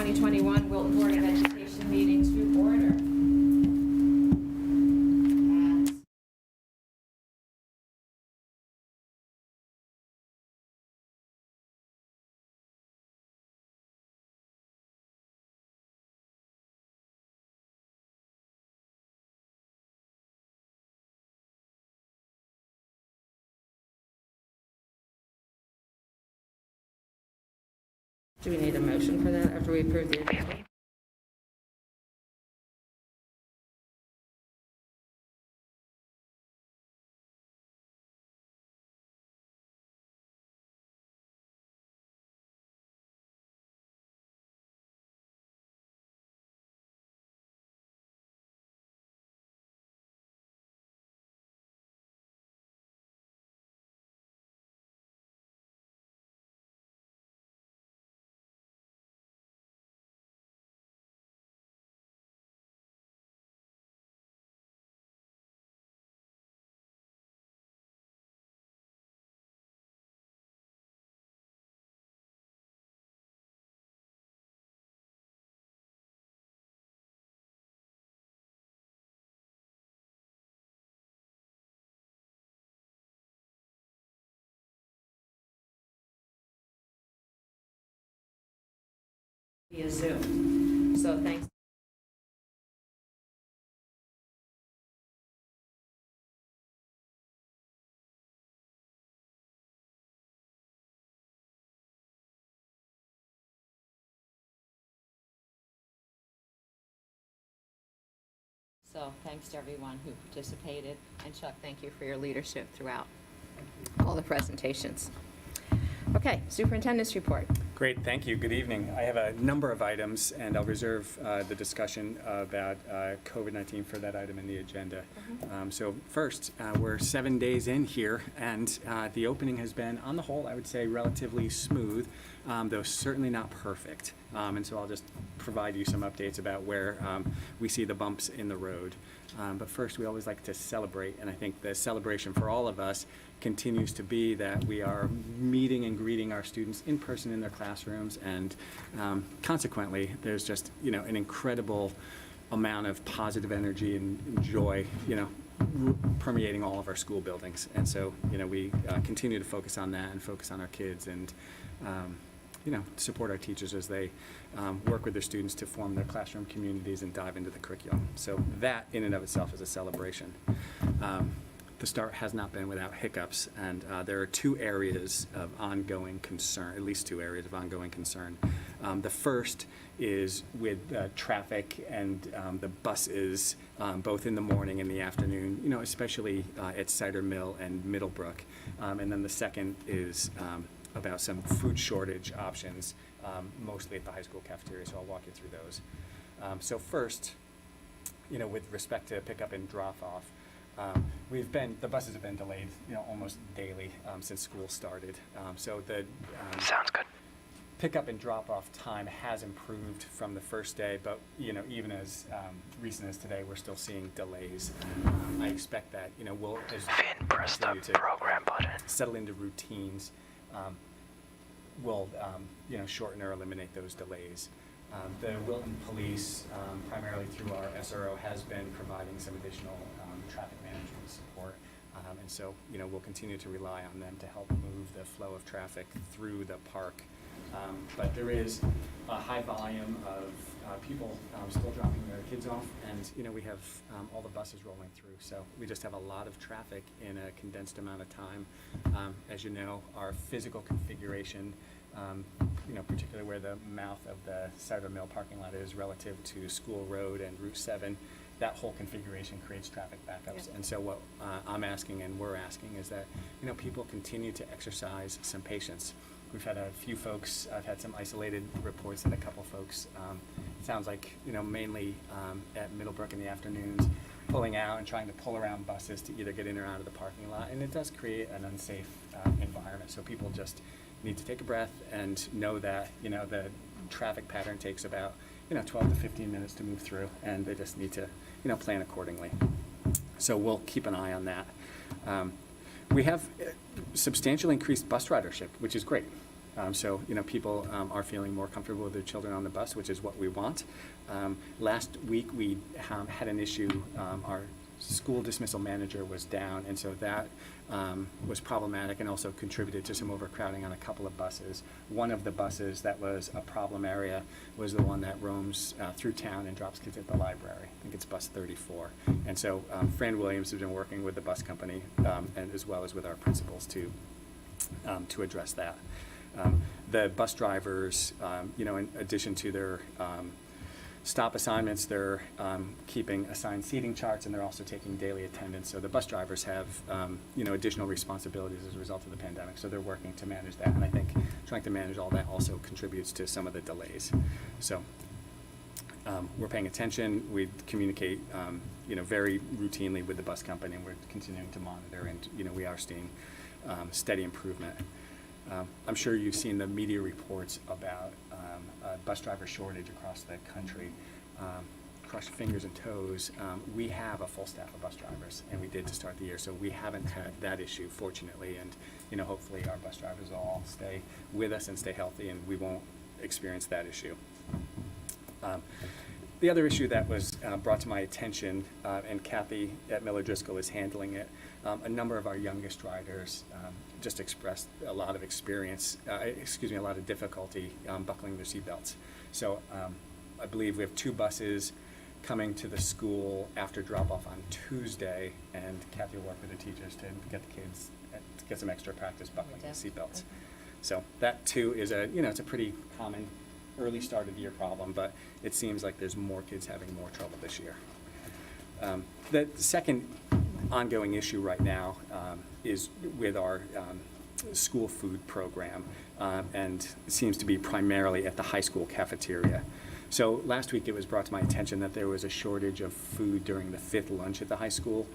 2021 Wilton Board of Education meeting to order. Do we need a motion for that after we approve the agenda? Via Zoom. So thanks. So thanks to everyone who participated. And Chuck, thank you for your leadership throughout all the presentations. Okay, Superintendent's report. Great, thank you. Good evening. I have a number of items, and I'll reserve the discussion about COVID-19 for that item in the agenda. So first, we're 7 days in here, and the opening has been, on the whole, I would say relatively smooth, though certainly not perfect. And so I'll just provide you some updates about where we see the bumps in the road. But first, we always like to celebrate, and I think the celebration for all of us continues to be that we are meeting and greeting our students in person in their classrooms, and consequently, there's just, an incredible amount of positive energy and joy, permeating all of our school buildings. And so, we continue to focus on that and focus on our kids and, support our teachers as they work with their students to form their classroom communities and dive into the curriculum. So that in and of itself is a celebration. The start has not been without hiccups, and there are two areas of ongoing concern, at least two areas of ongoing concern. The first is with traffic and the buses, both in the morning and the afternoon, especially at Cider Mill and Middlebrook. And then the second is about some food shortage options, mostly at the high school cafeteria, so I'll walk you through those. So first, with respect to pickup and drop-off, the buses have been delayed, almost daily since school started. So the sounds good. Pickup and drop-off time has improved from the first day, but even as recent as today, we're still seeing delays. I expect that we'll Finn, press the program button. Settle into routines. Will shorten or eliminate those delays. The Wilton Police, primarily through our SRO, has been providing some additional traffic management support, and so we'll continue to rely on them to help move the flow of traffic through the park. But there is a high volume of people still dropping their kids off, and we have all the buses rolling through, so we just have a lot of traffic in a condensed amount of time. As you know, our physical configuration, particularly where the mouth of the Cider Mill parking lot is relative to School Road and Route 7, that whole configuration creates traffic backups. Yeah. And so what I'm asking and we're asking is that, people continue to exercise some patience. We've had a few folks, I've had some isolated reports that a couple folks, it sounds like, mainly at Middlebrook in the afternoons, pulling out and trying to pull around buses to either get in or out of the parking lot. And it does create an unsafe environment. So people just need to take a breath and know that, the traffic pattern takes about, 12 to 15 minutes to move through, and they just need to, plan accordingly. So we'll keep an eye on that. We have substantially increased bus ridership, which is great. So, people are feeling more comfortable with their children on the bus, which is what we want. Last week, we had an issue. Our school dismissal manager was down, and so that was problematic and also contributed to some overcrowding on a couple of buses. One of the buses that was a problem area was the one that roams through town and drops kids at the library. I think it's bus 34. And so Fran Williams has been working with the bus company and as well as with our principals to address that. The bus drivers, in addition to their stop assignments, they're keeping assigned seating charts, and they're also taking daily attendance. So the bus drivers have, additional responsibilities as a result of the pandemic. So they're working to manage that, and I think trying to manage all that also contributes to some of the delays. So we're paying attention. We communicate, very routinely with the bus company, and we're continuing to monitor, and we are seeing steady improvement. I'm sure you've seen the media reports about a bus driver shortage across the country. Crushed fingers and toes. We have a full staff of bus drivers, and we did to start the year, so we haven't had that issue, fortunately, and hopefully our bus drivers will all stay with us and stay healthy, and we won't experience that issue. The other issue that was brought to my attention, and Kathy at Miller Driscoll is handling it, a number of our youngest riders just expressed a lot of a lot of difficulty buckling their seatbelts. So I believe we have 2 buses coming to the school after drop-off on Tuesday, and Kathy will work with the teachers to get the kids, to get some extra practice buckling the seatbelts. So that too is it's a pretty common early start of the year problem, but it seems like there's more kids having more trouble this year. The second ongoing issue right now is with our school food program, and it seems to be primarily at the high school cafeteria. So last week it was brought to my attention that there was a shortage of food during the 5th lunch at the high school,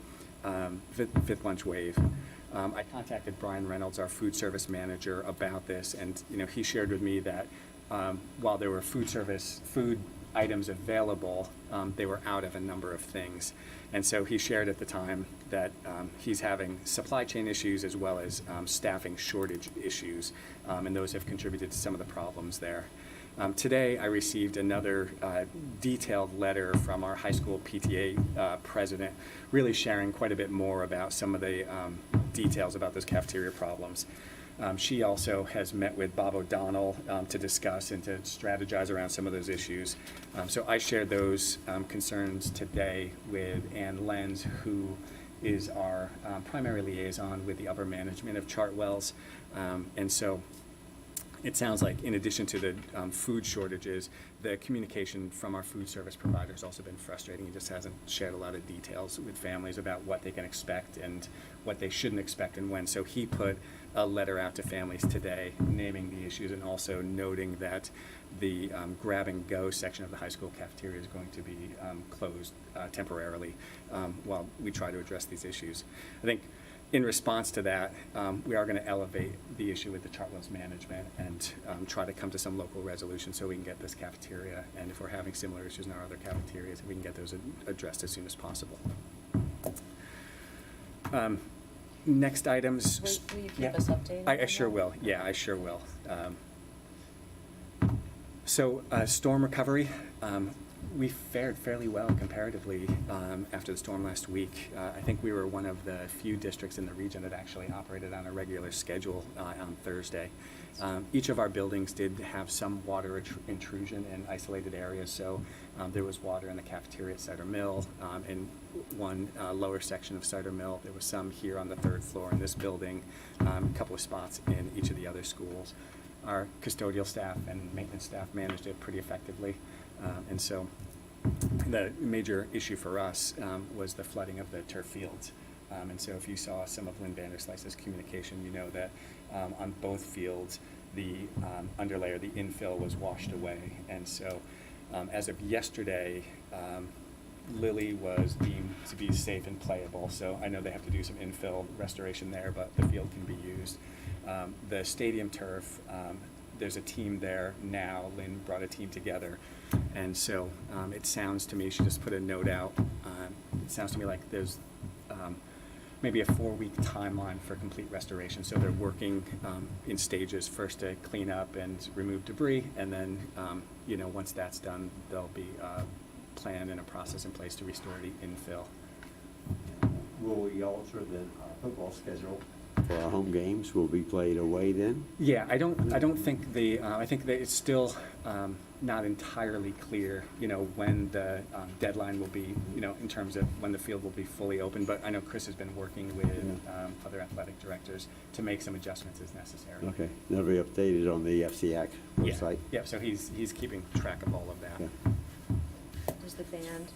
fifth lunch wave. I contacted Brian Reynolds, our food service manager, about this, and he shared with me that while there were food items available, they were out of a number of things. And so he shared at the time that he's having supply chain issues as well as staffing shortage issues, and those have contributed to some of the problems there. Today I received another detailed letter from our high school PTA president, really sharing quite a bit more about some of the details about those cafeteria problems. She also has met with Bob O'Donnell to discuss and to strategize around some of those issues. So I shared those concerns today with Ann Lenz, who is our primary liaison with the upper management of Chartwells. And so it sounds like in addition to the food shortages, the communication from our food service provider has also been frustrating. He just hasn't shared a lot of details with families about what they can expect and what they shouldn't expect and when. So he put a letter out to families today naming the issues and also noting that the grab-and-go section of the high school cafeteria is going to be closed temporarily while we try to address these issues. I think in response to that, we are going to elevate the issue with the Chartwells management and try to come to some local resolution so we can get this cafeteria, and if we're having similar issues in our other cafeterias, we can get those addressed as soon as possible. Next items. Will you keep us updated? I sure will. Yeah, I sure will. So storm recovery. We fared fairly well comparatively after the storm last week. I think we were one of the few districts in the region that actually operated on a regular schedule on Thursday. Each of our buildings did have some water intrusion in isolated areas, so there was water in the cafeteria at Cider Mill, in one lower section of Cider Mill. There was some here on the 3rd floor in this building, a couple of spots in each of the other schools. Our custodial staff and maintenance staff managed it pretty effectively, and so the major issue for us was the flooding of the turf fields. And so if you saw some of Lynn Vanderslice's communication, you know that on both fields, the underlayer, the infill, was washed away. And so as of yesterday, Lily was deemed to be safe and playable. So I know they have to do some infill restoration there, but the field can be used. The stadium turf, there's a team there now. Lynn brought a team together. And so it sounds to me, she just put a note out, it sounds to me like there's maybe a 4-week timeline for complete restoration. So they're working in stages, first to clean up and remove debris, and then, once that's done, there'll be a plan and a process in place to restore the infill. Will we alter the football schedule for our home games? Will be played away then? Yeah, I don't think I think that it's still not entirely clear, when the deadline will be, in terms of when the field will be fully open. But I know Chris has been working with other athletic directors to make some adjustments as necessary. Okay, that'll be updated on the FCAC website. Yeah, so he's keeping track of all of that. Yeah. Does the band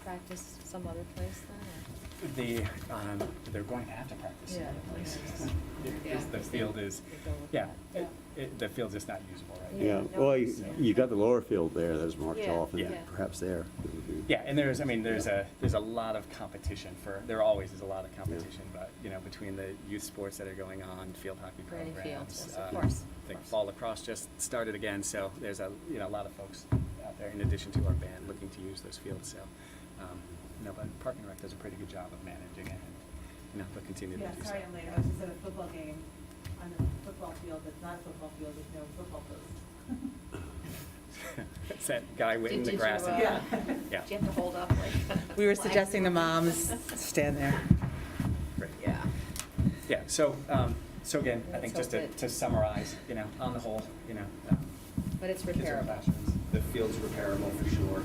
practice some other place then? They're going to have to practice in Yeah. other places. Yeah. Because the field is, They go with yeah, that. the field's just not usable right now. Yeah, no, well, it's- you got the lower field there that's marked Yeah, off, and yeah. perhaps there. Yeah, and there's a lot of competition there always is a lot of competition, but, between the youth sports that are going on, field hockey For any programs. fields, yes, of course. I think fall lacrosse just started again, so there's a lot of folks out there, in addition to our band, looking to use those fields, so, but Park and Rec does a pretty good job of managing it, and, they'll continue to do so. Yeah, sorry I'm late. I was just at a football game on a football field that's not a football field with no football posts. It's that guy witting the Did grass. you, and- Yeah. Yeah. Do you have to hold up like? We were flag? suggesting the moms stand there. Great. Yeah. Yeah, so again, I think Let's just hope to summarize, on the whole, But it's kids are in repairable. classrooms. The field's repairable for sure.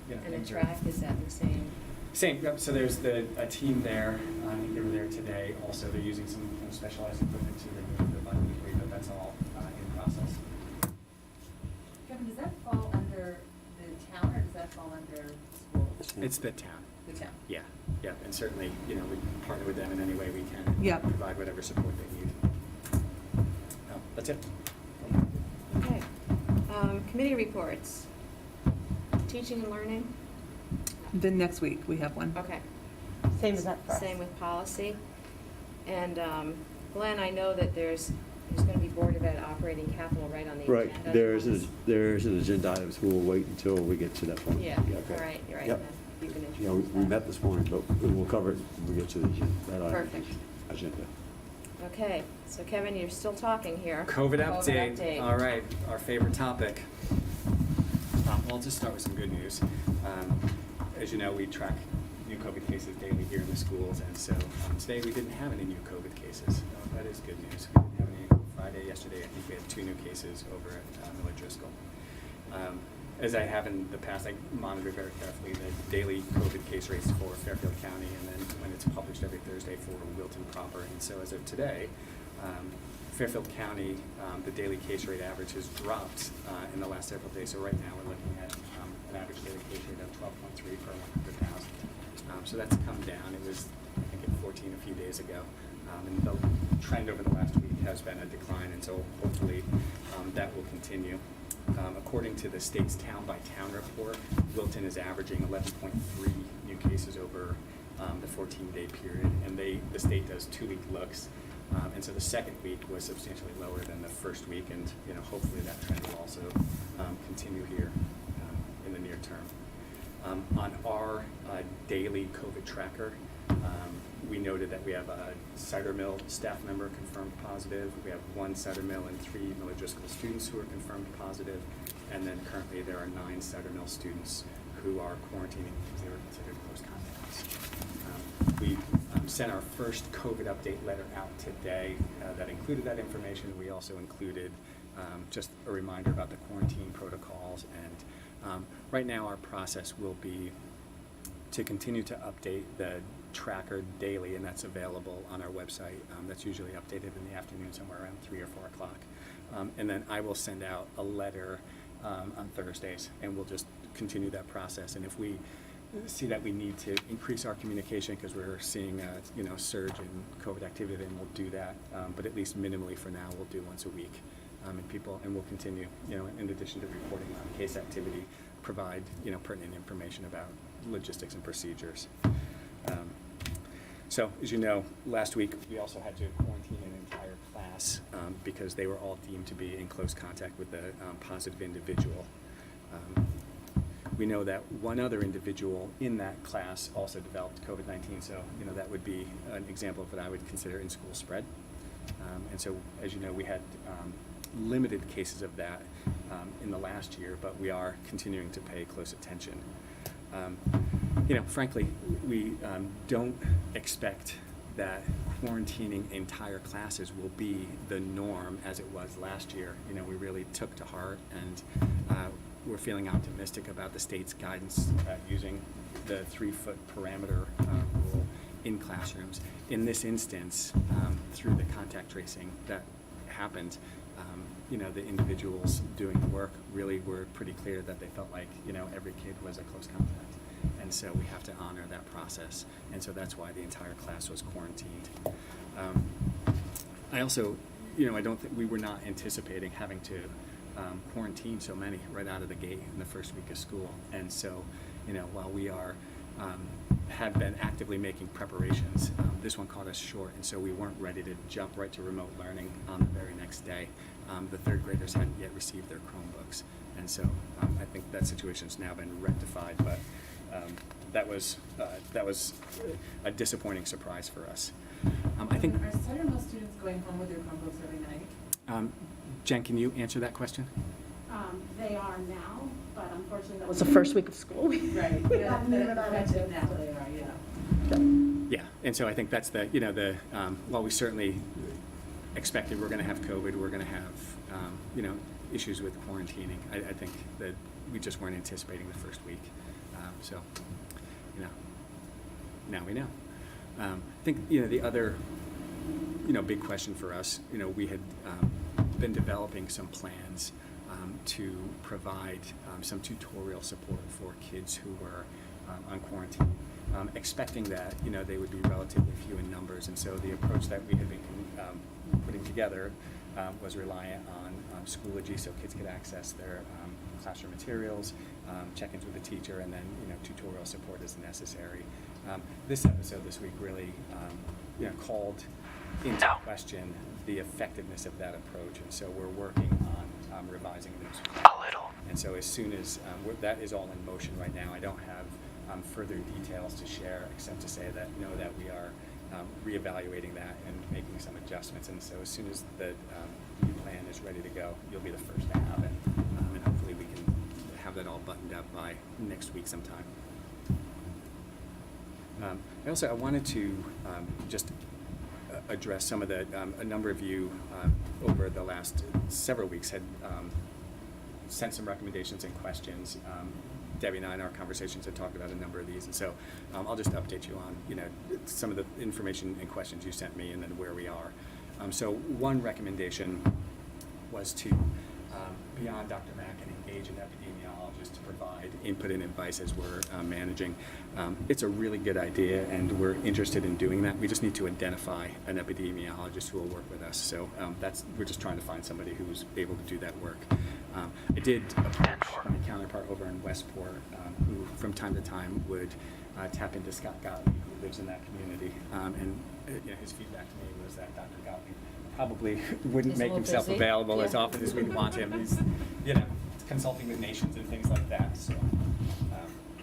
And things the are- track, is that the same? Same, yep, so there's a team there, I think they were there today, also they're using some specialized equipment to remove the mud debris, but that's all in process. Kevin, does that fall under the town or does that fall under schools? It's the town, The town. yeah, and certainly, we partner with them in any way we can. Yep. Provide whatever support they need. That's it. Okay. Committee reports. Teaching and learning? Then next week, we have one. Okay. Same as that for us. Same with policy. And Glenn, I know that there's going to be Board of Ed operating capital right on the Right, agenda. there's an agenda item, so we'll wait until we get to that point. Yeah, okay. all right, you're right. Yep. then. You can Yeah, introduce we that. met this morning, but we'll cover it when we get to that item. Perfect. Agenda. Okay, so Kevin, you're still talking here. COVID update. update. All right, our favorite topic. Well, I'll just start with some good news. As you know, we track new COVID cases daily here in the schools, and so today we didn't have any new COVID cases. That is good news. We didn't have any Friday, yesterday. I think we had 2 new cases over at Miller Driscoll. As I have in the past, I monitor very carefully the daily COVID case rates for Fairfield County, and then when it's published every Thursday for Wilton proper. And so as of today, Fairfield County, the daily case rate average has dropped in the last several days. So right now we're looking at an average daily case rate of 12.3 per 100,000. So that's come down. It was, I think, at 14 a few days ago. And the trend over the last week has been a decline, and so hopefully that will continue. According to the state's town-by-town report, Wilton is averaging 11.3 new cases over the 14-day period, and the state does 2-week looks, and so the second week was substantially lower than the first week, and hopefully that trend will also continue here in the near term. On our daily COVID tracker, we noted that we have a cider mill staff member confirmed positive. We have 1 cider mill and 3 Miller Driscoll students who are confirmed positive. And then currently there are 9 cider mill students who are quarantining because they were considered close contacts. We sent our first COVID update letter out today that included that information. We also included just a reminder about the quarantine protocols. And right now our process will be to continue to update the tracker daily, and that's available on our website. That's usually updated in the afternoon, somewhere around 3 or 4 o'clock. And then I will send out a letter on Thursdays, and we'll just continue that process. And if we see that we need to increase our communication because we're seeing a surge in COVID activity, then we'll do that. But at least minimally for now, we'll do once a week. And we'll continue, in addition to reporting on case activity, provide, pertinent information about logistics and procedures. So, as you know, last week we also had to quarantine an entire class because they were all deemed to be in close contact with a positive individual. we know that one other individual in that class also developed COVID-19, so that would be an example of what I would consider in-school spread. And so, as you know, we had limited cases of that in the last year, but we are continuing to pay close attention. Frankly, we don't expect that quarantining entire classes will be the norm as it was last year. We really took to heart, and we're feeling optimistic about the state's guidance using the 3-foot parameter rule in classrooms. In this instance, through the contact tracing that happened, the individuals doing the work really were pretty clear that they felt like, every kid was a close contact. And so we have to honor that process. And so that's why the entire class was quarantined. I also, I don't think we were not anticipating having to quarantine so many right out of the gate in the first week of school. And so, while we have been actively making preparations, this one caught us short, and so we weren't ready to jump right to remote learning on the very next day. The third graders hadn't yet received their Chromebooks, and so I think that situation's now been rectified, but that was a disappointing surprise for us. I think. Are southernmost students going home with their Chromebooks every night? Jen, can you answer that question? They are now, but unfortunately that was the first week of school. Right, yeah, that's it now, they are, yeah. Yeah, and so I think that's the, while we certainly expected we're going to have COVID, we're going to have, issues with quarantining, I think that we just weren't anticipating the first week. So, now we know. I think, the other, big question for us, we had been developing some plans to provide some tutorial support for kids who were on quarantine, expecting that they would be relatively few in numbers, and so the approach that we had been putting together was reliant on Schoology, so kids could access their classroom materials, check-ins with the teacher, and then tutorial support as necessary. This episode this week really called into question the effectiveness of that approach, and so we're working on revising those. A little. And so as soon as that is all in motion right now, I don't have further details to share except to say that that we are reevaluating that and making some adjustments. And so as soon as the new plan is ready to go, you'll be the first to have it, and hopefully we can have that all buttoned up by next week sometime. I wanted to just address some of the, a number of you over the last several weeks had sent some recommendations and questions. Debbie and I in our conversations had talked about a number of these, and so I'll just update you on some of the information and questions you sent me and then where we are. So one recommendation was to, beyond Dr. Mack, and engage an epidemiologist to provide input and advice as we're managing. It's a really good idea, and we're interested in doing that. We just need to identify an epidemiologist who will work with us. So we're just trying to find somebody who's able to do that work. I did approach my counterpart over in Westport, who from time to time would tap into Scott Gottlieb, who lives in that community, and his feedback to me was that Dr. Gottlieb probably wouldn't He's a make little himself busy. available as Yeah. often as we'd want him. He's consulting with nations and things like that.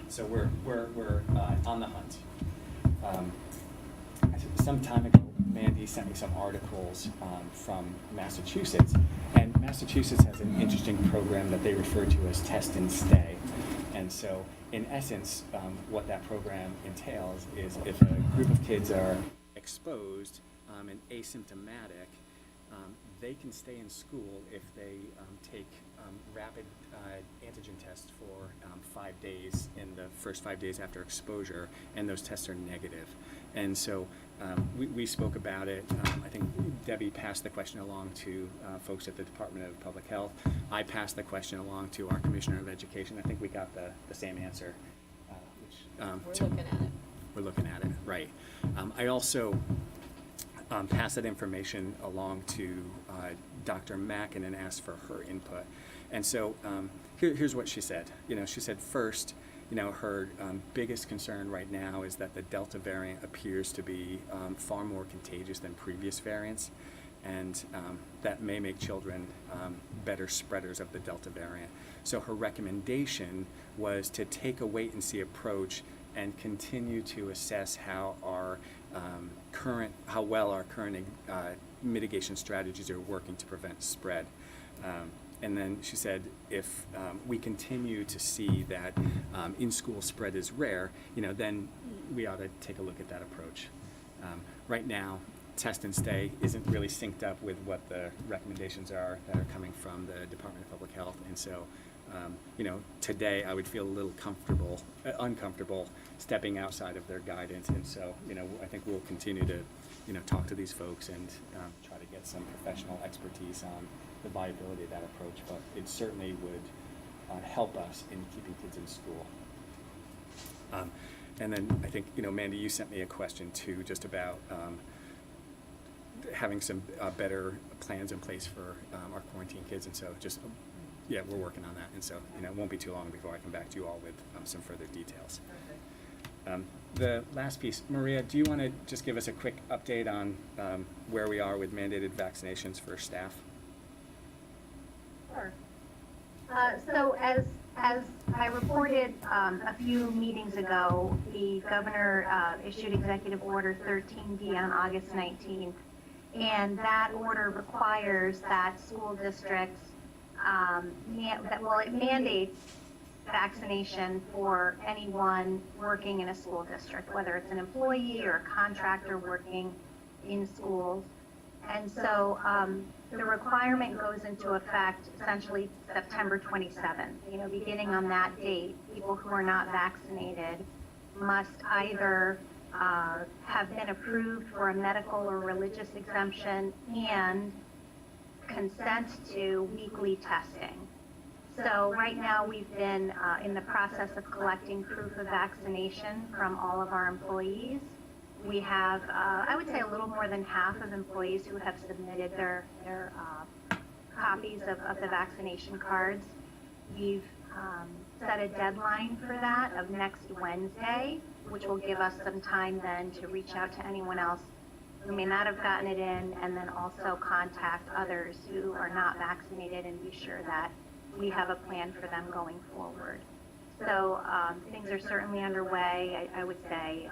So we're on the hunt. Some time ago, Mandy sent me some articles from Massachusetts, and Massachusetts has an interesting program that they refer to as Test and Stay. And so, in essence, what that program entails is if a group of kids are exposed and asymptomatic, they can stay in school if they take rapid antigen tests for 5 days in the first 5 days after exposure, and those tests are negative. And so we spoke about it. I think Debbie passed the question along to folks at the Department of Public Health. I passed the question along to our Commissioner of Education. I think we got the same answer. We're looking at it. We're looking at it, right. I also passed that information along to Dr. Mack and then asked for her input. And so here's what she said. She said first, her biggest concern right now is that the Delta variant appears to be far more contagious than previous variants. and that may make children better spreaders of the Delta variant. So her recommendation was to take a wait-and-see approach and continue to assess how our how well our current mitigation strategies are working to prevent spread. And then she said, if we continue to see that in-school spread is rare, then we ought to take a look at that approach. Right now, test and stay isn't really synced up with what the recommendations are that are coming from the Department of Public Health, and so today I would feel a little uncomfortable stepping outside of their guidance, and so I think we'll continue to talk to these folks and try to get some professional expertise on the viability of that approach, but it certainly would help us in keeping kids in school. And then I think Mandy, you sent me a question too, just about having some better plans in place for our quarantine kids, and so just yeah, we're working on that, and so it won't be too long before I come back to you all with some further details. The last piece, Maria, do you want to just give us a quick update on where we are with mandated vaccinations for staff? Sure. So as I reported a few meetings ago, the governor issued Executive Order 13D on August 19th, and that order requires that school districts it mandates vaccination for anyone working in a school district, whether it's an employee or a contractor working in schools. And so the requirement goes into effect essentially September 27th. Beginning on that date, people who are not vaccinated must either have been approved for a medical or religious exemption and consent to weekly testing. So right now we've been in the process of collecting proof of vaccination from all of our employees. We have, I would say, a little more than half of employees who have submitted their copies of the vaccination cards. We've set a deadline for that of next Wednesday, which will give us some time then to reach out to anyone else who may not have gotten it in, and then also contact others who are not vaccinated and be sure that we have a plan for them going forward. So things are certainly underway. I would say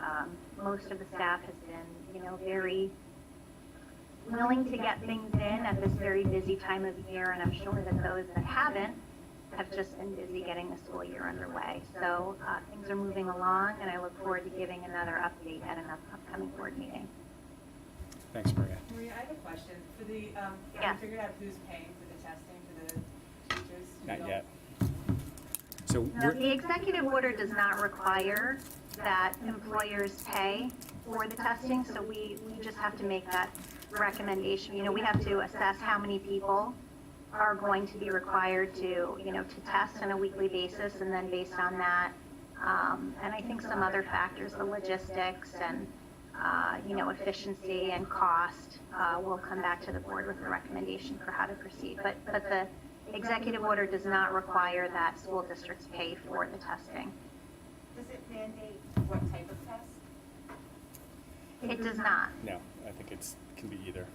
most of the staff has been, very willing to get things in at this very busy time of year, and I'm sure that those that haven't have just been busy getting the school year underway. So things are moving along, and I look forward to giving another update at an upcoming board meeting. Thanks, Maria. Maria, I have a question. For the, Yeah. have you figured out who's paying for the testing for the teachers? Not yet. So Now, the executive order does not require that employers pay for the testing, so we just have to make that recommendation. We have to assess how many people are going to be required to, to test on a weekly basis, and then based on that, and I think some other factors, the logistics and efficiency and cost, we'll come back to the board with a recommendation for how to proceed. But the executive order does not require that school districts pay for the testing. Does it mandate what type of test? It does not. no, I think it can be either.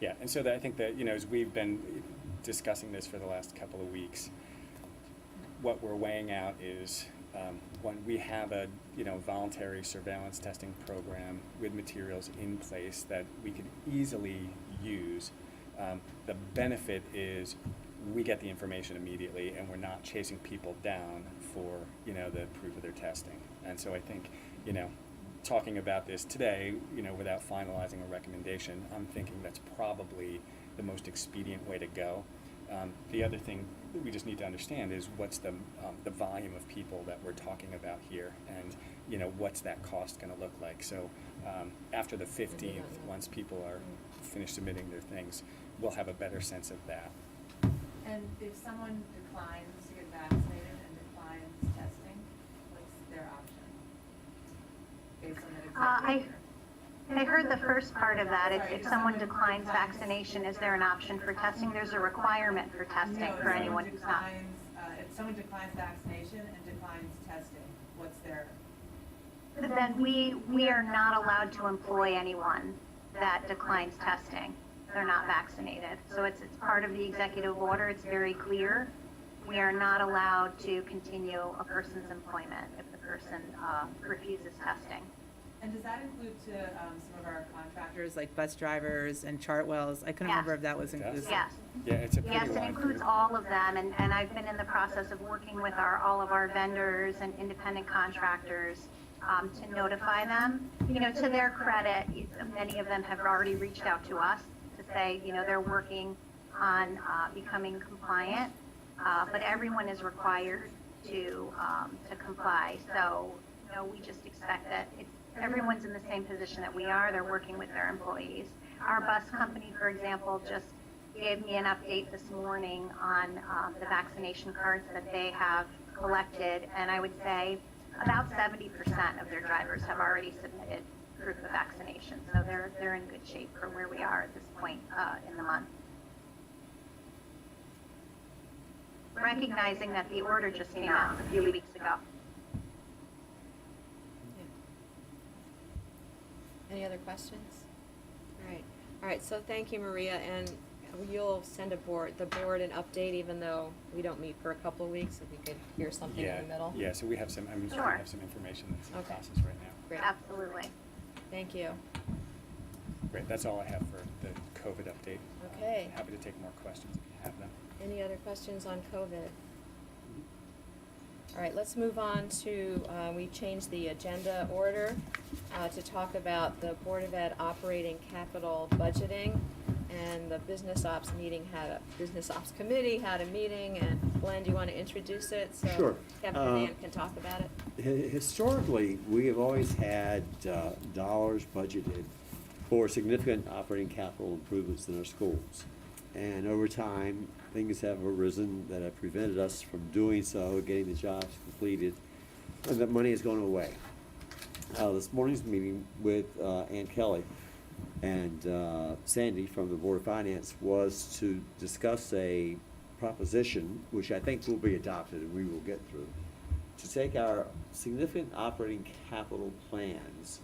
Yeah, and so I think that, as we've been discussing this for the last couple of weeks, what we're weighing out is when we have a voluntary surveillance testing program with materials in place that we could easily use, the benefit is we get the information immediately and we're not chasing people down for the proof of their testing. And so I think talking about this today without finalizing a recommendation, I'm thinking that's probably the most expedient way to go. The other thing that we just need to understand is what's the volume of people that we're talking about here, and what's that cost going to look like. So after the 15th, once people are finished submitting their things, we'll have a better sense of that. And if someone declines to get vaccinated and declines testing, what's their option? Based on that executive order? I heard the first part of that. If someone declines vaccination, is there an option for testing? There's a requirement for testing for anyone who's not. If someone declines vaccination and declines testing, what's their? Then we are not allowed to employ anyone that declines testing. they're not vaccinated. So it's part of the executive order. It's very clear. We are not allowed to continue a person's employment if the person refuses testing. And does that include to some of our contractors? Like bus drivers and Chartwells? I couldn't Yes. remember if that was It does? inclusive. Yes. Yeah, it's a pretty Yes, it wide includes group. all of them, and I've been in the process of working with all of our vendors and independent contractors to notify them. You know, to their credit, many of them have already reached out to us to say, you know, they're working on becoming compliant, but everyone is required to comply. So, you know, we just expect that everyone's in the same position that we are. They're working with their employees. Our bus company, for example, just gave me an update this morning on the vaccination cards that they have collected, and I would say about 70% of their drivers have already submitted proof of vaccination. So they're in good shape for where we are at this point in the month. Recognizing that the order just came out a few weeks ago. Any other questions? All right, so thank you, Maria, and you'll send the board an update, even though we don't meet for a couple of weeks, if we could hear something in the middle? Yeah, so we have some, we Sure. have some information that's in the Okay. process right now. Great, Absolutely. thank you. Great, that's all I have for the COVID update. Okay. Happy to take more questions if you have them. Any other questions on COVID? All right, let's move on to, we changed the agenda order to talk about the Board of Ed operating capital budgeting. And the Business Ops Committee had a meeting, and Glenn, do you want to introduce it? So Sure. Kevin and Ann can talk about it. Historically, we have always had dollars budgeted for significant operating capital improvements in our schools. And over time, things have arisen that have prevented us from doing so, getting the jobs completed, and that money has gone away. This morning's meeting with Ann Kelly and Sandy from the Board of Finance was to discuss a proposition, which I think will be adopted and we will get through, to take our significant operating capital plans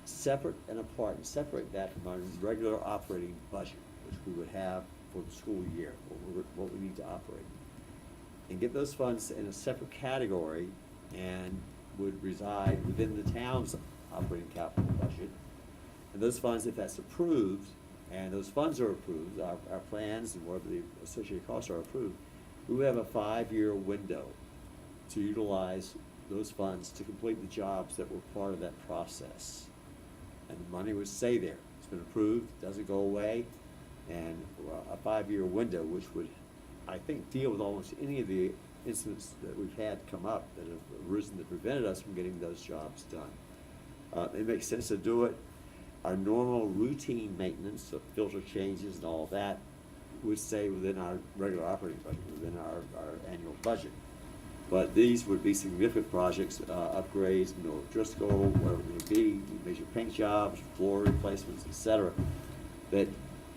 separate and apart, and separate that from our regular operating budget, which we would have for the school year, what we need to operate, and get those funds in a separate category and would reside within the town's operating capital budget. And those funds, if that's approved, and those funds are approved, our plans and whatever the associated costs are approved, we would have a 5-year window to utilize those funds to complete the jobs that were part of that process. And the money would stay there. It's been approved, doesn't go away, and a 5-year window, which would, I think, deal with almost any of the incidents that we've had come up that have arisen that prevented us from getting those jobs done. It makes sense to do it. Our normal routine maintenance of filter changes and all that would stay within our regular operating budget, within our annual budget. But these would be significant projects, upgrades, Driscoll, whatever it may be, major paint jobs, floor replacements, et cetera, that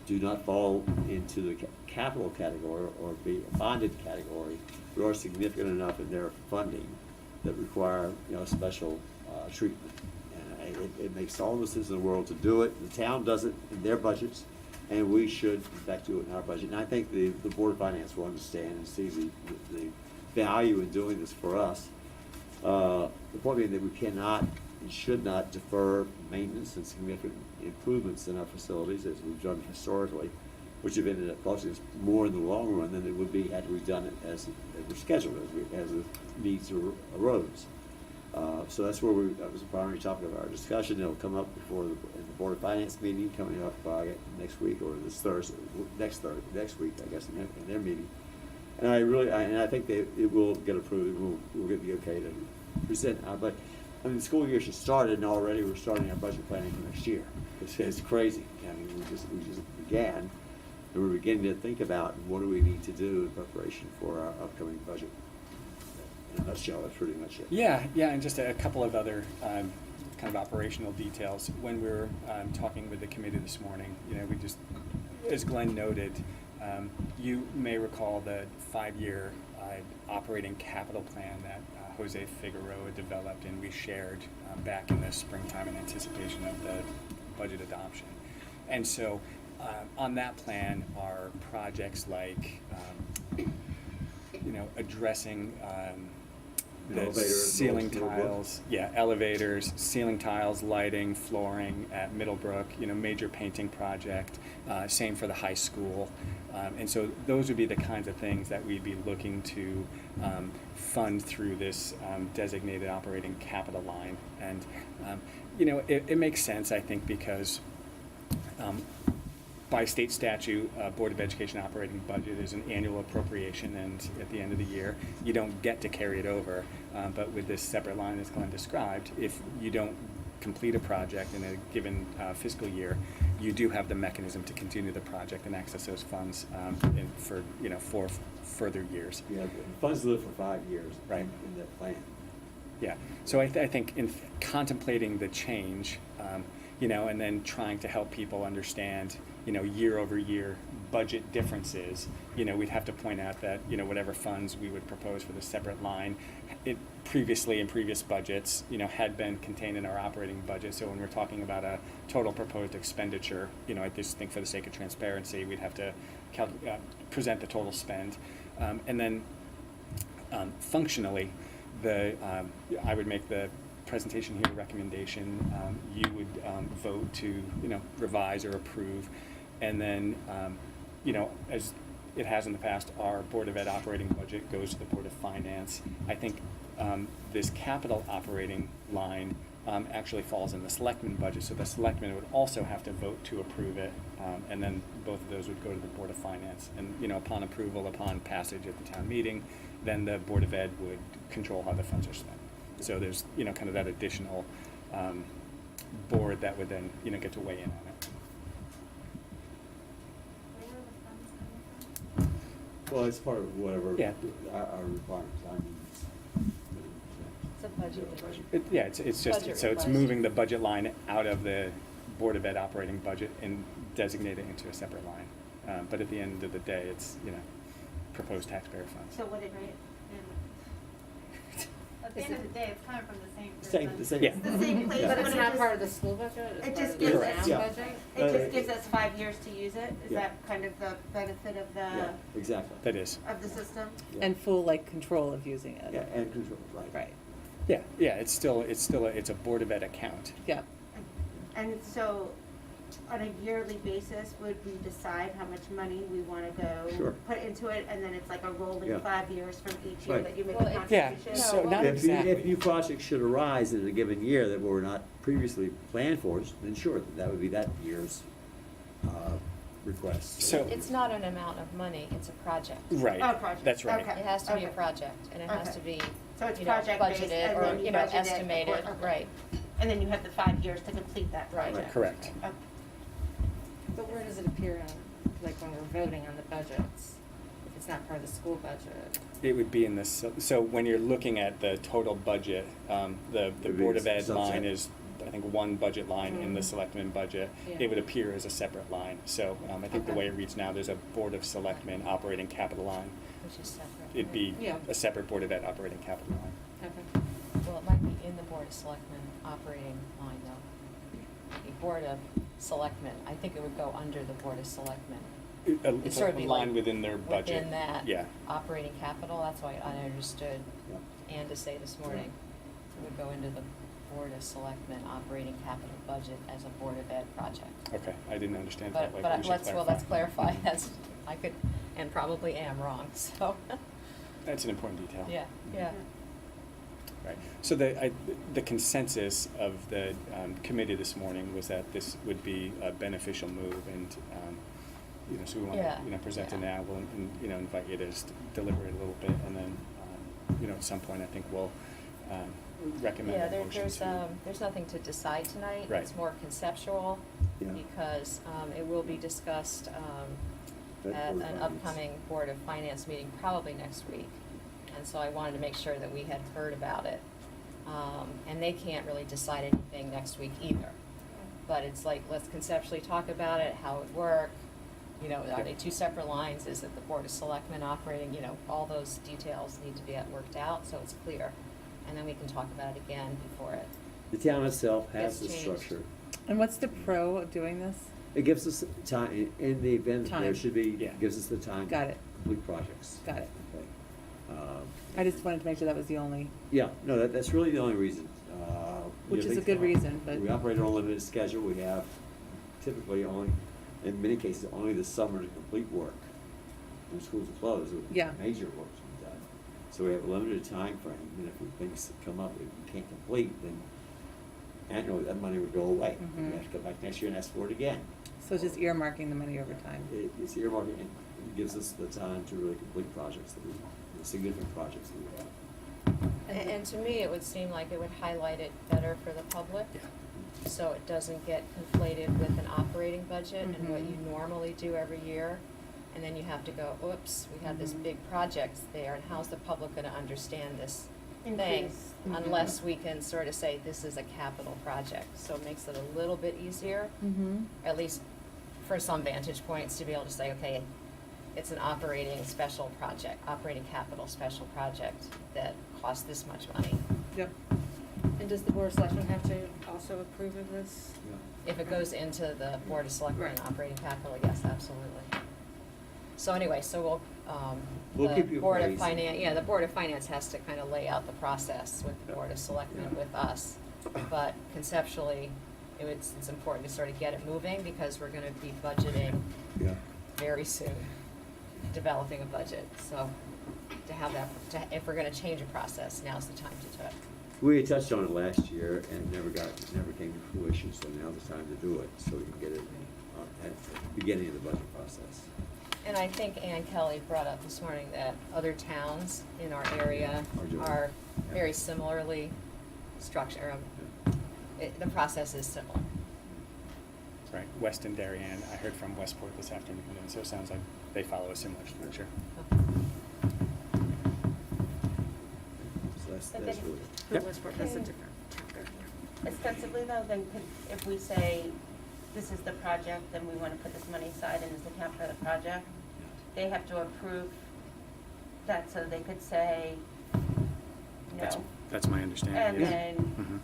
do not fall into the capital category or be a bonded category, but are significant enough in their funding that require, special treatment. And it makes all the sense in the world to do it. The town does it in their budgets, and we should, in fact, do it in our budget. And I think the Board of Finance will understand and see the value in doing this for us. The point being that we cannot and should not defer maintenance and significant improvements in our facilities as we've done historically, which have ended up costing us more in the long run than it would be had we done it as we're scheduled, as the needs arose. So that's where that was the primary topic of our discussion. It'll come up before the Board of Finance meeting coming up next week, or this Thursday, next week, I guess, in their meeting. And I think it will get approved. We'll get the okay to present. But I mean, the school year should start, and already we're starting our budget planning for next year. It's crazy. I mean, we just began, and we're beginning to think about what do we need to do in preparation for our upcoming budget. In a nutshell, that's pretty much it. Yeah, and just a couple of other kind of operational details. When we were talking with the committee this morning, we just, as Glenn noted, you may recall the 5-year operating capital plan that Jose Figueroa developed and we shared back in the springtime in anticipation of the budget adoption. And so on that plan are projects like, addressing the Elevator at ceiling Middlebrook. tiles. Yeah, elevators, ceiling tiles, lighting, flooring at Middlebrook, major painting project, same for the high school. And so those would be the kinds of things that we'd be looking to fund through this designated operating capital line. And, it makes sense, I think, because by state statute, Board of Education operating budget is an annual appropriation, and at the end of the year, you don't get to carry it over. But with this separate line, as Glenn described, if you don't complete a project in a given fiscal year, you do have the mechanism to continue the project and access those funds for further years. Yeah, the funds live for 5 years. Right. In that plan. Yeah, so I think in contemplating the change, and then trying to help people understand, year over year budget differences, we'd have to point out that, whatever funds we would propose for the separate line, it previously in previous budgets, had been contained in our operating budget. So when we're talking about a total proposed expenditure, I just think for the sake of transparency, we'd have to present the total spend. And then functionally, I would make the presentation here recommendation. You would vote to revise or approve, and then as it has in the past, our Board of Ed operating budget goes to the Board of Finance. I think this capital operating line actually falls in the selectmen budget, so the selectmen would also have to vote to approve it, and then both of those would go to the Board of Finance. And upon approval, upon passage at the town meeting, then the Board of Ed would control how the funds are spent. So there's kind of that additional board that would then get to weigh in on it. Where are the funds coming from? Well, it's part of whatever Yeah. our requirements. I mean, It's a budget. It's just, Budget so it's request. moving the budget line out of the Board of Ed operating budget and designating it into a separate line. But at the end of the day, it's, proposed taxpayer funds. So would it, at the end of the day, it's coming from the same Same, person. the same. Yeah. It's the same place. But it's it not just- part of the school budget? It It's just part of gives the us, town Yeah. budget? it just gives us 5 years to use it? Is Yeah. that kind of the benefit of Yeah, exactly. That is. the system? Yeah. And full, control of using it. Yeah, and control, right. Right, Yeah, it's still it's a Board of Ed account. yeah. And so, on a yearly basis, would we decide how much money we want to Sure. go put into it? And then it's like a rolling Yeah. 5 years from each year Right. that you make Well, a it- contribution? Yeah, so not If exactly. new projects should arise in a given year that were not previously planned for us, then sure, that would be that year's request. So- It's not an amount of money, it's a project. Right. Oh, project. That's right. Okay. It has to be a Okay. project, and it has Okay. to be, So it's project-based, budgeted and or, then you budget it estimated, accordingly. right. And then you have the 5 years to complete that Right. project? Correct. Okay. But where does it appear on, when we're voting on the budgets? If it's not part of the school budget? It would be in this, so when you're looking at the total budget, the It'd be Board of Ed subset. line is, I think, one budget line in the Mhm. Selectmen budget. Yeah. It would appear as a separate line. So I think the Okay. way it reads now, there's a Board of Selectmen operating capital line. Which is separate. It'd be Yeah. a separate Board of Ed operating capital line. Okay. Well, it might be in the Board of Selectmen operating line, though. The Board of Selectmen, I think it would go under the Board of Selectmen. It's sort a of be line like within their budget. Within that Yeah. operating capital, that's why I understood Yeah. Ann to say this morning. It would go into the Board of Selectmen operating capital budget as a Board of Ed project. Okay, I didn't understand that. But, Like, we should let's clarify, that's, I could, and probably am wrong, so. That's an important detail. Yeah, yeah. Right. So the consensus of the committee this morning was that this would be a beneficial move, and so we want Yeah, to present it yeah. now. We'll invite you to deliberate a little bit, and then at some point I think we'll recommend Yeah, a motion there's nothing to decide tonight. Right. It's more conceptual, Yeah. because it will be discussed At at Board of an Finance. upcoming Board of Finance meeting, probably next week. And so I wanted to make sure that we had heard about it. And they can't really decide anything next week either. But it's like, let's conceptually talk about it, how it would work. Are they two separate lines? Is it the Board of Selectmen operating? All those details need to be worked out, so it's clear. And then we can talk about it again before it. The town itself has It's the changed. structure. And what's the pro of doing this? It gives us time, in the event that there Time. should be, Yeah. gives us the time. Got to it. Complete projects. Got it. Okay. I just wanted to make sure that was the only, Yeah, no, that's really the only reason. Which you is a think, good reason, but- We operate on a limited schedule. We have typically only, in many cases, only the summer to complete work. When schools are closed, Yeah. major work's been done. So we have a limited time frame, and if things come up that we can't complete, then annually, that money would go away. Mhm. We have to go back next year and ask for it again. so it's just earmarking the money over time. It's earmarking, and it gives us the time to really complete projects that we, the significant projects that we have. And to me, it would seem like it would highlight it better for the public. Yeah. So it doesn't get conflated with an operating budget and what Mhm. you normally do every year. And then you have to go, oops, we had this Mhm. big project there, and how's the public gonna understand this thing? Increase. Unless we can sort of say, this is a capital project, so it makes it a little bit easier, Mm-hmm. at least for some vantage points, to be able to say, okay, it's an operating special project, operating capital special project that costs this much money. Yep. And does the Board of Selectmen have to also approve of this? If it goes into the Board of Selectmen Right. operating capital, yes, absolutely. So anyway, so We'll the keep you Board of appraised. Finance, yeah, the Board of Finance has to kind of lay out the process with the Board of Selectmen Yeah. with us. But conceptually, it's important to sort of get it moving because we're gonna be budgeting Yeah. very soon, developing a budget. So to have that, if we're gonna change a process, now's the time to do it. We had touched on it last year and never came to fruition, so now's the time to do it, so we can get it at the beginning of the budget process. And I think Ann Kelly brought up this morning that other towns in our area Are doing it. are Yeah. very similarly structured. The process is similar. Right, Weston, Darien, I heard from Westport this afternoon, and so it sounds like they follow a similar structure. So that's But really. then- For Yep. Westport, that's a different chapter. Ostensibly though, then if we say, this is the project, then we wanna put this money aside and this account for the project, they have to approve that so they could say That's, no. that's my understanding, And yes. then, Mhm.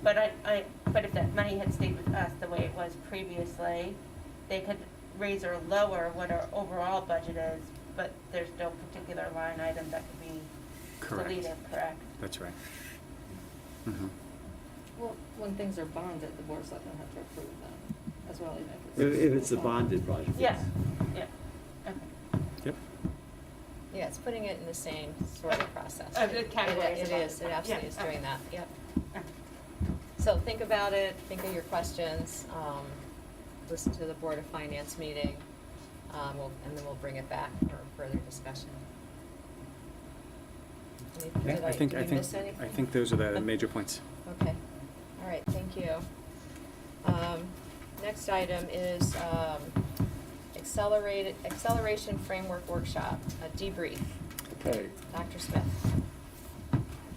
but if that money had stayed with us the way it was previously, they could raise or lower what our overall budget is, but there's no particular line item that could be Correct. deleted, correct? That's right. Mhm. Well, when things are bonded, the Board of Selectmen have to approve them as well, even If it's a bonded project. Yes, yeah, okay. Yep. Yeah, it's putting it in the same sort of process. The categories It of is, it it. absolutely Yeah, is doing okay. that, yep. Okay. So think about it, think of your questions, listen to the Board of Finance meeting, and then we'll bring it back for further discussion. Yeah, Did we miss anything? I think those are the major points. Okay, all right, thank you. Next item is Acceleration Framework Workshop, a debrief. Okay, Dr. Smith.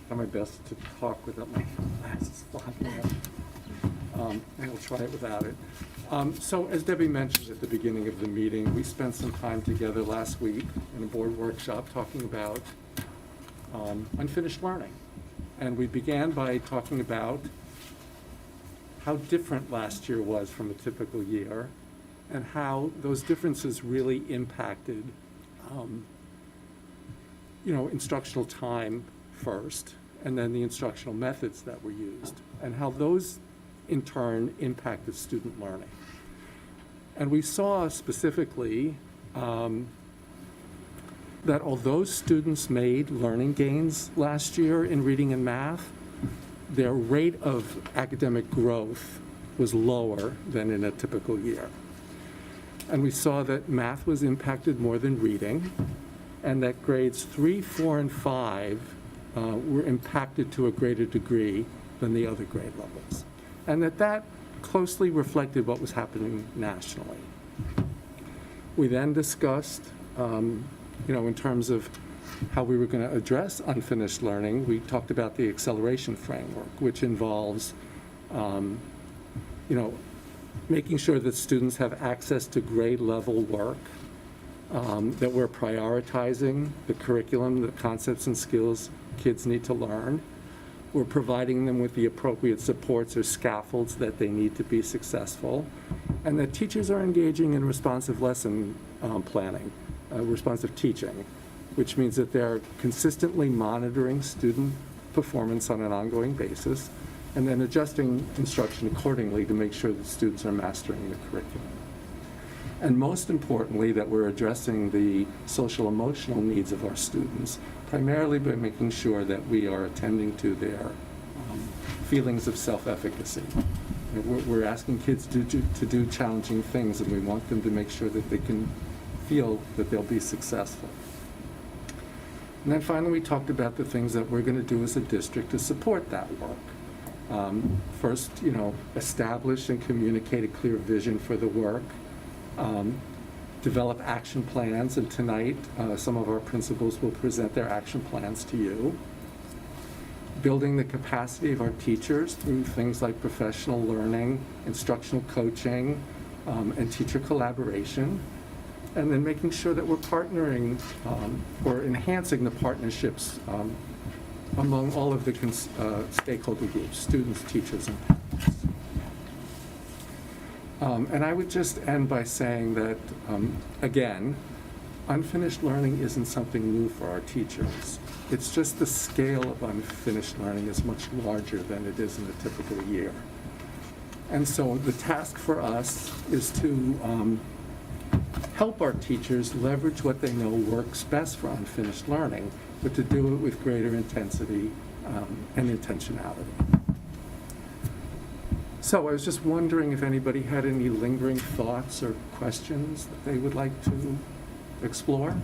try my best to talk without my glasses flying out. I will try it without it. So as Debbie mentioned at the beginning of the meeting, we spent some time together last week in a board workshop talking about unfinished learning. And we began by talking about how different last year was from a typical year and how those differences really impacted, instructional time first, and then the instructional methods that were used, and how those in turn impacted student learning. And we saw specifically that although students made learning gains last year in reading and math, their rate of academic growth was lower than in a typical year. And we saw that math was impacted more than reading, and that grades 3, 4, and 5 were impacted to a greater degree than the other grade levels. And that closely reflected what was happening nationally. We then discussed, in terms of how we were going to address unfinished learning, we talked about the acceleration framework, which involves, making sure that students have access to grade level work, that we're prioritizing the curriculum, the concepts and skills kids need to learn, We're providing them with the appropriate supports or scaffolds that they need to be successful. And that teachers are engaging in responsive lesson planning, responsive teaching, which means that they're consistently monitoring student performance on an ongoing basis and then adjusting instruction accordingly to make sure that students are mastering the curriculum. And most importantly, that we're addressing the social emotional needs of our students, primarily by making sure that we are attending to their feelings of self-efficacy. We're asking kids to do challenging things, and we want them to make sure that they can feel that they'll be successful. And then finally, we talked about the things that we're going to do as a district to support that work. First, establish and communicate a clear vision for the work. Develop action plans, and tonight some of our principals will present their action plans to you. Building the capacity of our teachers through things like professional learning, instructional coaching, and teacher collaboration. And then making sure that we're partnering or enhancing the partnerships among all of the stakeholder groups, students, teachers, and parents. And I would just end by saying that, again, unfinished learning isn't something new for our teachers. It's just the scale of unfinished learning is much larger than it is in a typical year. And so the task for us is to help our teachers leverage what they know works best for unfinished learning, but to do it with greater intensity and intentionality. So I was just wondering if anybody had any lingering thoughts or questions that they would like to explore?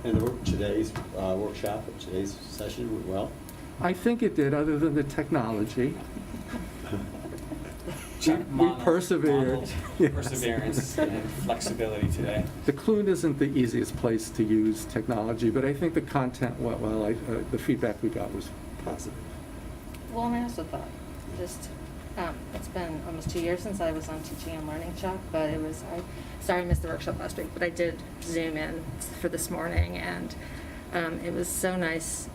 And today's workshop, today's session went well? I think it did, other than the technology. We persevered. Yes. Perseverance and flexibility today. The Clune isn't the easiest place to use technology, but I think the content went well. The feedback we got was positive. Well, and I also thought, it's been almost 2 years since I was on Teaching and Learning Chuck, but sorry I missed the workshop last week, but I did Zoom in for this morning, and it was so nice,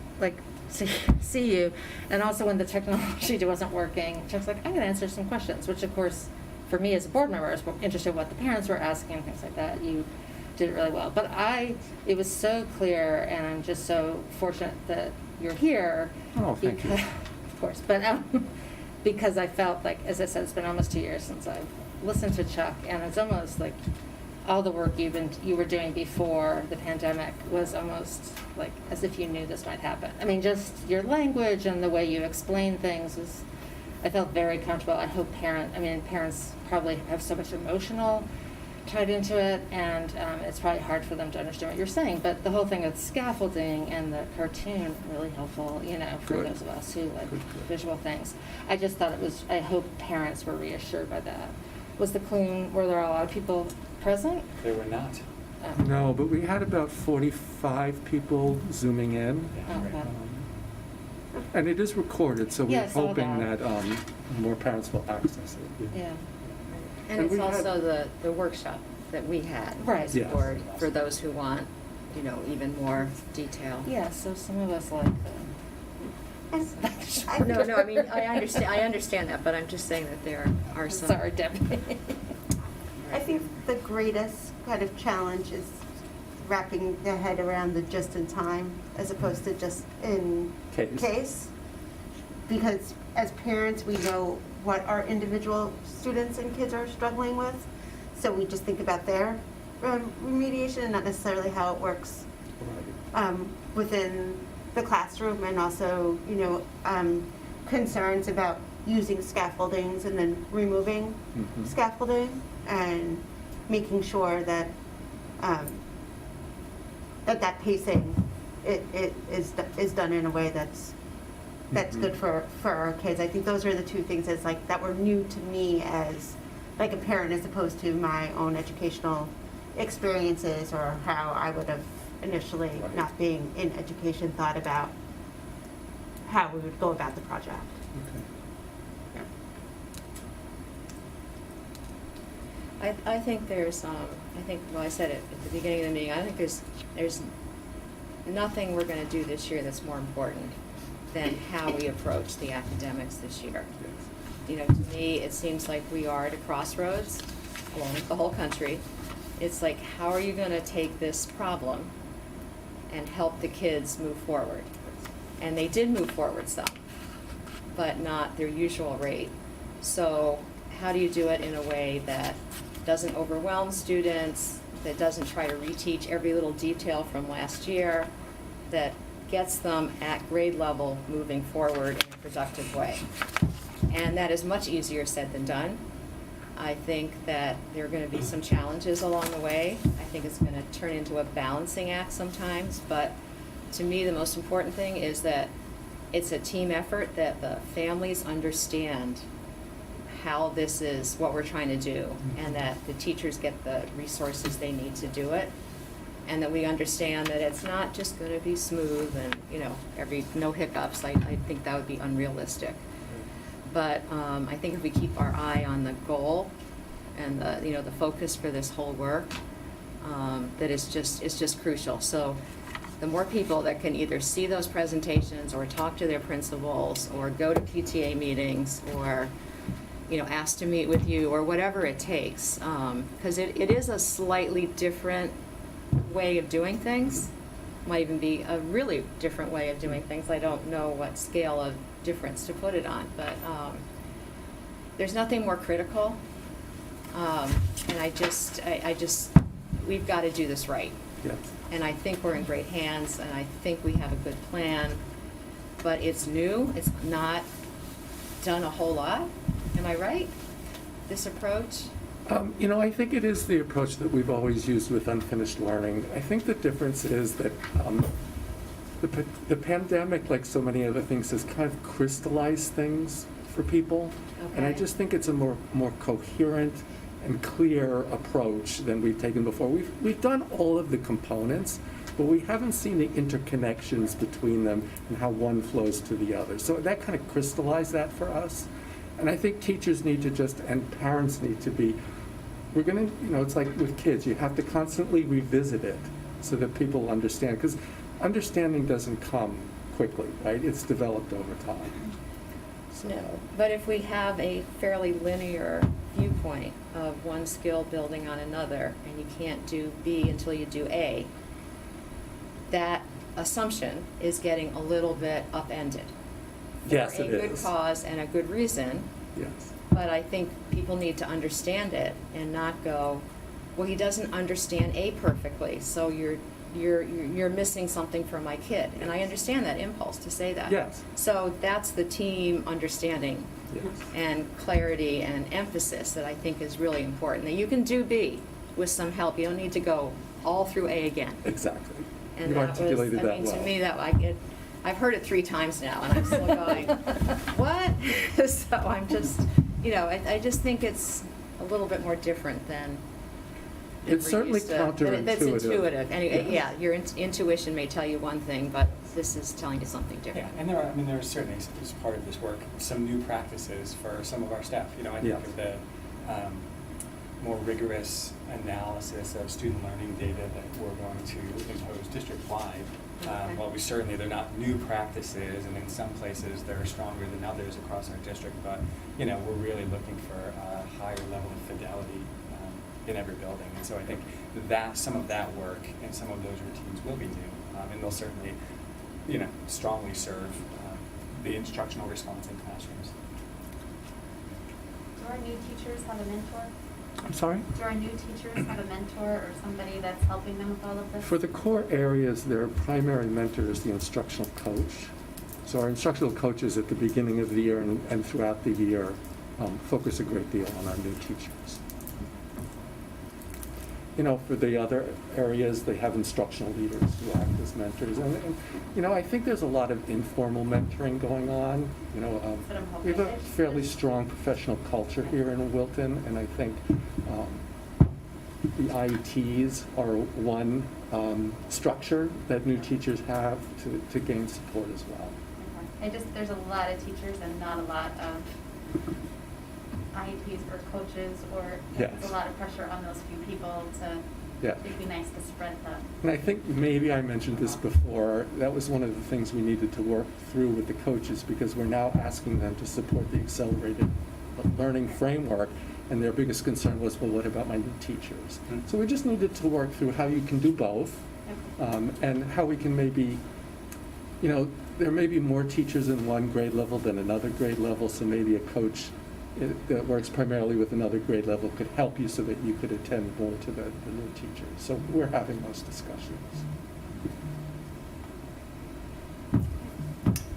to see you. And also when the technology wasn't working, Chuck's like, I'm going to answer some questions, which of course, for me as a board member, I was interested in what the parents were asking and things like that. You did it really well. But it was so clear, and I'm just so fortunate that you're here. Oh, thank you. Of course. But because I felt like, as I said, it's been almost 2 years since I've listened to Chuck, and it's almost like all the work you were doing before the pandemic was almost like as if you knew this might happen. I mean, just your language and the way you explain things I felt very comfortable. I hope parents probably have so much emotional tied into it, and it's probably hard for them to understand what you're saying. But the whole thing with scaffolding and the cartoon, really helpful, for Good. those of us who like Good. visual things. I just thought I hope parents were reassured by that. Was the Clune, were there a lot of people present? There were not. Oh. No, but we had about 45 people Zooming in. Okay. And it is recorded, so Yeah, we're I saw hoping that. that more parents will access it. Yeah. And And it's we had- also the workshop that we had Right. as a Yes. board for those who want, even more detail. Yeah, so some of us like No, I mean, I understand that, but I'm just saying that there are some. Sorry, Debbie. I think the greatest kind of challenge is wrapping their head around the just in time as opposed to just in case. Because as parents, we know what our individual students and kids are struggling with. So we just think about their remediation and not necessarily how it works within the classroom, and also, concerns about using scaffoldings and then removing scaffolding, and making sure that that pacing is done in a way that's good for our kids. I think those are the two things that were new to me as like a parent, as opposed to my own educational experiences or how I would have initially, not being in education, thought about how we would go about the project. Okay. I think I said it at the beginning of the meeting, I think there's nothing we're going to do this year that's more important than how we approach the academics this year. You know, to me, it seems like we are at a crossroads along with the whole country. It's like, how are you going to take this problem and help the kids move forward? And they did move forward some, but not their usual rate. So how do you do it in a way that doesn't overwhelm students, that doesn't try to reteach every little detail from last year, that gets them at grade level moving forward in a productive way? And that is much easier said than done. I think that there are going to be some challenges along the way. I think it's going to turn into a balancing act sometimes, but to me, the most important thing is that it's a team effort, that the families understand how this is what we're trying to do, and that the teachers get the resources they need to do it, and that we understand that it's not just going to be smooth and, you know, no hiccups. I think that would be unrealistic. But I think if we keep our eye on the goal and the focus for this whole work, that it's just crucial. So the more people that can either see those presentations or talk to their principals or go to PTA meetings or, you know, ask to meet with you or whatever it takes, because it is a slightly different way of doing things. Might even be a really different way of doing things. I don't know what scale of difference to put it on, but there's nothing more critical, and I just we've got to do this right. Yes. And I think we're in great hands, and I think we have a good plan, but it's new. It's not done a whole lot. Am I right? This approach? You know, I think it is the approach that we've always used with unfinished learning. I think the difference is that the pandemic, like so many other things, has kind of crystallized things for people. Okay. And I just think it's a more coherent and clear approach than we've taken before. We've done all of the components, but we haven't seen the interconnections between them and how one flows to the other. So that kind of crystallized that for us. And I think teachers need to and parents need to be, we're going to, you know, it's like with kids, you have to constantly revisit it so that people understand, because understanding doesn't come quickly, right? It's developed over time. So. No, but if we have a fairly linear viewpoint of one skill building on another, and you can't do B until you do A, that assumption is getting a little bit upended. Yes, For it a good is. cause and a good reason. Yes. But I think people need to understand it and not go, well, he doesn't understand A perfectly, so you're missing something for my kid. And I understand that impulse to say that. Yes. So that's the team understanding Yes. and clarity and emphasis that I think is really important. That you can do B with some help. You don't need to go all through A again. Exactly. And You that articulated was, I that mean, well. to me, I've heard it 3 times now, and I'm still going, what? So I'm just, you know, I just think it's a little bit more different than It's we're certainly used to. But That's counterintuitive. intuitive. Anyway, Yes. yeah, your intuition may tell you one thing, but this is telling you something Yeah, different. and there are certainly, as part of this work, some new practices for some of our staff. You know, I think Yes. of the more rigorous analysis of student learning data that we're going to impose district-wide. Okay. While they're not new practices, and in some places they're stronger than others across our district, but, you know, we're really looking for a higher level of fidelity in every building. And so I think that some of that work and some of those routines will be new, and they'll certainly, you know, strongly serve the instructional response in classrooms. Do our new teachers have a mentor? I'm sorry? Do our new teachers have a mentor or somebody that's helping them with all of this? For the core areas, their primary mentor is the instructional coach. So our instructional coaches at the beginning of the year and throughout the year focus a great deal on our new teachers. You know, for the other areas, they have instructional leaders who act as mentors. And you know, I think there's a lot of informal mentoring going on. You know, But I'm we have a hoping fairly strong professional culture here in Wilton, and I think the IETs are one structure that new teachers have to gain support as well. there's a lot of teachers and not a lot of IEPs or coaches, or Yes. there's a lot of pressure on those few people to Yeah. It'd be nice to spread that. And I think maybe I mentioned this before, that was one of the things we needed to work through with the coaches, because we're now asking them to support the accelerated learning framework, and their biggest concern was, well, what about my new teachers? So we just needed to work through how you can do both, and how we can maybe, there may be more teachers in one grade level than another grade level, so maybe a coach that works primarily with another grade level could help you so that you could attend more to the new teachers. So we're having those discussions.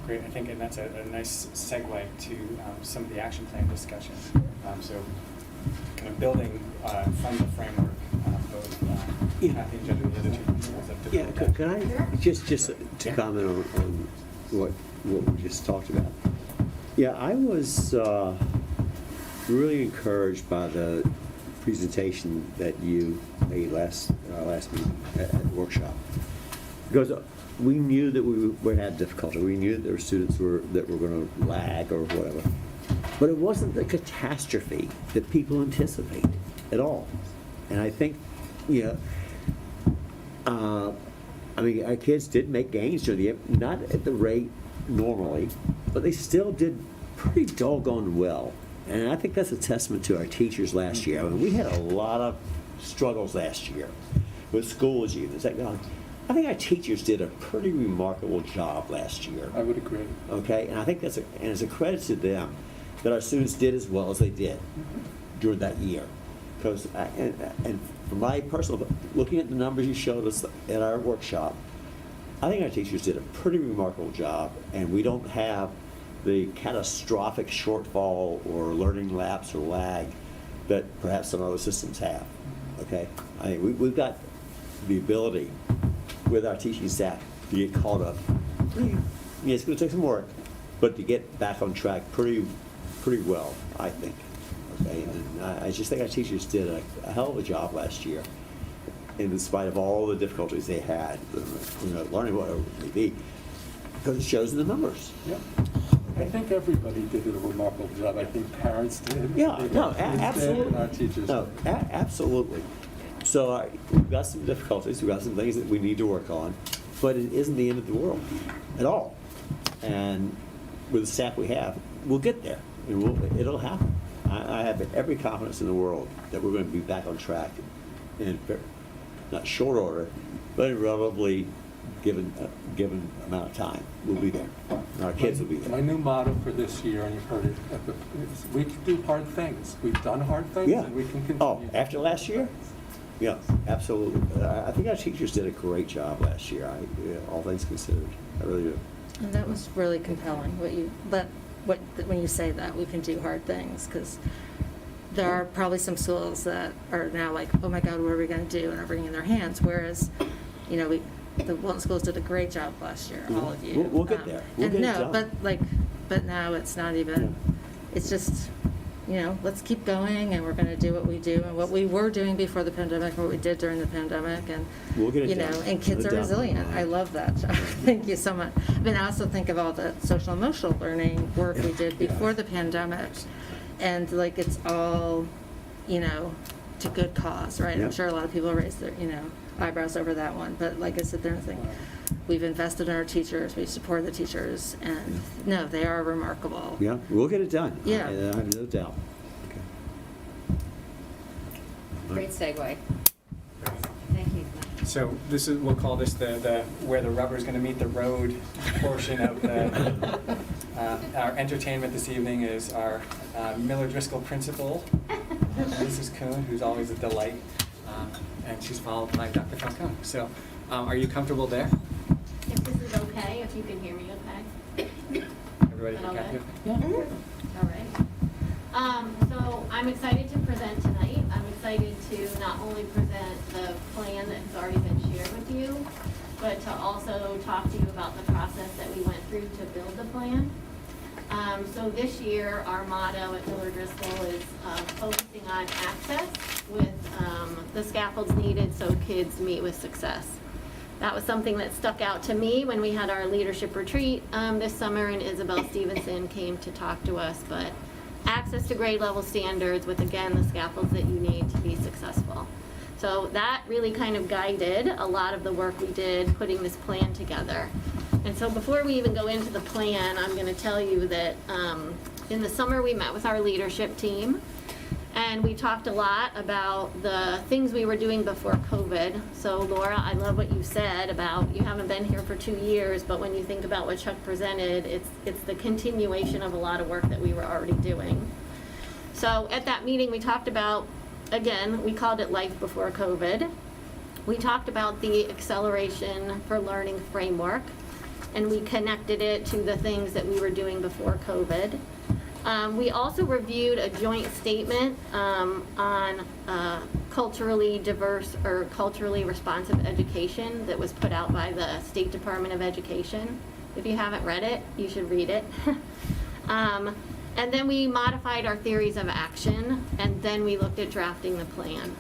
Great, I think, and that's a nice segue to some of the action plan discussion. So kind of building from the framework, both Kathy and Jen, the other two principles of Yeah, development. could I, just to comment on what we just talked about. Yeah, I was really encouraged by the presentation that you made last meeting at the workshop. Because we knew that we had difficulty. We knew that there were students that were going to lag or whatever. But it wasn't the catastrophe that people anticipated at all. And I think, our kids did make gains during the year, not at the rate normally, but they still did pretty doggone well. And I think that's a testament to our teachers last year. I mean, we had a lot of struggles last year with schools units. I think our teachers did a pretty remarkable job last year. I would agree. Okay, and I think and it's a credit to them that our students did as well as they did during that year. Because, and from my personal, looking at the numbers you showed us at our workshop, I think our teachers did a pretty remarkable job, and we don't have the catastrophic shortfall or learning lapse or lag that perhaps some other systems have. Okay, I mean, we've got the ability with our teaching staff to get caught up. It's going to take some work, but to get back on track pretty well, I think. Okay, and I just think our teachers did a hell of a job last year, in spite of all the difficulties they had, learning whatever it may be, because it shows in the numbers. Yeah. I think everybody did a remarkable job. I think parents did. Yeah, no, Kids absolutely. did, and our teachers No, did. Absolutely. So we've got some difficulties, we've got some things that we need to work on, but it isn't the end of the world at all. And with the staff we have, we'll get there. It'll happen. I have every confidence in the world that we're going to be back on track in not short order, but in relatively given amount of time. We'll be there. And our kids will be there. My new motto for this year, and you've heard it, is we can do hard things. We've done hard things, Yeah. and we can continue. Oh, after last year? Yeah, absolutely. I think our teachers did a great job last year, all things considered. I really do. And that was really compelling, when you say that, we can do hard things, because there are probably some schools that are now like, oh my God, what are we going to do, and are wringing their hands, whereas, the Walton schools did a great job last year, all of you. We'll get there. We'll get it done. But now it's not even, it's just, let's keep going, and we're going to do what we do, and what we were doing before the pandemic, and what we did during the pandemic, and, We'll get it done. and kids No are doubt. resilient. I love that. Thank you so much. I mean, I also think of all the social emotional learning work we did before the pandemic, and it's all, to good cause, right? Yeah. I'm sure a lot of people raise their, eyebrows over that one, but I sit there and think, we've invested in our teachers, we support the teachers, and no, they are remarkable. Yeah, we'll get it done. Yeah. I have no doubt. Okay. Great segue. Thank you. So we'll call this the where the rubber's going to meet the road portion of our entertainment this evening is our Miller Driscoll principal, Mrs. Kuhn, who's always a delight, and she's followed by Dr. Falcone. So are you comfortable there? If this is okay, if you can hear me okay? Everybody Is that can okay? you? All right. So I'm excited to present tonight. I'm excited to not only present the plan that has already been shared with you, but to also talk to you about the process that we went through to build the plan. So this year, our motto at Miller Driscoll is focusing on access with the scaffolds needed so kids meet with success. That was something that stuck out to me when we had our leadership retreat this summer, and Isabel Stevenson came to talk to us. But access to grade level standards with, again, the scaffolds that you need to be successful. So that really kind of guided a lot of the work we did putting this plan together. And so before we even go into the plan, I'm going to tell you that in the summer we met with our leadership team, and we talked a lot about the things we were doing before COVID. So Laura, I love what you said about you haven't been here for 2 years, but when you think about what Chuck presented, it's the continuation of a lot of work that we were already doing. So at that meeting, we talked about, again, we called it Life Before COVID. We talked about the Acceleration for Learning framework, and we connected it to the things that we were doing before COVID. We also reviewed a joint statement on culturally diverse or culturally responsive education that was put out by the State Department of Education. If you haven't read it, you should read it. And then we modified our theories of action, and then we looked at drafting the plan.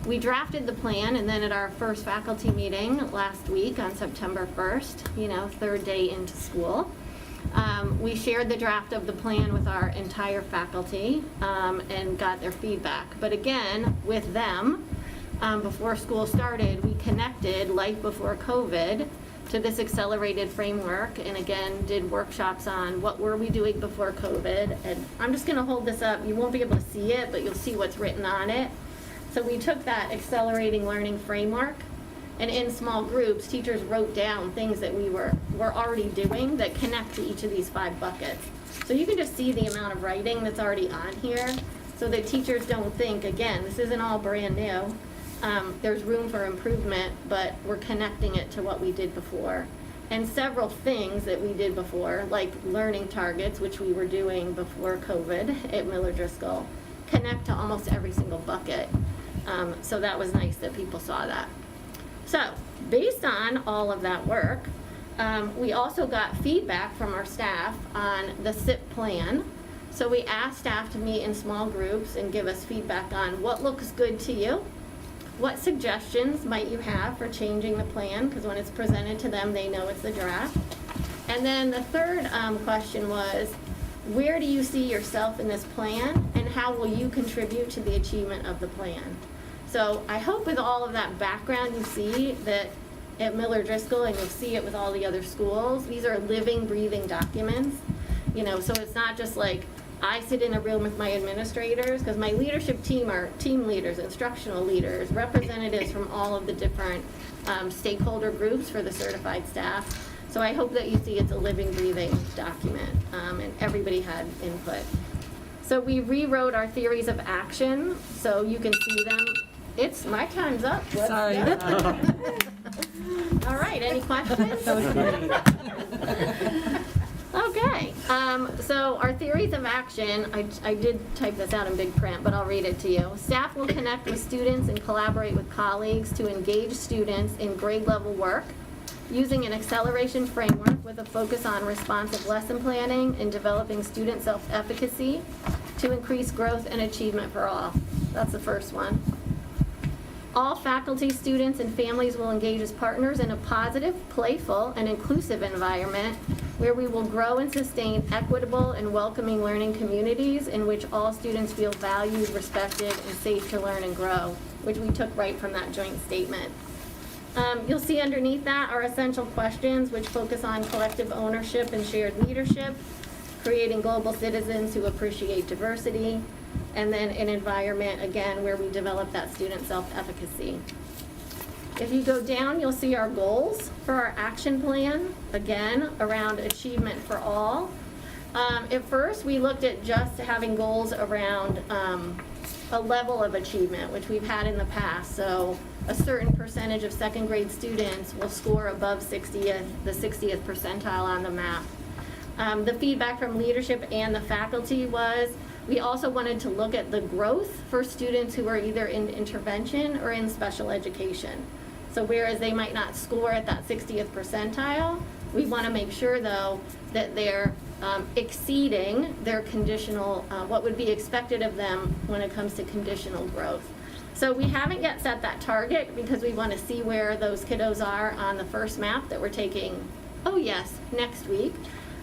We drafted the plan, and then at our first faculty meeting last week on September 1st, third day into school, we shared the draft of the plan with our entire faculty and got their feedback. But again, with them, before school started, we connected Life Before COVID to this accelerated framework, and again, did workshops on what were we doing before COVID. And I'm just going to hold this up. You won't be able to see it, but you'll see what's written on it. So we took that accelerating learning framework, and in small groups, teachers wrote down things that we were already doing that connect to each of these 5 buckets. So you can just see the amount of writing that's already on here, so that teachers don't think, again, this isn't all brand new. There's room for improvement, but we're connecting it to what we did before. And several things that we did before, like learning targets, which we were doing before COVID at Miller Driscoll, connect to almost every single bucket. So that was nice that people saw that. So based on all of that work, we also got feedback from our staff on the SIP plan. So we asked staff to meet in small groups and give us feedback on what looks good to you. What suggestions might you have for changing the plan? Because when it's presented to them, they know it's the draft. And then the third question was, where do you see yourself in this plan, and how will you contribute to the achievement of the plan? So I hope with all of that background, you see that at Miller Driscoll, and you'll see it with all the other schools, these are living, breathing documents. So it's not just like, I sit in a room with my administrators, because my leadership team are team leaders, instructional leaders, representatives from all of the different stakeholder groups for the certified staff. So I hope that you see it's a living, breathing document, and everybody had input. So we rewrote our theories of action, so you can see them. My time's up. Sorry. All right, any questions? That was great. Okay, so our theories of action, I did type this out in big print, but I'll read it to you. Staff will connect with students and collaborate with colleagues to engage students in grade level work using an acceleration framework with a focus on responsive lesson planning and developing student self-efficacy to increase growth and achievement for all. That's the first one. All faculty, students, and families will engage as partners in a positive, playful, and inclusive environment where we will grow and sustain equitable and welcoming learning communities in which all students feel valued, respected, and safe to learn and grow, which we took right from that joint statement. You'll see underneath that are essential questions which focus on collective ownership and shared leadership, creating global citizens who appreciate diversity, and then an environment, again, where we develop that student self-efficacy. If you go down, you'll see our goals for our action plan, again, around achievement for all. At first, we looked at just having goals around a level of achievement, which we've had in the past. So a certain percentage of second grade students will score above the 60th percentile on the map. The feedback from leadership and the faculty was, we also wanted to look at the growth for students who are either in intervention or in special education. So whereas they might not score at that 60th percentile, we want to make sure, though, that they're exceeding their conditional, what would be expected of them when it comes to conditional growth. So we haven't yet set that target because we want to see where those kiddos are on the first map that we're taking, next week.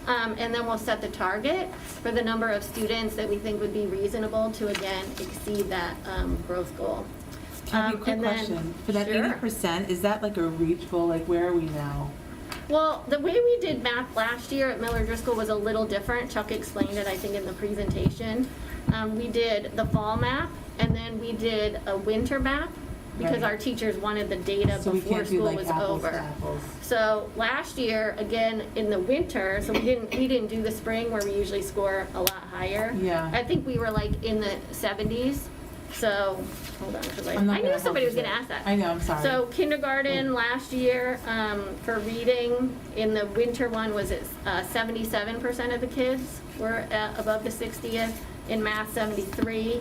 And then we'll set the target for the number of students that we think would be reasonable to, again, exceed that growth goal. Kathy, quick And then- question. For that Sure. 80%, is that like a reach goal? Like, where are we now? Well, the way we did math last year at Miller Driscoll was a little different. Chuck explained it, I think, in the presentation. We did the fall map, and then we did a winter map, because Right. our teachers wanted the data So we before can't do school like was apples over. to apples. So last year, again, in the winter, so we didn't do the spring where we usually score a lot higher. Yeah. I think we were like in the 70s. So, hold on, 'cause I'm not I gonna knew somebody was help gonna you. ask that. I know, I'm sorry. So kindergarten last year, for reading, in the winter one, was it 77% of the kids were above the 60th, in math 73.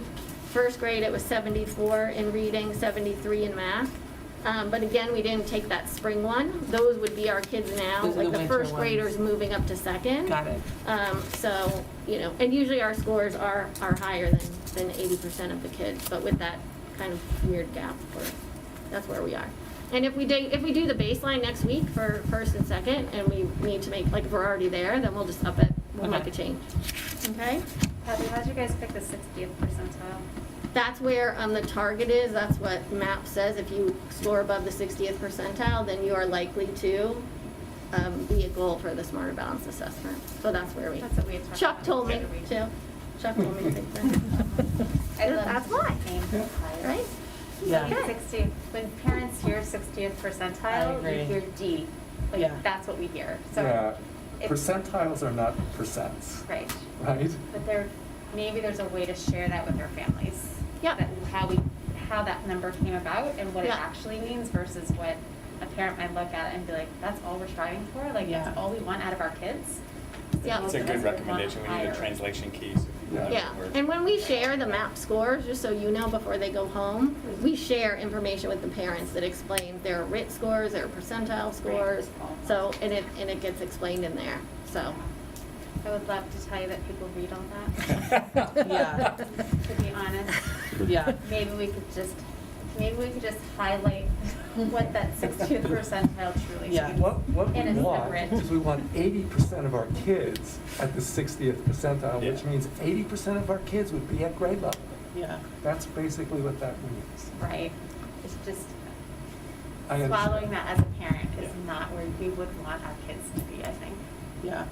First grade, it was 74 in reading, 73 in math. But again, we didn't take that spring one. Those would be our kids now, Those are like the the winter first graders ones. moving up to second. Got it. So, and usually our scores are higher than 80% of the kids, but with that kind of weird gap, that's where we are. And if we do the baseline next week for first and second, and we need to make, like, if we're already there, then we'll just up it, we'll make a change. Okay? Kathy, how'd you guys pick the 60th percentile? That's where the target is. That's what MAP says. If you score above the 60th percentile, then you are likely to be a goal for the Smarter Balanced Assessment. So that's where we. That's what we had talked Chuck about told me the other week. too. Chuck told me to take that. I love That's why, aim for higher. right? Yeah. Like 60, when parents hear 60th percentile, agree. you hear D. Like, Yeah. that's what we hear. So, Yeah, if- percentiles are not percents, right. right? But maybe there's a way to share that with their families. Yeah. That how that number came about and what it Yeah. actually means versus what a parent might look at it and be like, that's all we're striving for? Like, Yeah. that's all we want out of our kids? Yeah. It's a good recommendation. We need a Higher. translation key. So if you know Yeah, the word. and when we share the MAP scores, just so you know, before they go home, we share information with the parents that explains their RIT scores, their percentile scores, so, and it gets explained in there, so. I would love to tell you that people read all that, Yeah, to be honest. yeah. Maybe we could just highlight what that 60th percentile truly Yeah. means. What In we a want separate- is we want 80% of our kids at the 60th percentile, which Yeah. means 80% of our kids would be at grade level. Yeah. That's basically what that means. Right. It's just I understand. swallowing that as a parent is Yeah. not where we would want our kids to be, I think. Yeah.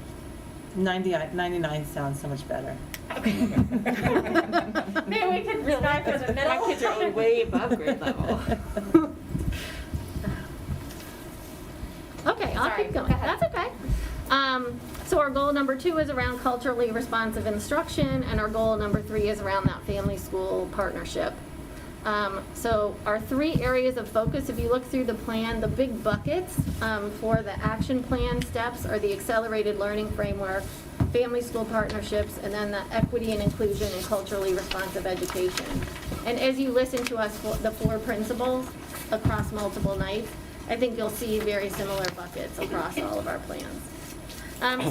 99 sounds so much better. Maybe we could start for the middle. My kids are only way above grade level. Okay, I'll Sorry, keep going. go ahead. That's okay. So our goal number 2 is around culturally responsive instruction, and our goal number 3 is around that family-school partnership. So our 3 areas of focus, if you look through the plan, the big buckets for the action plan steps are the accelerated learning framework, family-school partnerships, and then the equity and inclusion and culturally responsive education. And as you listen to us, the 4 principles across multiple nights, I think you'll see very similar buckets across all of our plans.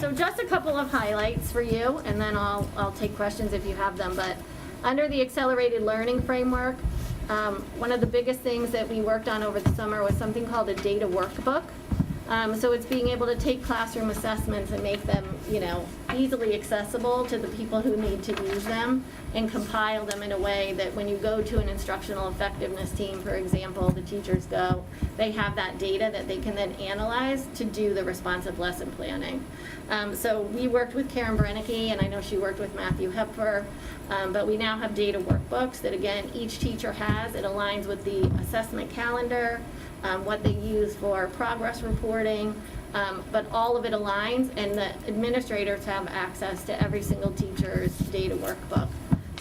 So just a couple of highlights for you, and then I'll take questions if you have them. But under the accelerated learning framework, one of the biggest things that we worked on over the summer was something called a data workbook. So it's being able to take classroom assessments and make them, easily accessible to the people who need to use them, and compile them in a way that when you go to an instructional effectiveness team, for example, the teachers go, they have that data that they can then analyze to do the responsive lesson planning. So we worked with Karen Brennicke, and I know she worked with Matthew Hepfer, but we now have data workbooks that, again, each teacher has. It aligns with the assessment calendar, what they use for progress reporting, but all of it aligns, and the administrators have access to every single teacher's data workbook.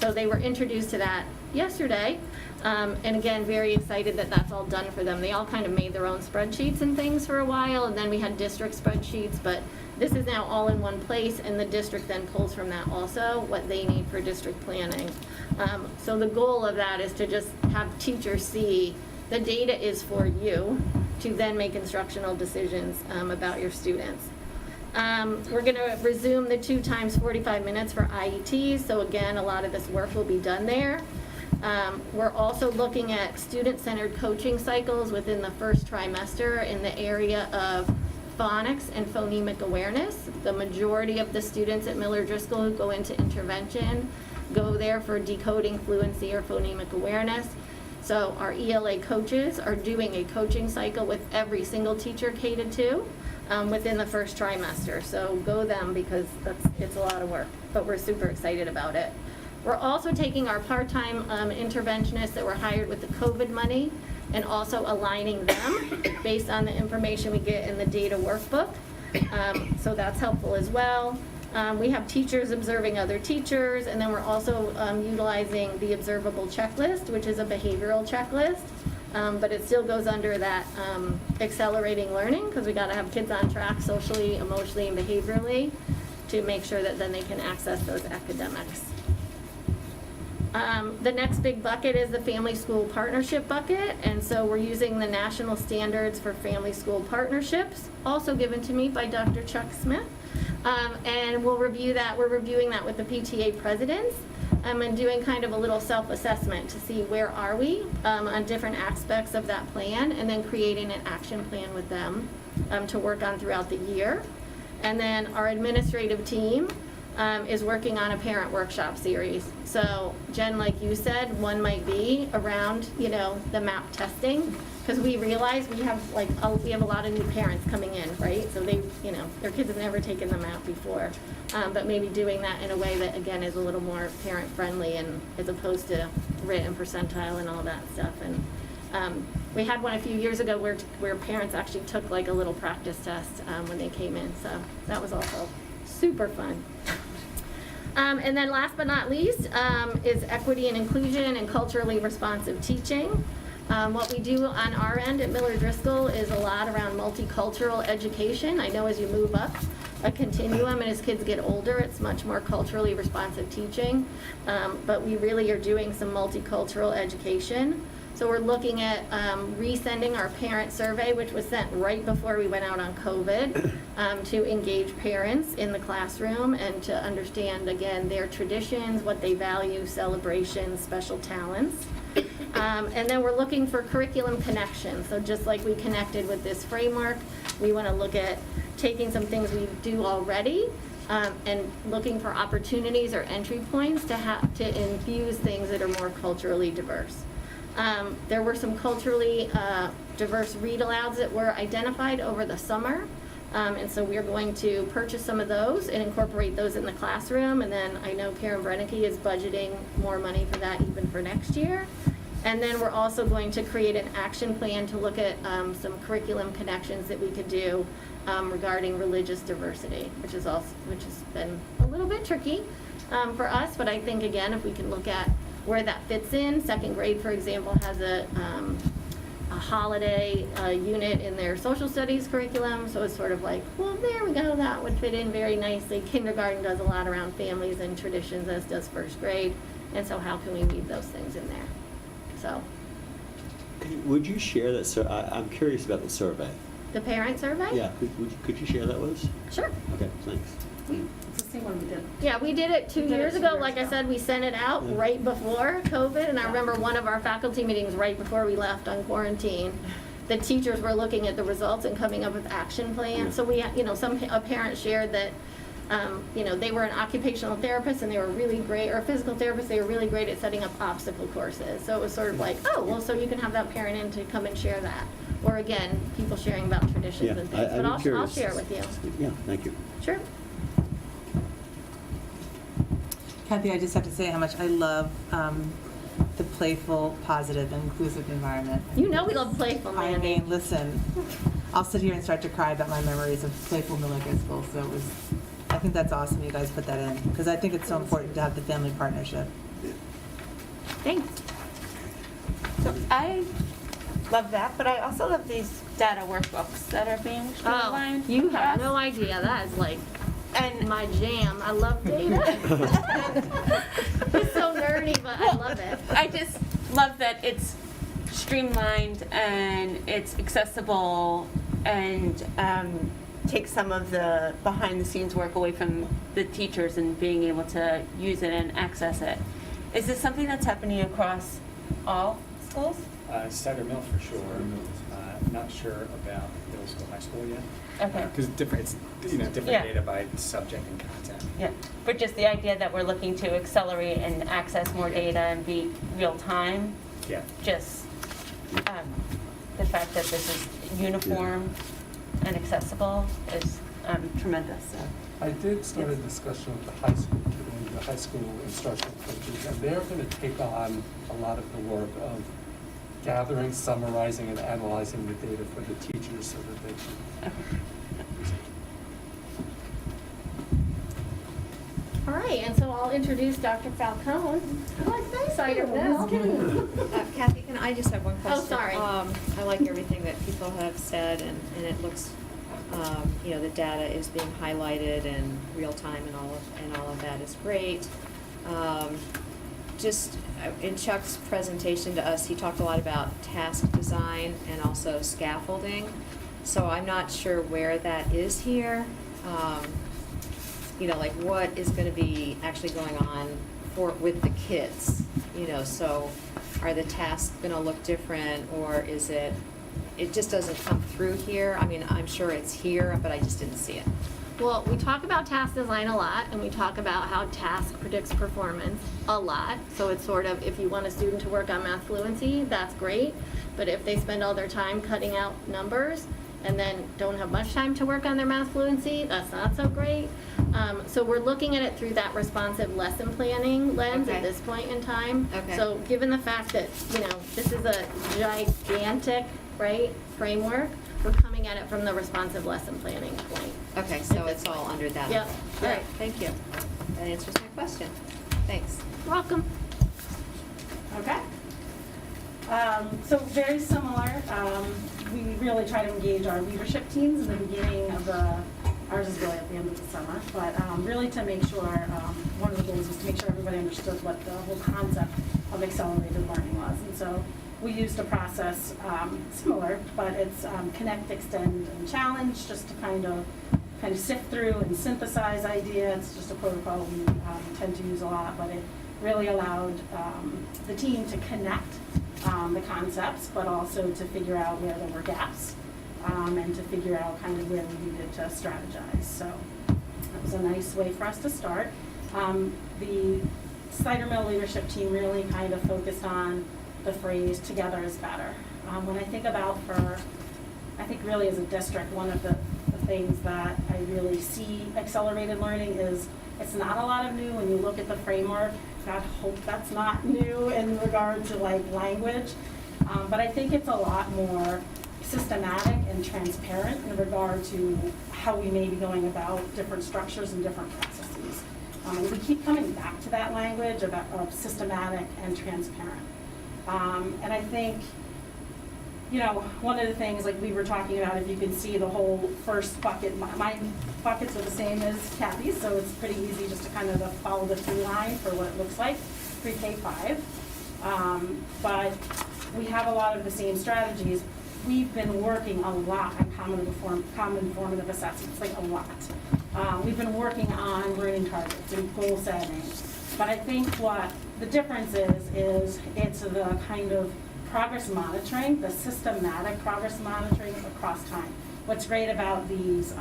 So they were introduced to that yesterday, and again, very excited that that's all done for them. They all kind of made their own spreadsheets and things for a while, and then we had district spreadsheets, but this is now all in one place, and the district then pulls from that also what they need for district planning. So the goal of that is to just have teachers see the data is for you to then make instructional decisions about your students. We're going to resume the 2 times 45 minutes for IETs, so again, a lot of this work will be done there. We're also looking at student-centered coaching cycles within the first trimester in the area of phonics and phonemic awareness. The majority of the students at Miller Driscoll who go into intervention go there for decoding fluency or phonemic awareness. So our ELA coaches are doing a coaching cycle with every single teacher K-2 within the first trimester. So go them, because it's a lot of work, but we're super excited about it. We're also taking our part-time interventionists that were hired with the COVID money and also aligning them based on the information we get in the data workbook. So that's helpful as well. We have teachers observing other teachers, and then we're also utilizing the observable checklist, which is a behavioral checklist, but it still goes under that accelerating learning, because we got to have kids on track socially, emotionally, and behaviorally to make sure that then they can access those academics. The next big bucket is the family school partnership bucket, and so we're using the national standards for family school partnerships, also given to me by Dr. Chuck Smith. And we'll review that. We're reviewing that with the PTA presidents and doing kind of a little self-assessment to see where are we on different aspects of that plan, and then creating an action plan with them to work on throughout the year. And then our administrative team is working on a parent workshop series. So Jen, like you said, one might be around, the MAP testing, because we realize we have a lot of new parents coming in, right? So they, their kids have never taken the MAP before, but maybe doing that in a way that, again, is a little more parent friendly, and as opposed to written percentile and all that stuff. And we had one a few years ago where parents actually took like a little practice test when they came in. So that was also super fun. And then last but not least is equity and inclusion and culturally responsive teaching. What we do on our end at Miller Driscoll is a lot around multicultural education. I know as you move up a continuum and as kids get older, it's much more culturally responsive teaching. But we really are doing some multicultural education. So we're looking at resending our parent survey, which was sent right before we went out on COVID, to engage parents in the classroom and to understand, again, their traditions, what they value, celebrations, special talents. And then we're looking for curriculum connections. So just like we connected with this framework, we want to look at taking some things we do already and looking for opportunities or entry points to infuse things that are more culturally diverse. There were some culturally diverse read-alouds that were identified over the summer, and so we're going to purchase some of those and incorporate those in the classroom. And then I know Karen Brennicke is budgeting more money for that even for next year. And then we're also going to create an action plan to look at some curriculum connections that we could do regarding religious diversity, which has been a little bit tricky for us. But I think, again, if we can look at where that fits in, second grade, for example, has a holiday unit in their social studies curriculum. So it's sort of like, well, there we go, that would fit in very nicely. Kindergarten does a lot around families and traditions, as does first grade. And so how can we weave those things in there? So. Would you share that? I'm curious about the survey. The parent survey? Yeah. Could you share that with us? Sure. Okay, thanks. It's the same one we did. Yeah, we did it 2 years ago. Like I said, we sent it out right before COVID, and I remember one of our faculty meetings right before we left on quarantine. The teachers were looking at the results and coming up with action plans. So we, a parent shared that, they were an occupational therapist and they were really great, or a physical therapist, they were really great at setting up obstacle courses. So it was sort of like, oh, well, so you can have that parent in to come and share that. Or again, people sharing about traditions and things. But I'll share it with you. Yeah, thank you. Sure. Kathy, I just have to say how much I love the playful, positive, and inclusive environment. You know we love playful, Mandy. I mean, listen, I'll sit here and start to cry about my memories of playful Miller Driscoll. So I think that's awesome you guys put that in, because I think it's so important to have the family partnership. Thanks. So I love that, but I also love these data workbooks that are being streamlined. Oh, you have no idea. That is like my jam. I love data. It's so nerdy, but I love it. I just love that it's streamlined and it's accessible and takes some of the behind-the-scenes work away from the teachers and being able to use it and access it. Is this something that's happening across all schools? Cider Mill for sure. Not sure about middle school, high school yet. Okay. Because it's different data by subject and content. Yeah, but just the idea that we're looking to accelerate and access more data and be real time Yeah. just the fact that this is uniform and accessible is tremendous, so. I did start a discussion with the high school, the high school instructional coaches, and they're going to take on a lot of the work of gathering, summarizing, and analyzing the data for the teachers so that they can. All right, and so I'll introduce Dr. Falcone. Cider Mill. Kathy, can I just have one question? Oh, sorry. I like everything that people have said, and it looks, the data is being highlighted and real time and all of that is great. Just in Chuck's presentation to us, he talked a lot about task design and also scaffolding. So I'm not sure where that is here. Like what is going to be actually going on with the kids? So are the tasks going to look different, or is it just doesn't come through here? I mean, I'm sure it's here, but I just didn't see it. Well, we talk about task design a lot, and we talk about how task predicts performance a lot. So it's sort of, if you want a student to work on math fluency, that's great. But if they spend all their time cutting out numbers and then don't have much time to work on their math fluency, that's not so great. So we're looking at it through that responsive lesson planning lens at this point in time. Okay. So given the fact that, this is a gigantic, framework, we're coming at it from the responsive lesson planning point. Okay, so it's all under that. Yep. All right, thank you. That answers my question. Thanks. Welcome. Okay. So very similar. We really try to engage our leadership teams in the beginning of ours is really at the end of the summer, but really to make sure, one of the goals was to make sure everybody understood what the whole concept of accelerated learning was. And so we used a process similar, but it's connect, extend, and challenge, just to kind of sift through and synthesize ideas. It's just a protocol we tend to use a lot, but it really allowed the team to connect the concepts, but also to figure out where there were gaps and to figure out where we needed to strategize. So that was a nice way for us to start. The Cider Mill leadership team really focused on the phrase "together is better." When I think about really as a district, one of the things that I really see accelerated learning is it's not a lot of new. When you look at the framework, God hope that's not new in regard to language, but I think it's a lot more systematic and transparent in regard to how we may be going about different structures and different processes. And we keep coming back to that language of systematic and transparent. And I think, one of the things we were talking about, if you can see the whole first bucket, my buckets are the same as Kathy's, so it's pretty easy just to follow the through line for what it looks like, pre-K-5. But we have a lot of the same strategies. We've been working a lot on common formative assessments, a lot. We've been working on learning targets and goal setting. But I think what the difference is it's the progress monitoring, the systematic progress monitoring across time. What's great about these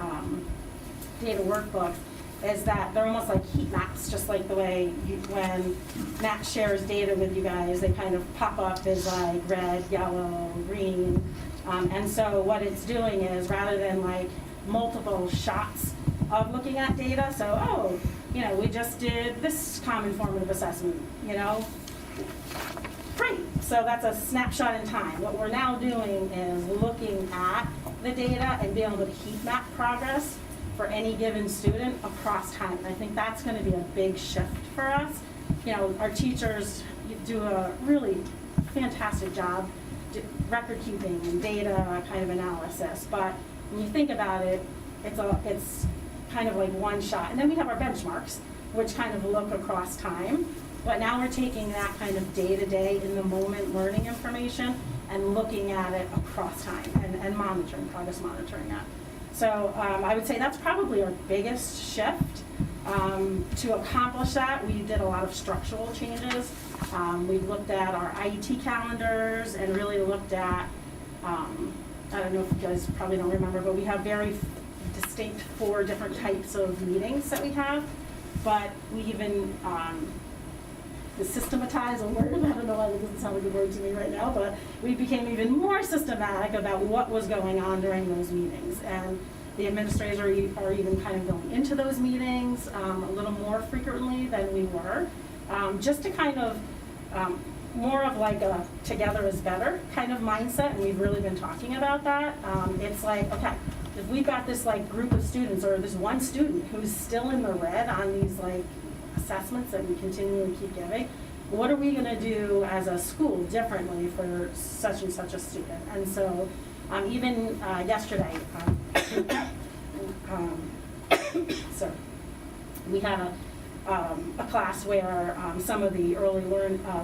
data workbooks is that they're almost like heat maps, just like the way when Matt shares data with you guys, they pop up as red, yellow, green. And so what it's doing is, rather than multiple shots of looking at data, so, we just did this common formative assessment, great. So that's a snapshot in time. What we're now doing is looking at the data and being able to heat map progress for any given student across time. And I think that's going to be a big shift for us. Our teachers do a really fantastic job record keeping and data analysis. But when you think about it, it's like one shot. And then we have our benchmarks, which look across time. But now we're taking that day-to-day, in-the-moment learning information and looking at it across time and monitoring, progress monitoring it. So I would say that's probably our biggest shift. To accomplish that, we did a lot of structural changes. We looked at our IET calendars and really looked at, I don't know if you guys probably don't remember, but we have very distinct 4 different types of meetings that we have. But we even systematize a word. I don't know why that doesn't sound like a word to me right now, but we became even more systematic about what was going on during those meetings. And the administrators are even kind of going into those meetings a little more frequently than we were, just to kind of more of like a together is better kind of mindset, and we've really been talking about that. It's like, okay, if we've got this like group of students or this one student who's still in the red on these like assessments that we continually keep giving, what are we going to do as a school differently for such and such a student? And so even yesterday, so we had a class where some of the early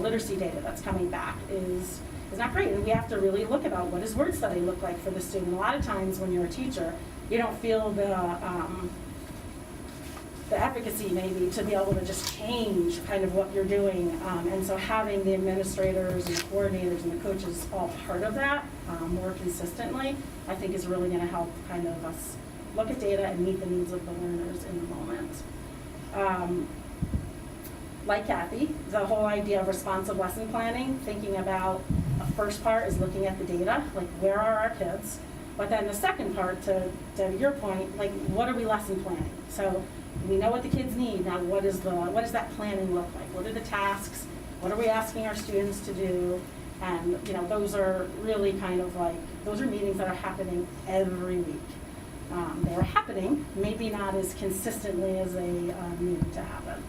literacy data that's coming back is not great, and we have to really look about what does word study look like for the student. A lot of times when you're a teacher, you don't feel the efficacy maybe to be able to just change kind of what you're doing, and so having the administrators and the coordinators and the coaches all part of that more consistently, I think is really going to help kind of us look at data and meet the needs of the learners in the moment. Like Kathy, the whole idea of responsive lesson planning, thinking about the first part is looking at the data, like where are our kids, but then the second part, to your point, like what are we lesson planning? So we know what the kids need. Now what does that planning look like? What are the tasks? What are we asking our students to do? And those are really kind of like, those are meetings that are happening every week. They are happening, maybe not as consistently as they needed to happen.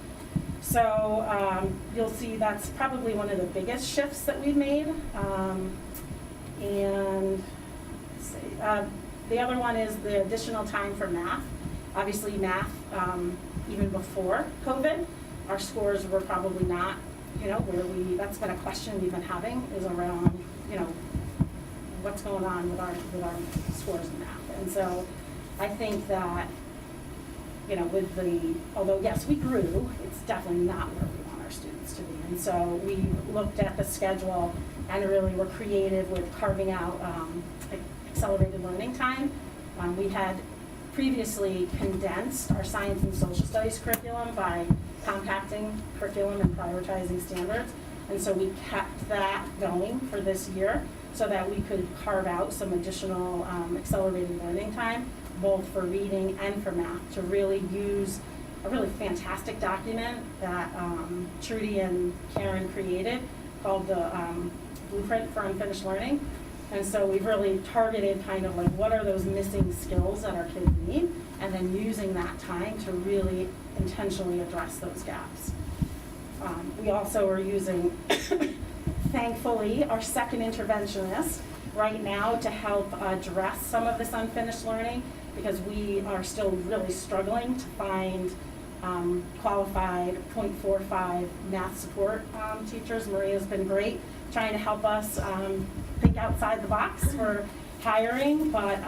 So you'll see that's probably one of the biggest shifts that we've made. And let's see, the other one is the additional time for math. Obviously math, even before COVID, our scores were probably not, where that's been a question we've been having, is around, what's going on with our scores in math. And so I think that, although yes, we grew, it's definitely not where we want our students to be. And so we looked at the schedule and really were creative with carving out accelerated learning time. We had previously condensed our science and social studies curriculum by compacting curriculum and prioritizing standards. And so we kept that going for this year so that we could carve out some additional accelerated learning time, both for reading and for math, to really use a really fantastic document that Trudy and Karen created called the Blueprint for Unfinished Learning. And so we've really targeted kind of like what are those missing skills that our kids need, and then using that time to really intentionally address those gaps. We also are using, thankfully, our second interventionist right now to help address some of this unfinished learning, because we are still really struggling to find qualified .45 math support teachers. Maria's been great trying to help us think outside the box for hiring, but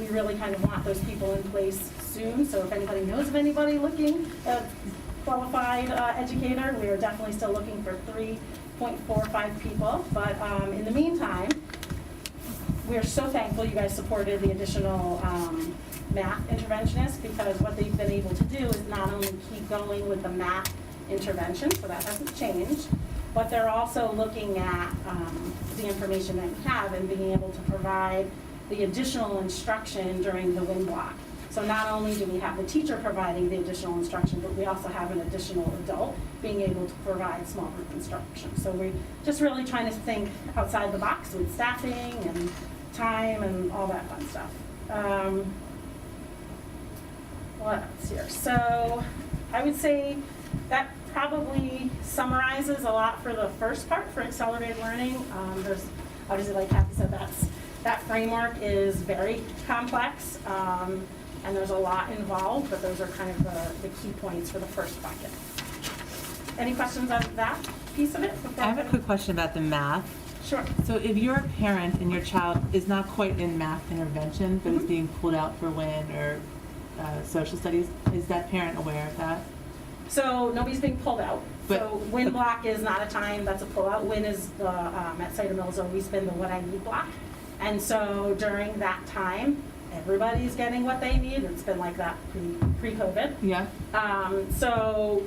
we really kind of want those people in place soon. So if anybody knows of anybody looking at qualified educator, we are definitely still looking for 3.45 people. But in the meantime, we're so thankful you guys supported the additional math interventionist, because what they've been able to do is not only keep going with the math intervention, so that hasn't changed, but they're also looking at the information that we have and being able to provide the additional instruction during the WIN block. So not only do we have the teacher providing the additional instruction, but we also have an additional adult being able to provide small group instruction. So we're just really trying to think outside the box with staffing and time and all that fun stuff. What else here? So I would say that probably summarizes a lot for the first part for accelerated learning. There's obviously, like Kathy said, that framework is very complex, and there's a lot involved, but those are kind of the key points for the first bucket. Any questions on that piece of it? I have a quick question about the math. Sure. So if you're a parent and your child is not quite in math intervention, but is being pulled out for WIN or social studies, is that parent aware of that? So nobody's being pulled out. But, so WIN block is not a time that's a pullout. WIN is the, at Cider Mill has always been the what I need block. And so during that time, everybody's getting what they need. It's been like that pre-COVID. Yeah. So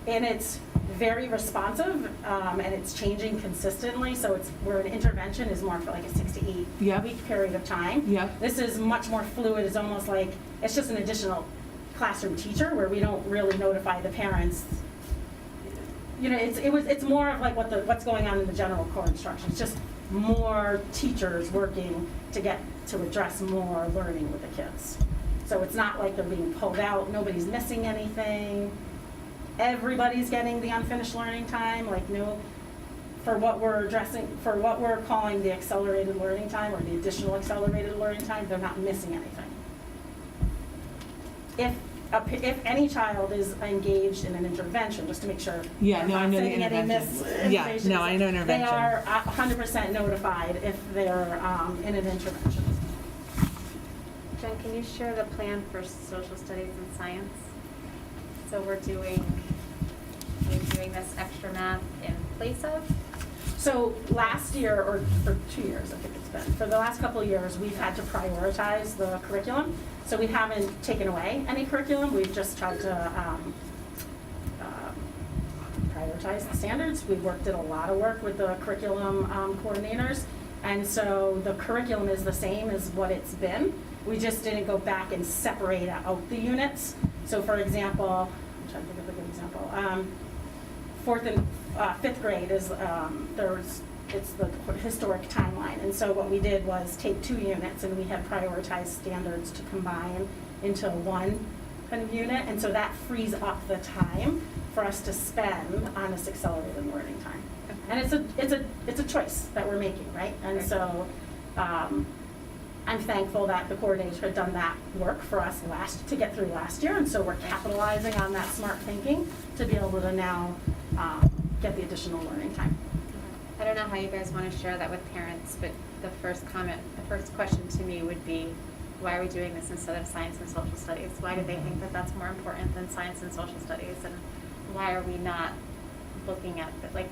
and it's very responsive, and it's changing consistently, so it's, where an intervention is more for like a 6 to 8 Yeah. week period of time. Yeah. This is much more fluid, it's almost like, it's just an additional classroom teacher where we don't really notify the parents. You know, it's more of like what's going on in the general core instruction. It's just more teachers working to address more learning with the kids. So it's not like they're being pulled out, nobody's missing anything. Everybody's getting the unfinished learning time, like for what we're calling the accelerated learning time or the additional accelerated learning time, they're not missing anything. If any child is engaged in an intervention, just to make sure. Yeah, I'm no, I not know the saying any intervention. Yeah, misinformation, no, I know intervention. They are 100% notified if they're in an intervention. Jen, can you share the plan for social studies and science? So we're doing this extra math in place of? So last year, or for 2 years, I think it's been, for the last couple of years, we've had to prioritize the curriculum. So we haven't taken away any curriculum, we've just tried to prioritize the standards. We did a lot of work with the curriculum coordinators, and so the curriculum is the same as what it's been. We just didn't go back and separate out the units. So for example, I'm trying to think of a good example. Fourth and fifth grade is, it's the historic timeline. And so what we did was take 2 units and we had prioritized standards to combine into one kind of unit. And so that frees up the time for us to spend on this accelerated learning time. And it's a choice that we're making, right? And so I'm thankful that the coordinator had done that work for us to get through last year. And so we're capitalizing on that smart thinking to be able to now get the additional learning time. I don't know how you guys want to share that with parents, but the first question to me would be, why are we doing this instead of science and social studies? Why do they think that that's more important than science and social studies? And why are we not looking at it? Like,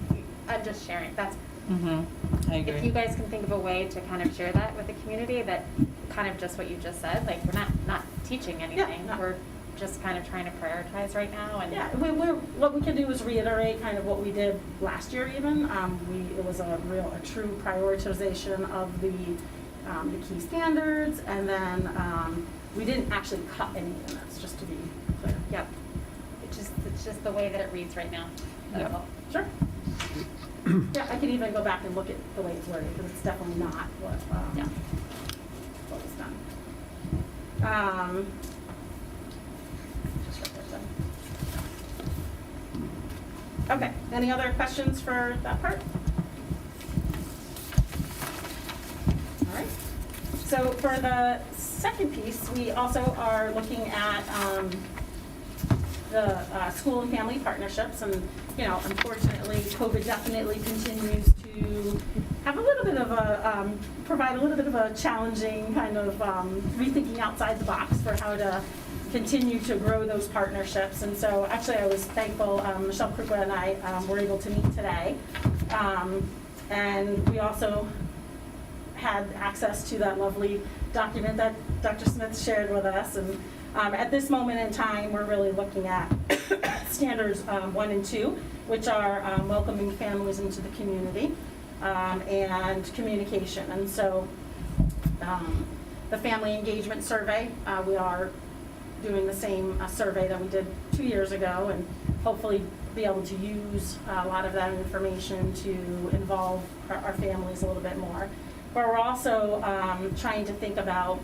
I'm just sharing. That's, I agree. if you guys can think of a way to kind of share that with the community, that kind of just what you just said, like, we're not teaching anything. Yeah, no. We're just kind of trying to prioritize right now. And Yeah, what we can do is reiterate kind of what we did last year even. It was a true prioritization of the key standards, and then we didn't actually cut any units, just to be clear. Yep. It's just the way that it reads right now. That's all. Sure. Yeah, I could even go back and look at the way it's worded, because it's definitely not what was done. Just write that down. Okay, any other questions for that part? All right. So for the second piece, we also are looking at the school and family partnerships, and unfortunately, COVID definitely continues to have a little bit of a provide a little bit of a challenging kind of rethinking outside the box for how to continue to grow those partnerships. And so actually I was thankful, Michelle Krupa and I were able to meet today. And we also had access to that lovely document that Dr. Smith shared with us. And at this moment in time, we're really looking at standards 1 and 2, which are welcoming families into the community and communication. And so the family engagement survey, we are doing the same survey that we did 2 years ago, and hopefully be able to use a lot of that information to involve our families a little bit more. But we're also trying to think about,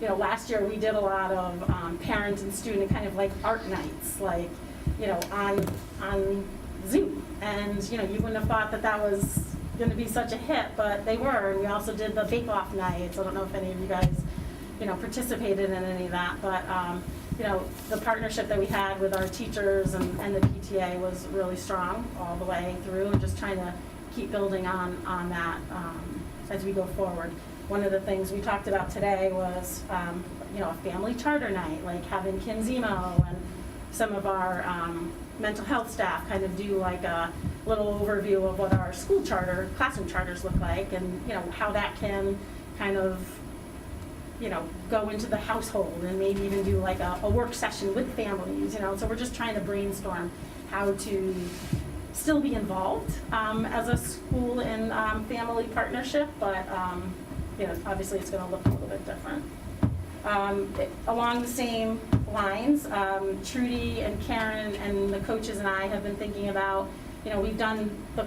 last year we did a lot of parent and student kind of like art nights, like, on Zoom. And, you wouldn't have thought that that was going to be such a hit, but they were. And we also did the bake-off nights. I don't know if any of you guys participated in any of that, but the partnership that we had with our teachers and the PTA was really strong all the way through, and just trying to keep building on that as we go forward. One of the things we talked about today was a family charter night, like having Kim Zemo and some of our mental health staff kind of do like a little overview of what our classroom charters look like, and how that can kind of go into the household and maybe even do like a work session with families, so we're just trying to brainstorm how to still be involved as a school and family partnership, but obviously it's going to look a little bit different. Along the same lines, Trudy and Karen and the coaches and I have been thinking about, we've done the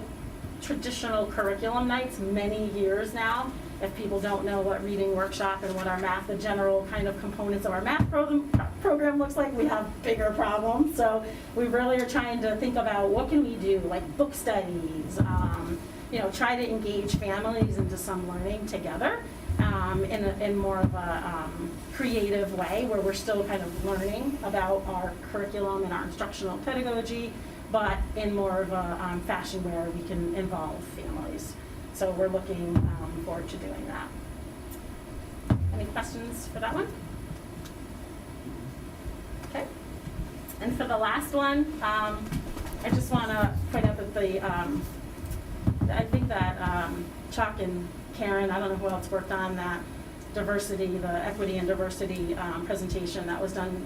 traditional curriculum nights many years now. If people don't know what reading workshop and what our math, the general kind of components of our math program looks like, we have bigger problems. So we really are trying to think about what can we do, like book studies, try to engage families into some learning together in more of a creative way where we're still kind of learning about our curriculum and our instructional pedagogy, but in more of a fashion where we can involve families. So we're looking forward to doing that. Any questions for that one? Okay. And for the last one, I just want to point out that I think that Chuck and Karen, I don't know who else worked on that diversity, the equity and diversity presentation that was done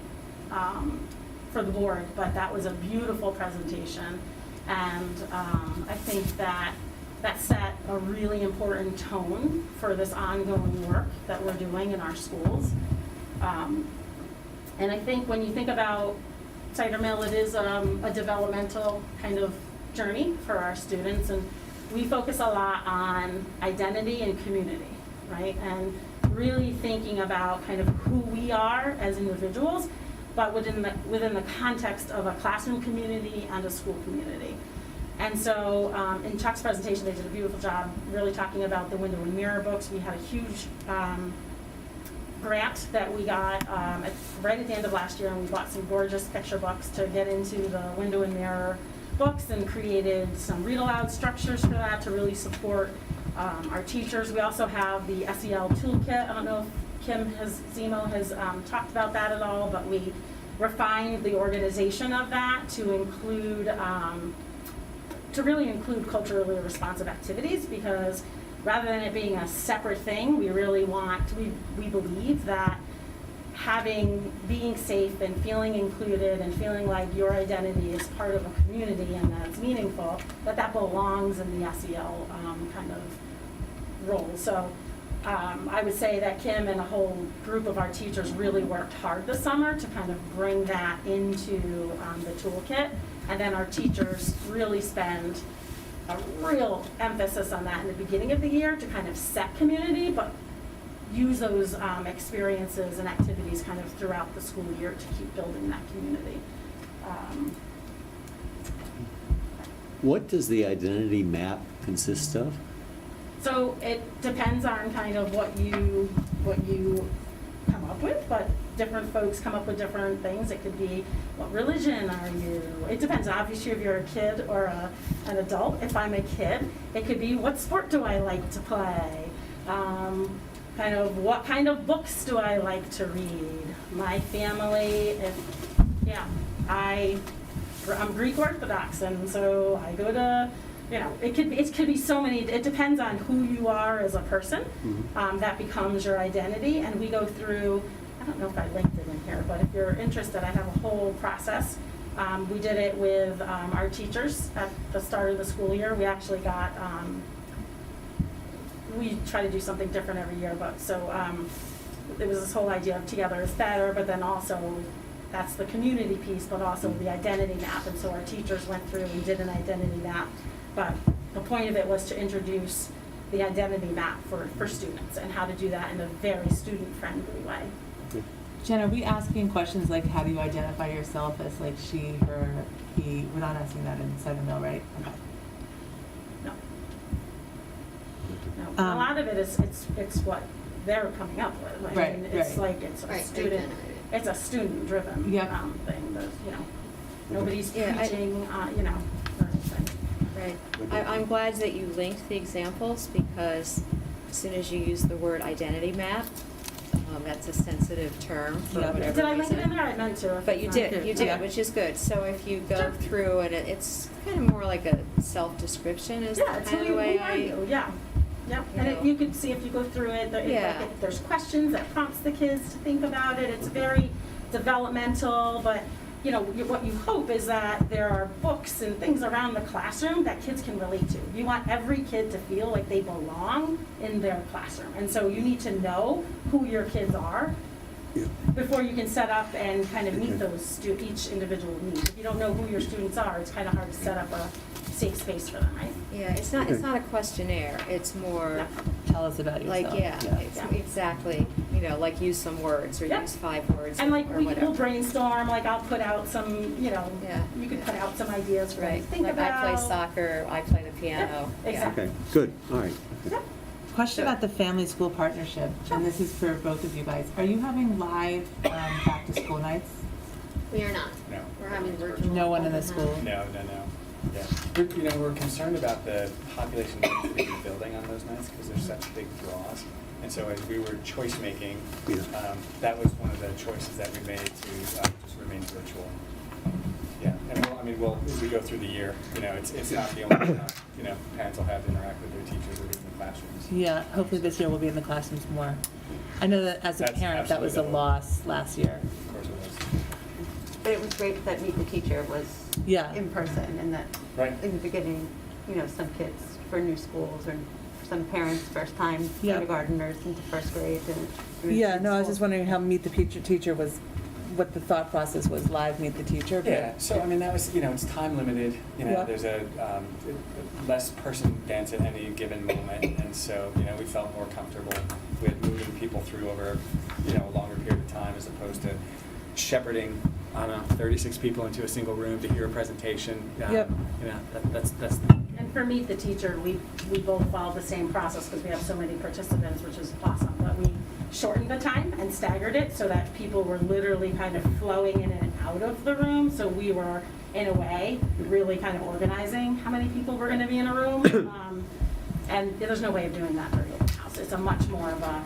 for the board, but that was a beautiful presentation. And I think that set a really important tone for this ongoing work that we're doing in our schools. And I think when you think about Cider Mill, it is a developmental kind of journey for our students, and we focus a lot on identity and community, right? And really thinking about kind of who we are as individuals, but within the context of a classroom community and a school community. And so in Chuck's presentation, they did a beautiful job really talking about the window and mirror books. We had a huge grant that we got right at the end of last year, and we bought some gorgeous picture books to get into the window and mirror books and created some read aloud structures for that to really support our teachers. We also have the SEL toolkit. I don't know if Kim Zemo has talked about that at all, but we refined the organization of that to include to really include culturally responsive activities, because rather than it being a separate thing, we really we believe that being safe and feeling included and feeling like your identity is part of a community and that it's meaningful, that belongs in the SEL kind of role. So I would say that Kim and a whole group of our teachers really worked hard this summer to kind of bring that into the toolkit. And then our teachers really spend a real emphasis on that in the beginning of the year to kind of set community, but use those experiences and activities kind of throughout the school year to keep building that community. What does the identity map consist of? So it depends on kind of what you come up with, but different folks come up with different things. It could be, what religion are you? It depends, obviously, if you're a kid or an adult. If I'm a kid, it could be, what sport do I like to play? Kind of, what kind of books do I like to read? My family, I'm Greek Orthodox, and so I go to, it could be so many. It depends on who you are as a person. That becomes your identity, and we go through. I don't know if I linked it in here, but if you're interested, I have a whole process. We did it with our teachers at the start of the school year. We actually got. We try to do something different every year, but so it was this whole idea of together is better, but then also that's the community piece, but also the identity map. And so our teachers went through and did an identity map. But the point of it was to introduce the identity map for students and how to do that in a very student-friendly way. Jen, are we asking questions like how do you identify yourself as like she, her, he? We're not asking that in Cider Mill, right? Okay. No. A lot of it is it's what they're coming up with. I mean, it's like it's a student. It's a student-driven thing. There's, nobody's preaching, or anything. Right. I'm glad that you linked the examples, because as soon as you use the word identity map, that's a sensitive term for whatever reason. Did I link it in there? I meant to. But you did, which is good. So if you go through, and it's kind of more like a self-description is kind of the way Yep, You and know. you could see if you go through it, Yeah. if there's questions that prompts the kids to think about it. It's very developmental, but, you know, what you hope is that there are books and things around the classroom that kids can relate to. You want every kid to feel like they belong in their classroom. And so you need to know who your kids are before you can set up and kind of meet those each individual needs. If you don't know who your students are, it's kind of hard to set up a safe space for them, right? Yeah, it's not a questionnaire, it's more Tell us about yourself. like, it's exactly, you know, like use some words or Yep. use 5 words And like or we'll whatever. brainstorm, like I'll put out some, you know, Yeah. you could put out some ideas for them Right, to think like about. I play soccer, I play the piano. Yep, exactly. Okay, good, all right. Yep. Question about the family-school partnership, and this is for both of you guys. Are you having live back-to-school nights? We are not. No. We're having virtual. No one in the open school? house. No. Yeah. We're concerned about the population density of the building on those nights because there's such big draws. And so as we were choice making, that was one of the choices that we made to just remain virtual. Yeah, and as we go through the year, you know, it's not the only time, you know, parents will have to interact with their teachers or in the classrooms. Yeah, hopefully this year we'll be in the classrooms more. I know that as a That's parent, that was a absolutely the hope. loss last year. Of course it was. But it was great that Meet the Teacher was Yeah. in person, and that Right. in the beginning, you know, some kids for new schools or some parents first time Yeah. kindergartners into first grade and. Yeah, no, I was just wondering how Meet the Teacher was, what the thought process was, live Meet the Teacher. but- Yeah, so that was, it's time limited, Yeah. there's a less person dense at any given moment, and so, we felt more comfortable with moving people through over, a longer period of time as opposed to shepherding, 36 people into a single room to hear a presentation. Yep. That's And for Meet the Teacher, we both follow the same process because we have so many participants, which is awesome. But we shortened the time and staggered it so that people were literally kind of flowing in and out of the room. So we were, in a way, really kind of organizing how many people were going to be in a room. And there's no way of doing that very open house. It's a much more of a,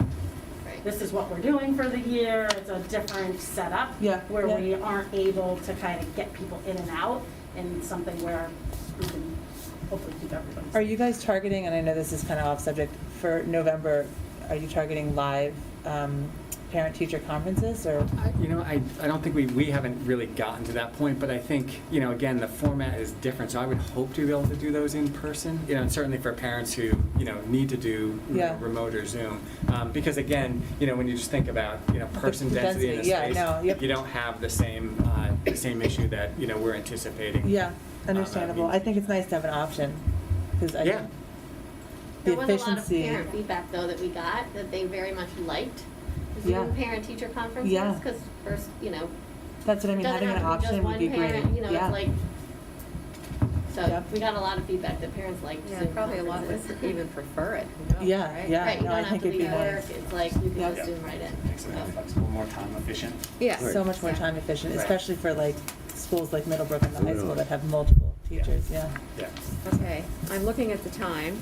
this is what we're doing for the year. It's a different setup. Yeah, Where yeah. we aren't able to kind of get people in and out in something where we can hopefully keep everybody. Are you guys targeting, and I know this is kind of off subject, for November, are you targeting live parent-teacher conferences, or? I don't think we haven't really gotten to that point, but I think, again, the format is different, so I would hope to be able to do those in person, and certainly for parents who, need to do Yeah. remote or Zoom. Because again, when you just think about, person The density in a density, yeah, space, no, yep. you don't have the same issue that, we're anticipating. Yeah, understandable. I think it's nice to have an option, because I Yeah. think the There was a lot of efficiency. parent feedback, though, that we got, that they very much liked Yeah. Zoom parent-teacher conferences. Yeah. Because first, That's what I mean, doesn't having an have to be option just would be one great. parent, Yeah. it's like, so Yep. we got a lot of feedback that parents liked Yeah, Zoom probably a lot conferences. would even prefer it, who knows, Yeah, right? yeah. Right, you no, don't I have think to it'd leave be work, nice. it's like, you can Yep. just Zoom right in. Makes it more So. flexible, more time efficient. Yeah, Right. so much more time efficient, especially for like schools like Middlebrook and the high school Yeah. that have multiple teachers, yeah. Yeah. Okay, I'm looking at the time.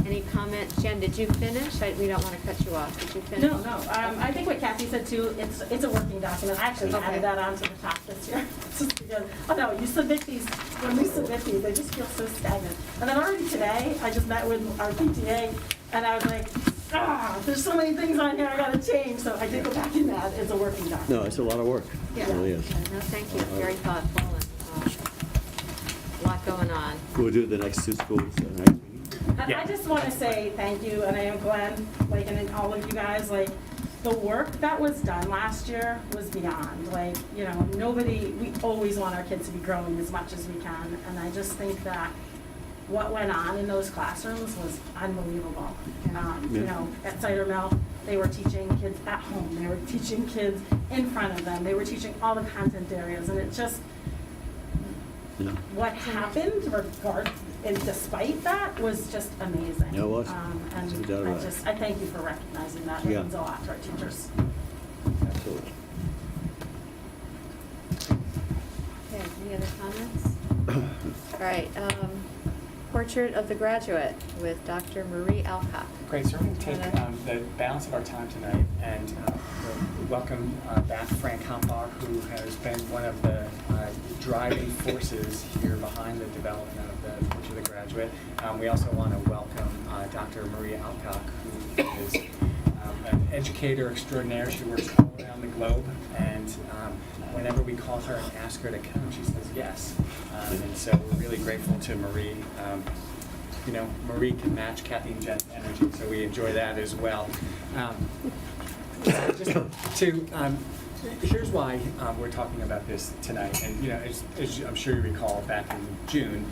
Any comments? Jen, did you finish? We don't want to cut you off. Did you finish? No. I think what Kathy said too, it's a working document. I actually Okay. added that onto the top this year. Just because, you submit these, when we submit these, they just feel so stagnant. And then already today, I just met with our PTA and I was like, there's so many things on here I gotta change. So I did go back in that. It's a working document. No, it's a lot of work. It really is. No, thank you. Very thoughtful and a lot going on. We'll do the next two schools next meeting. And I just want to say thank you, and I am Glenn, and then all of you guys, the work that was done last year was beyond, we always want our kids to be growing as much as we can, and I just think that what went on in those classrooms was unbelievable. At Cider Mill, they were teaching kids at home, they were teaching kids in front of them, they were teaching all the content areas, and it just, Yeah. what happened, and despite that, was just amazing. Yeah, it was. And No doubt about it. I thank you for recognizing that. It Yeah. means a lot to our teachers. Absolutely. Okay, any other comments? All right, portrait of the graduate with Dr. Marie Alcott. Great, so we're going to take the balance of our time tonight and welcome back Frank Hampar, who has been one of the driving forces here behind the development of the portrait the Graduate. We also want to welcome Dr. Maria Alcock, who is an educator extraordinaire. She works all around the globe, and whenever we call her and ask her to come, she says yes. And so we're really grateful to Marie. You know, Marie can match Kathy and Jen's energy, so we enjoy that as well. Here's why we're talking about this tonight. And you know, as I'm sure you recall, back in June,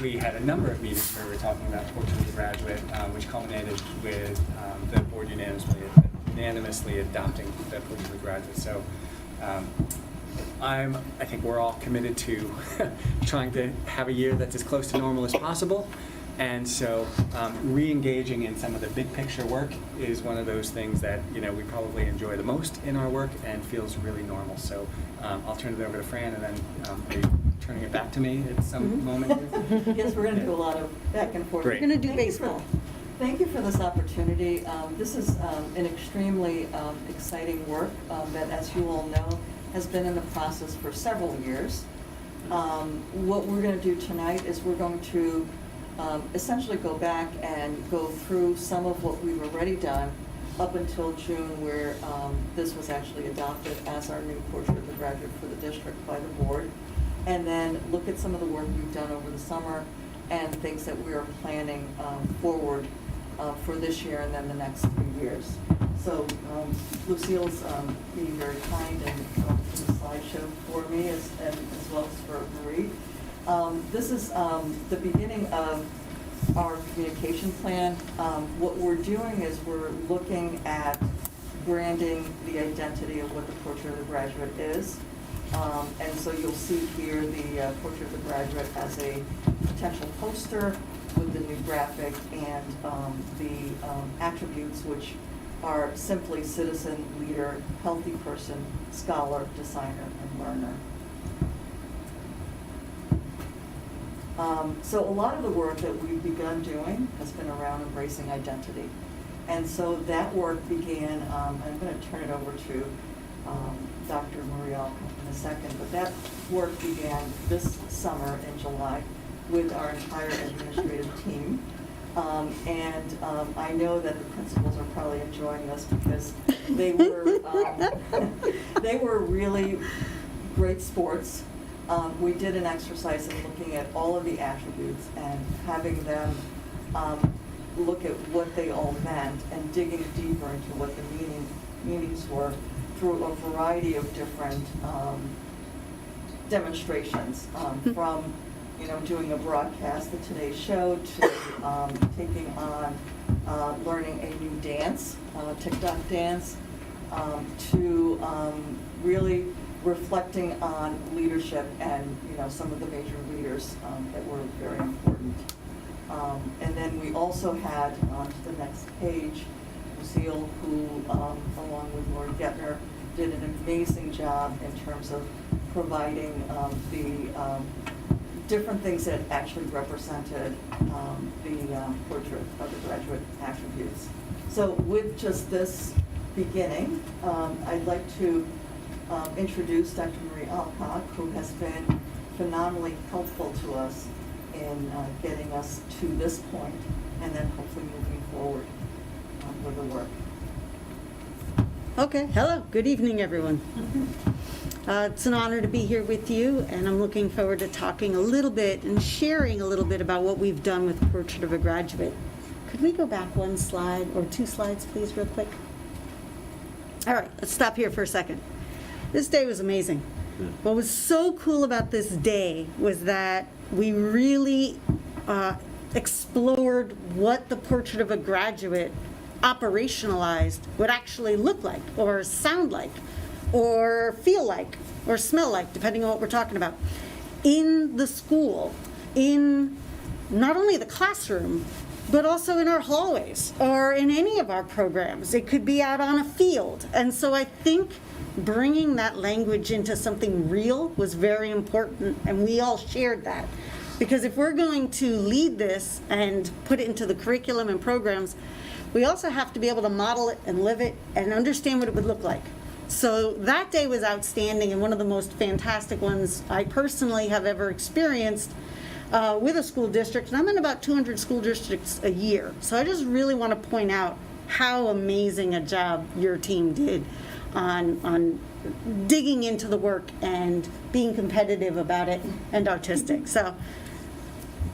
we had a number of meetings where we were talking about Portrait of the Graduate, which culminated with the board unanimously adopting the Portrait of the Graduate. So I think we're all committed to trying to have a year that's as close to normal as possible. And so re-engaging in some of the big picture work is one of those things that, you know, we probably enjoy the most in our work and feels really normal. So I'll turn it over to Fran, and then are you turning it back to me at some moment here? Yes, we're going to do a lot of back and forth. Great. We're going to do baseball. Thank you for this opportunity. This is an extremely exciting work that, as you all know, has been in the process for several years. What we're going to do tonight is we're going to essentially go back and go through some of what we've already done up until June, where this was actually adopted as our new Portrait of the Graduate for the district by the board, and then look at some of the work we've done over the summer and things that we are planning forward for this year and then the next 3 years. So Lucille's being very kind and doing the slideshow for me as well as for Marie. This is the beginning of our communication plan. What we're doing is we're looking at branding the identity of what the Portrait of the Graduate is. And so you'll see here the Portrait of the Graduate as a potential poster with the new graphic and the attributes, which are simply citizen, leader, healthy person, scholar, designer, and learner. So a lot of the work that we've begun doing has been around embracing identity. And so that work began, I'm going to turn it over to Dr. Marie Alcott in a second, but that work began this summer in July with our entire administrative team. I know that the principals are probably enjoying this because they were really great sports. We did an exercise in looking at all of the attributes and having them look at what they all meant and digging deeper into what the meanings were through a variety of different demonstrations, from doing a broadcast of today's show to taking on learning a new dance, TikTok dance, to really reflecting on leadership and some of the major leaders that were very important. And then we also had on to the next page Lucille, who along with Lori Gettner did an amazing job in terms of providing the different things that actually represented the Portrait of the Graduate attributes. So with just this beginning, I'd like to introduce Dr. Marie Alcott, who has been phenomenally helpful to us in getting us to this point, and then hopefully moving forward with the work. Okay, hello, good evening, everyone. It's an honor to be here with you, and I'm looking forward to talking a little bit and sharing a little bit about what we've done with Portrait of a Graduate. Could we go back one slide or two slides, please, real quick? All right, let's stop here for a second. This day was amazing. What was so cool about this day was that we really explored what the Portrait of a Graduate operationalized would actually look like or sound like or feel like or smell like, depending on what we're talking about, in the school, in not only the classroom, but also in our hallways or in any of our programs. It could be out on a field. And so I think bringing that language into something real was very important, and we all shared that. Because if we're going to lead this and put it into the curriculum and programs, we also have to be able to model it and live it and understand what it would look like. So that day was outstanding and one of the most fantastic ones I personally have ever experienced. with a school district, and I'm in about 200 school districts a year. So I just really want to point out how amazing a job your team did on digging into the work and being competitive about it and artistic. So,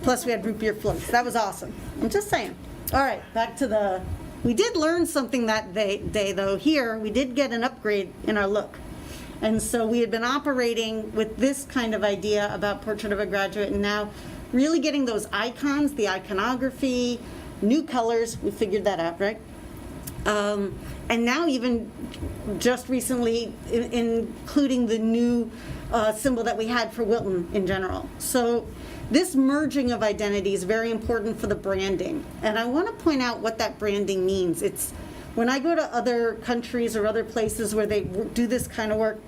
plus we had root beer floats. That was awesome. I'm just saying. All right, back to we did learn something that day though. Here, we did get an upgrade in our look. And so we had been operating with this kind of idea about Portrait of a Graduate, and now really getting those icons, the iconography, new colors, we figured that out, right? And now even just recently, including the new symbol that we had for Wilton in general. So this merging of identity is very important for the branding. And I want to point out what that branding means. It's when I go to other countries or other places where they do this kind of work,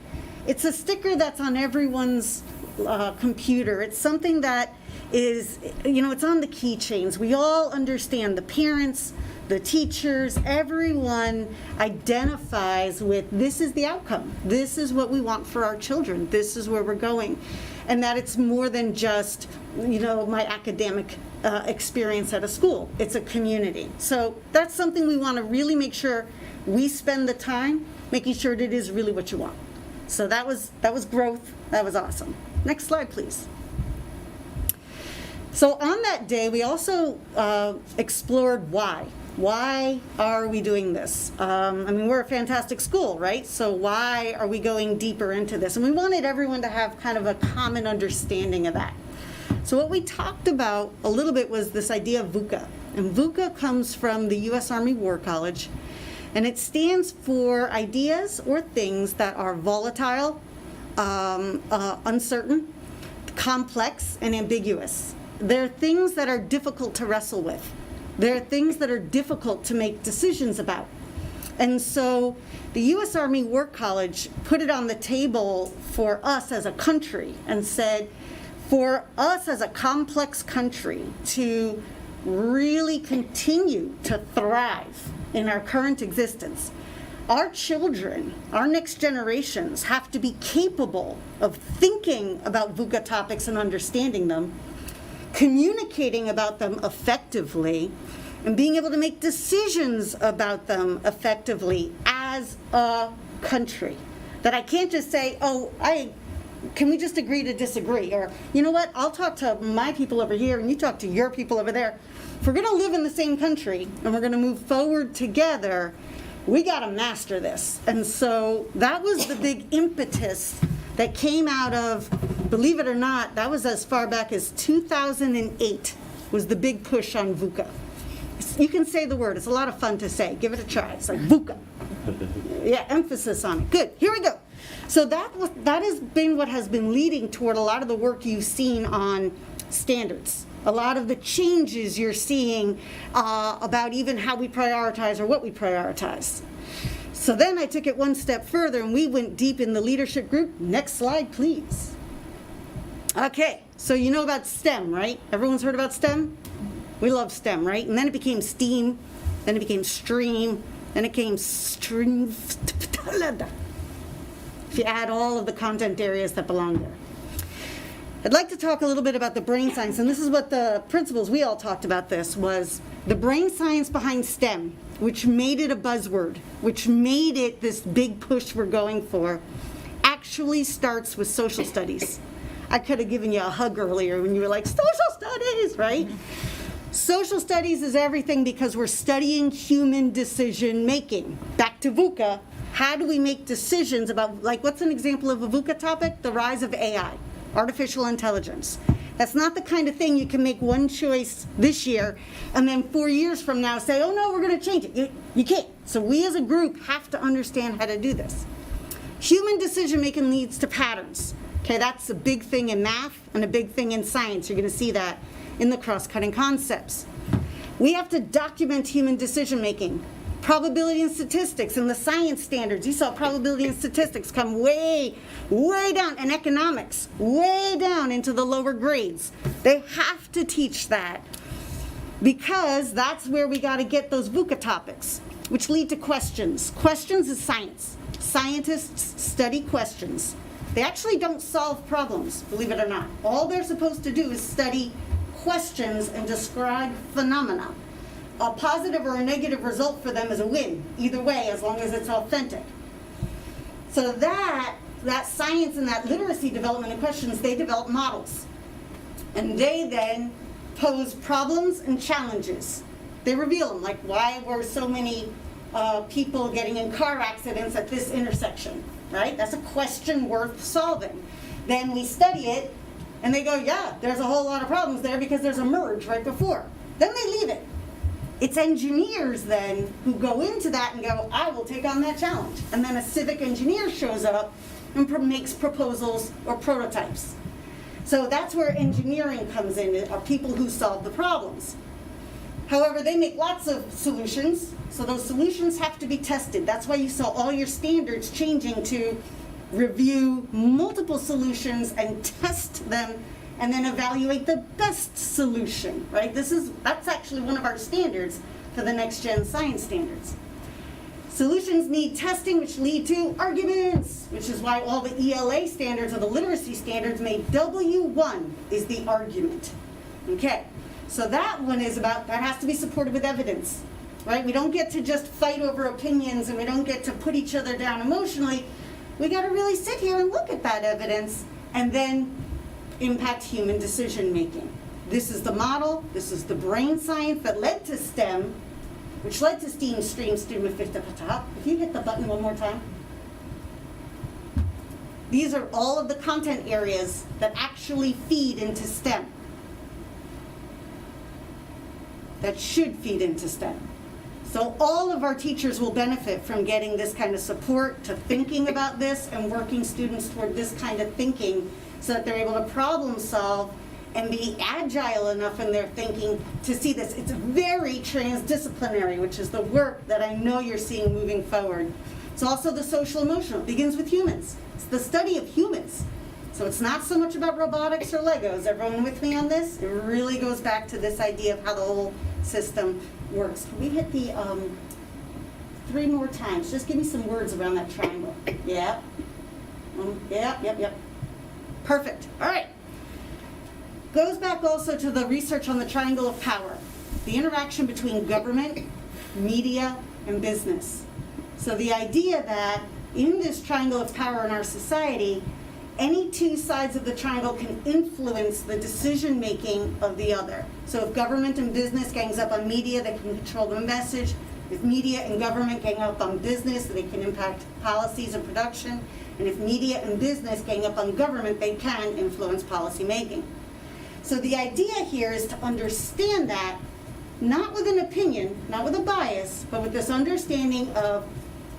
it's a sticker that's on everyone's computer. It's something that is, it's on the keychains. We all understand, the parents, the teachers, everyone identifies with, this is the outcome. This is what we want for our children. This is where we're going. And that it's more than just, my academic experience at a school. It's a community. So that's something we want to really make sure we spend the time making sure that it is really what you want. So that was growth. That was awesome. Next slide, please. So on that day, we also explored why. Why are we doing this? We're a fantastic school, right? So why are we going deeper into this? And we wanted everyone to have kind of a common understanding of that. So what we talked about a little bit was this idea of Vuca. And Vuca comes from the U.S. Army War College, and it stands for ideas or things that are volatile, uncertain, complex, and ambiguous. They're things that are difficult to wrestle with. There are things that are difficult to make decisions about. And so the U.S. Army War College put it on the table for us as a country and said, for us as a complex country to really continue to thrive in our current existence, our children, our next generations have to be capable of thinking about Vuca topics and understanding them, communicating about them effectively, and being able to make decisions about them effectively as a country. That I can't just say, can we just agree to disagree? Or, you know what, I'll talk to my people over here and you talk to your people over there. If we're going to live in the same country and we're going to move forward together, we got to master this. And so that was the big impetus that came out of, believe it or not, that was as far back as 2008 was the big push on Vuca. You can say the word. It's a lot of fun to say. Give it a try. It's like Vuca. Yeah, emphasis on it. Good. Here we go. So that has been what has been leading toward a lot of the work you've seen on standards. A lot of the changes you're seeing about even how we prioritize or what we prioritize. So then I took it one step further and we went deep in the leadership group. Next slide, please. Okay, so you know about STEM, right? Everyone's heard about STEM? We love STEM, right? And then it became STEAM, then it became STREAM, then it became STREAM. If you add all of the content areas that belong there. I'd like to talk a little bit about the brain science, and this is what the principals, we all talked about this, was the brain science behind STEM, which made it a buzzword, which made it this big push we're going for, actually starts with social studies. I could have given you a hug earlier when you were like, social studies, right? Social studies is everything because we're studying human decision making. Back to Vuca, how do we make decisions about, like, what's an example of a Vuca topic? The rise of AI. Artificial intelligence. That's not the kind of thing you can make one choice this year and then 4 years from now say, oh no, we're going to change it. You can't. So we as a group have to understand how to do this. Human decision making leads to patterns. Okay, that's a big thing in math and a big thing in science. You're going to see that in the cross-cutting concepts. We have to document human decision making. Probability and statistics and the science standards. You saw probability and statistics come way, way down, and economics, way down into the lower grades. They have to teach that because that's where we got to get those Vuca topics, which lead to questions. Questions is science. Scientists study questions. They actually don't solve problems, believe it or not. All they're supposed to do is study questions and describe phenomena. A positive or a negative result for them is a win, either way, as long as it's authentic. So that science and that literacy development and questions, they develop models. And they then pose problems and challenges. They reveal them, like why were so many people getting in car accidents at this intersection, right? That's a question worth solving. Then we study it, and they go, yeah, there's a whole lot of problems there because there's a merge right before. Then they leave it. It's engineers then who go into that and go, I will take on that challenge. And then a civic engineer shows up and makes proposals or prototypes. So that's where engineering comes in, are people who solve the problems. However, they make lots of solutions, so those solutions have to be tested. That's why you saw all your standards changing to review multiple solutions and test them and then evaluate the best solution, right? That's actually one of our standards for the next gen science standards. Solutions need testing, which lead to arguments, which is why all the ELA standards or the literacy standards made W1 is the argument. Okay, so that one is about, that has to be supported with evidence, right? We don't get to just fight over opinions and we don't get to put each other down emotionally. We got to really sit here and look at that evidence and then impact human decision making. This is the model, this is the brain science that led to STEM, which led to STEAM, STREAM, STEAM, If you hit the button one more time. These are all of the content areas that actually feed into STEM. That should feed into STEM. So all of our teachers will benefit from getting this kind of support to thinking about this and working students toward this kind of thinking so that they're able to problem solve and be agile enough in their thinking to see this. It's very transdisciplinary, which is the work that I know you're seeing moving forward. It's also the social emotional. It begins with humans. It's the study of humans. So it's not so much about robotics or Legos. Everyone with me on this? It really goes back to this idea of how the whole system works. Can we hit the 3 more times? Just give me some words around that triangle. Yep. Yep. Perfect. All right. Goes back also to the research on the triangle of power, the interaction between government, media, and business. So the idea that in this triangle of power in our society, any two sides of the triangle can influence the decision making of the other. So if government and business gangs up on media, they can control the message. If media and government gang up on business, they can impact policies and production. And if media and business gang up on government, they can influence policy making. So the idea here is to understand that, not with an opinion, not with a bias, but with this understanding of,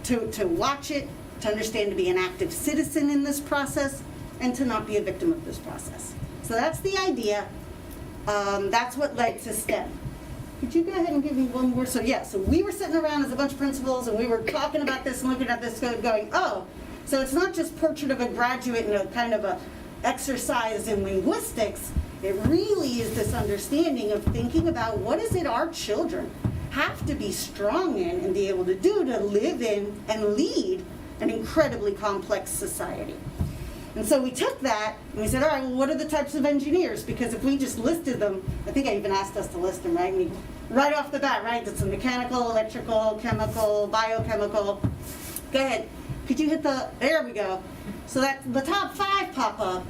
to watch it, to understand to be an active citizen in this process, and to not be a victim of this process. So that's the idea. That's what led to STEM. Could you go ahead and give me one more? So we were sitting around as a bunch of principals, and we were talking about this and looking at this going, oh, so it's not just portrait of a graduate and a kind of a exercise in linguistics. It really is this understanding of thinking about what is it our children have to be strong in and be able to do to live in and lead an incredibly complex society. And so we took that and we said, all right, well, what are the types of engineers? Because if we just listed them, I think I even asked us to list them, right? Right off the bat, right? It's a mechanical, electrical, chemical, biochemical. Go ahead. Could you hit there we go. So that the top 5 pop up.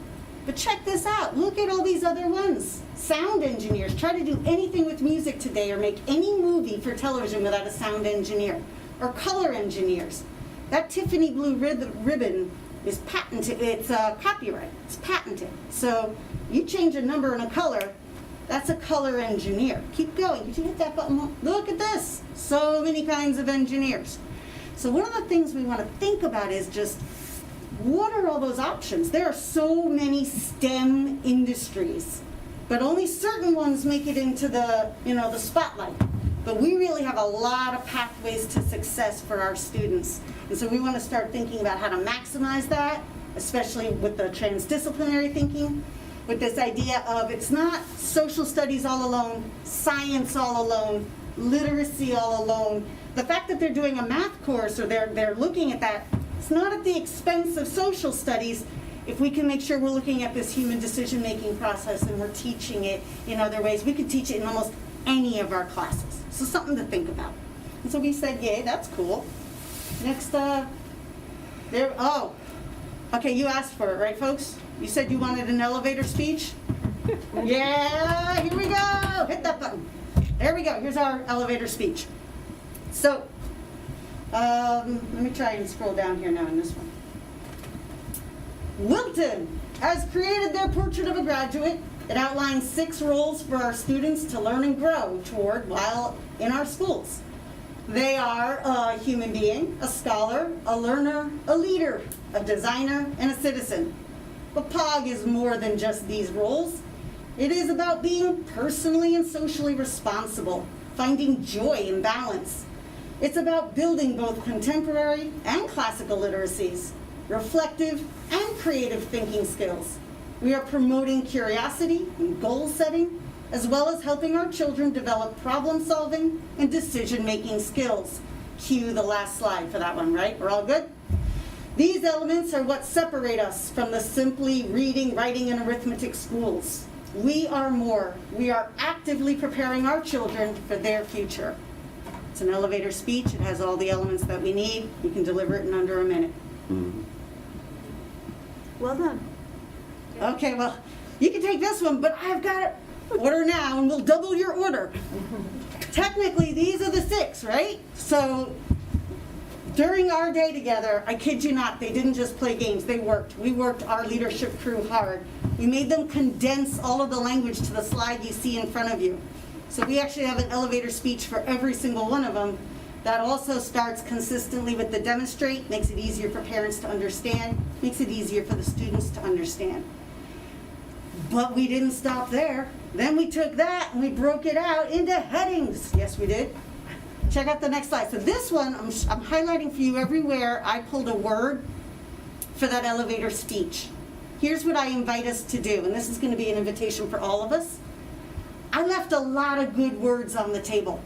But check this out. Look at all these other ones. Sound engineers. Try to do anything with music today or make any movie for television without a sound engineer. Or color engineers. That Tiffany blue ribbon is patented. It's copyright. It's patented. So you change a number and a color, that's a color engineer. Keep going. Could you hit that button? Look at this. So many kinds of engineers. So one of the things we want to think about is just, what are all those options? There are so many STEM industries, but only certain ones make it into the spotlight. But we really have a lot of pathways to success for our students. And so we want to start thinking about how to maximize that, especially with the transdisciplinary thinking, with this idea of it's not social studies all alone, science all alone, literacy all alone. The fact that they're doing a math course or they're looking at that, it's not at the expense of social studies. if we can make sure we're looking at this human decision-making process and we're teaching it in other ways, we could teach it in almost any of our classes. So something to think about. And so we said, yay, that's cool. Next, okay, you asked for it, right, folks? You said you wanted an elevator speech? Yeah, here we go. Hit that button. There we go. Here's our elevator speech. So, let me try and scroll down here now in this one. Wilton has created their portrait of a graduate. It outlines 6 roles for our students to learn and grow toward while in our schools. They are a human being, a scholar, a learner, a leader, a designer, and a citizen. But POG is more than just these roles. It is about being personally and socially responsible, finding joy and balance. It's about building both contemporary and classical literacies, reflective and creative thinking skills. We are promoting curiosity and goal setting, as well as helping our children develop problem solving and decision-making skills. Cue the last slide for that one, right? We're all good? These elements are what separate us from the simply reading, writing, and arithmetic schools. We are more. We are actively preparing our children for their future. It's an elevator speech. It has all the elements that we need. We can deliver it in under a minute. Well done. Okay, well, you can take this one, but I've got it. Order now, and we'll double your order. Technically, these are the 6, right? So during our day together, I kid you not, they didn't just play games, they worked. We worked our leadership crew hard. We made them condense all of the language to the slide you see in front of you. So we actually have an elevator speech for every single one of them. That also starts consistently with the demonstrate, makes it easier for parents to understand, makes it easier for the students to understand. But we didn't stop there. Then we took that and we broke it out into headings. Yes, we did. Check out the next slide. So this one, I'm highlighting for you everywhere I pulled a word for that elevator speech. Here's what I invite us to do, and this is going to be an invitation for all of us. I left a lot of good words on the table.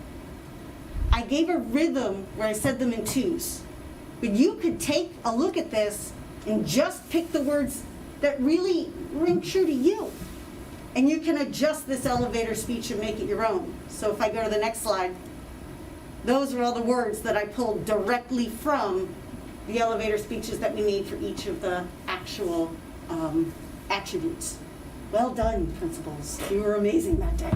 I gave a rhythm where I said them in 2s. But you could take a look at this and just pick the words that really ring true to you. And you can adjust this elevator speech and make it your own. So if I go to the next slide, those are all the words that I pulled directly from the elevator speeches that we made for each of the actual attributes. Well done, principals. You were amazing that day.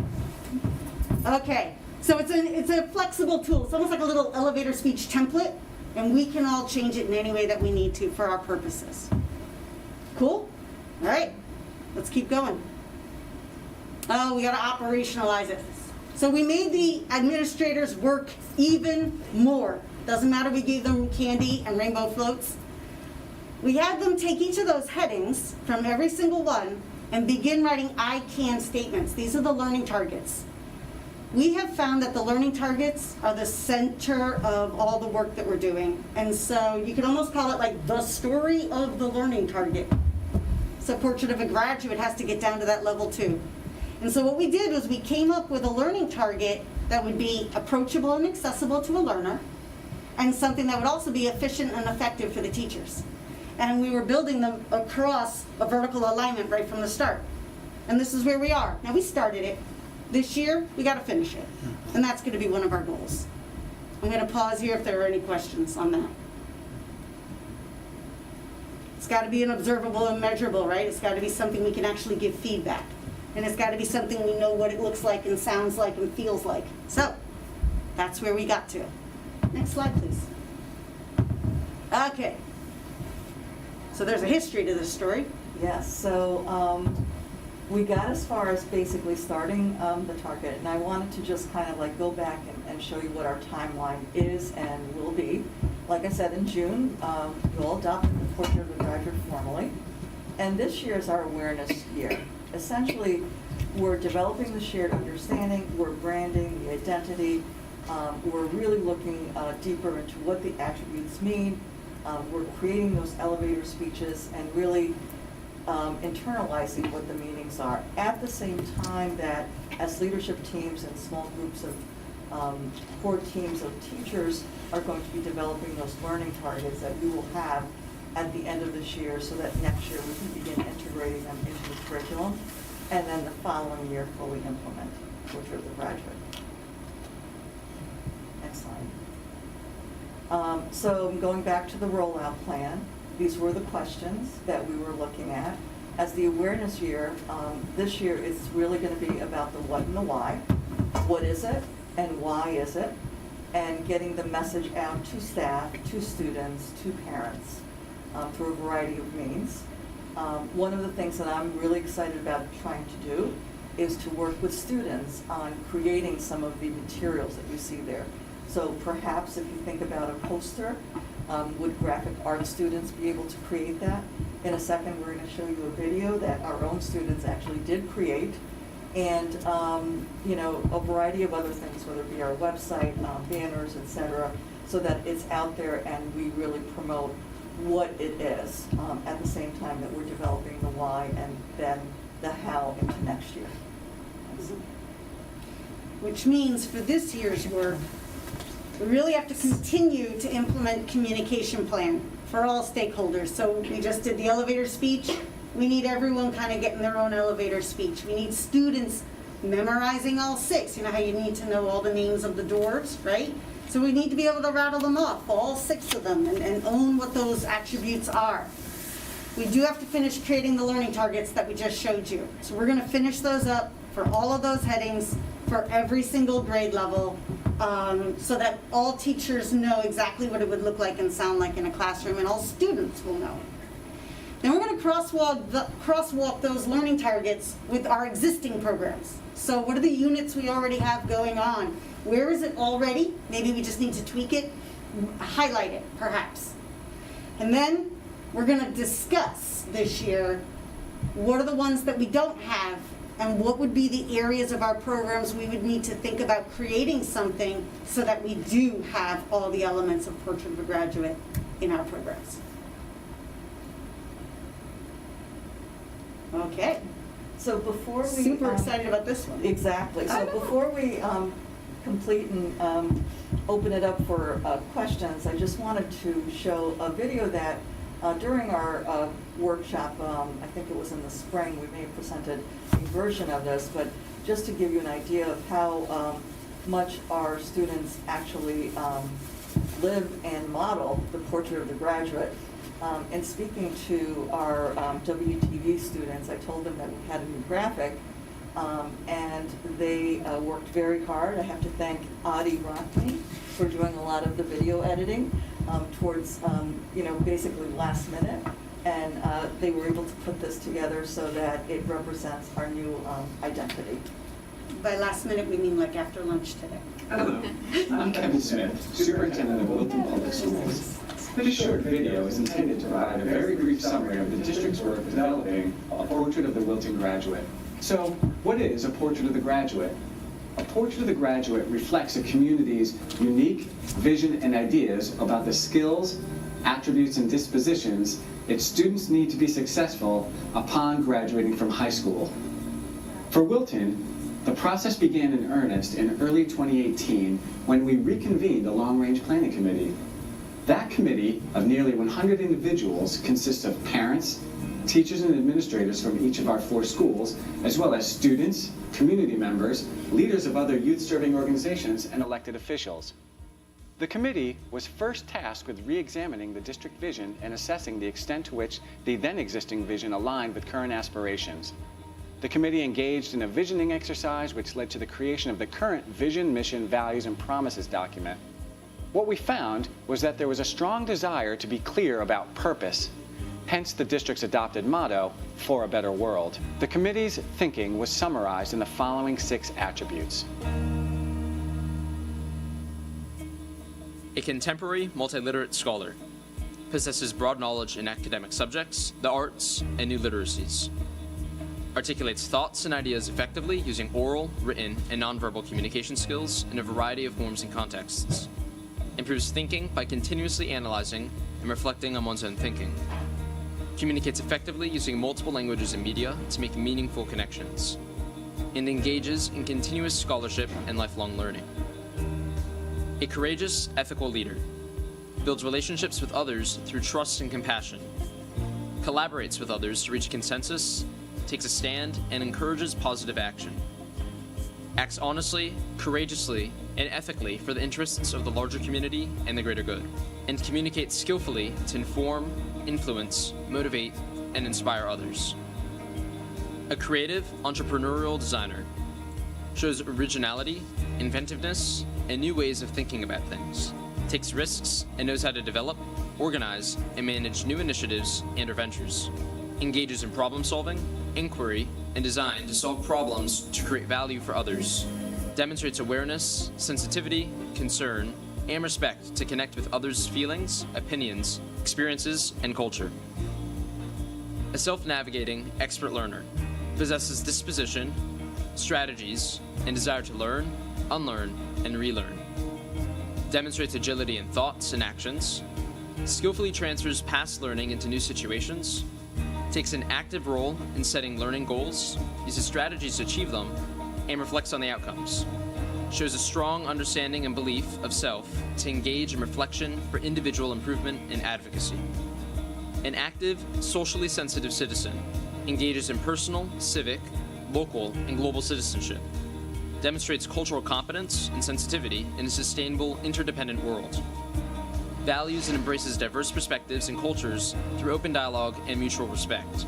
Okay, so it's a flexible tool. It's almost like a little elevator speech template, and we can all change it in any way that we need to for our purposes. Cool? All right, let's keep going. Oh, we got to operationalize it. So we made the administrators work even more. Doesn't matter, we gave them candy and rainbow floats. We had them take each of those headings from every single one and begin writing I can statements. These are the learning targets. We have found that the learning targets are the center of all the work that we're doing. And so you could almost call it like the story of the learning target. So Portrait of a Graduate has to get down to that level too. And so what we did was we came up with a learning target that would be approachable and accessible to a learner, and something that would also be efficient and effective for the teachers. And we were building them across a vertical alignment right from the start. And this is where we are. Now, we started it. This year, we got to finish it. And that's going to be one of our goals. I'm going to pause here if there are any questions on that. It's got to be an observable and measurable, right? It's got to be something we can actually give feedback. And it's got to be something we know what it looks like and sounds like and feels like. So, that's where we got to. Next slide, please. Okay. So there's a history to this story. Yes, so we got as far as basically starting the target, and I wanted to just kind of like go back and show you what our timeline is and will be. Like I said, in June, we'll adopt the Portrait of a Graduate formally, and this year is our awareness year. Essentially, we're developing the shared understanding, we're branding the identity, we're really looking deeper into what the attributes mean. We're creating those elevator speeches and really internalizing what the meanings are. At the same time that as leadership teams and small groups of core teams of teachers are going to be developing those learning targets that we will have at the end of this year so that next year we can begin integrating them into the curriculum, and then the following year fully implement Portrait of the Graduate. Next slide. So going back to the rollout plan, these were the questions that we were looking at. As the awareness year, this year it's really going to be about the what and the why. What is it and why is it? And getting the message out to staff, to students, to parents through a variety of means. One of the things that I'm really excited about trying to do is to work with students on creating some of the materials that you see there. So perhaps if you think about a poster, would graphic art students be able to create that? In a second, we're going to show you a video that our own students actually did create. And, you know, a variety of other things, whether it be our website, banners, et cetera, so that it's out there and we really promote what it is at the same time that we're developing the why and then the how into next year. Which means for this year's work, we really have to continue to implement communication plan for all stakeholders. So we just did the elevator speech. We need everyone kind of getting their own elevator speech. We need students memorizing all 6. You know how you need to know all the names of the doors, right? So we need to be able to rattle them off, all 6 of them, and own what those attributes are. We do have to finish creating the learning targets that we just showed you. So we're going to finish those up for all of those headings for every single grade level, so that all teachers know exactly what it would look like and sound like in a classroom, and all students will know. Then we're going to crosswalk those learning targets with our existing programs. So what are the units we already have going on? Where is it already? Maybe we just need to tweak it, highlight it, perhaps. And then we're going to discuss this year what are the ones that we don't have, and what would be the areas of our programs we would need to think about creating something so that we do have all the elements of Portrait of a Graduate in our programs. Okay. So before we... Super excited about this one. Exactly. So before we complete and open it up for questions, I just wanted to show a video that during our workshop, I think it was in the spring, we may have presented a version of this, but just to give you an idea of how much our students actually live and model the Portrait of the Graduate. And speaking to our WETV students, I told them that we had a new graphic, and they worked very hard. I have to thank Adi Rockney for doing a lot of the video editing towards, you know, basically last minute. And they were able to put this together so that it represents our new identity. By last minute, we mean like after lunch today. Hello, I'm Kevin Smith, Superintendent of Wilton Public Schools. This short video is intended to provide a very brief summary of the district's work developing a portrait of the Wilton graduate. So, what is a portrait of the graduate? A portrait of the graduate reflects a community's unique vision and ideas about the skills, attributes, and dispositions its students need to be successful upon graduating from high school. For Wilton, the process began in earnest in early 2018 when we reconvened the Long-Range Planning Committee. That committee of nearly 100 individuals consists of parents, teachers, and administrators from each of our 4 schools, as well as students, community members, leaders of other youth-serving organizations, and elected officials. The committee was first tasked with re-examining the district vision and assessing the extent to which the then-existing vision aligned with current aspirations. The committee engaged in a visioning exercise which led to the creation of the current Vision, Mission, Values, and Promises document. What we found was that there was a strong desire to be clear about purpose, hence the district's adopted motto, "For a Better World." The committee's thinking was summarized in the following 6 attributes. A contemporary, multiliterate scholar, possesses broad knowledge in academic subjects, the arts, and new literacies. Articulates thoughts and ideas effectively using oral, written, and nonverbal communication skills in a variety of forms and contexts. Improves thinking by continuously analyzing and reflecting on one's own thinking. Communicates effectively using multiple languages and media to make meaningful connections. And engages in continuous scholarship and lifelong learning. A courageous, ethical leader. builds relationships with others through trust and compassion, collaborates with others to reach consensus, takes a stand, and encourages positive action, acts honestly, courageously, and ethically for the interests of the larger community and the greater good, and communicates skillfully to inform, influence, motivate, and inspire others. A creative, entrepreneurial designer shows originality, inventiveness, and new ways of thinking about things, takes risks, and knows how to develop, organize, and manage new initiatives and or ventures, engages in problem solving, inquiry, and design to solve problems to create value for others, demonstrates awareness, sensitivity, concern, and respect to connect with others' feelings, opinions, experiences, and culture. A self-navigating expert learner possesses disposition, strategies, and desire to learn, unlearn, and relearn. Demonstrates agility in thoughts and actions, skillfully transfers past learning into new situations, takes an active role in setting learning goals, uses strategies to achieve them, and reflects on the outcomes. Shows a strong understanding and belief of self to engage in reflection for individual improvement and advocacy. An active, socially sensitive citizen engages in personal, civic, local, and global citizenship. Demonstrates cultural competence and sensitivity in a sustainable, interdependent world. Values and embraces diverse perspectives and cultures through open dialogue and mutual respect.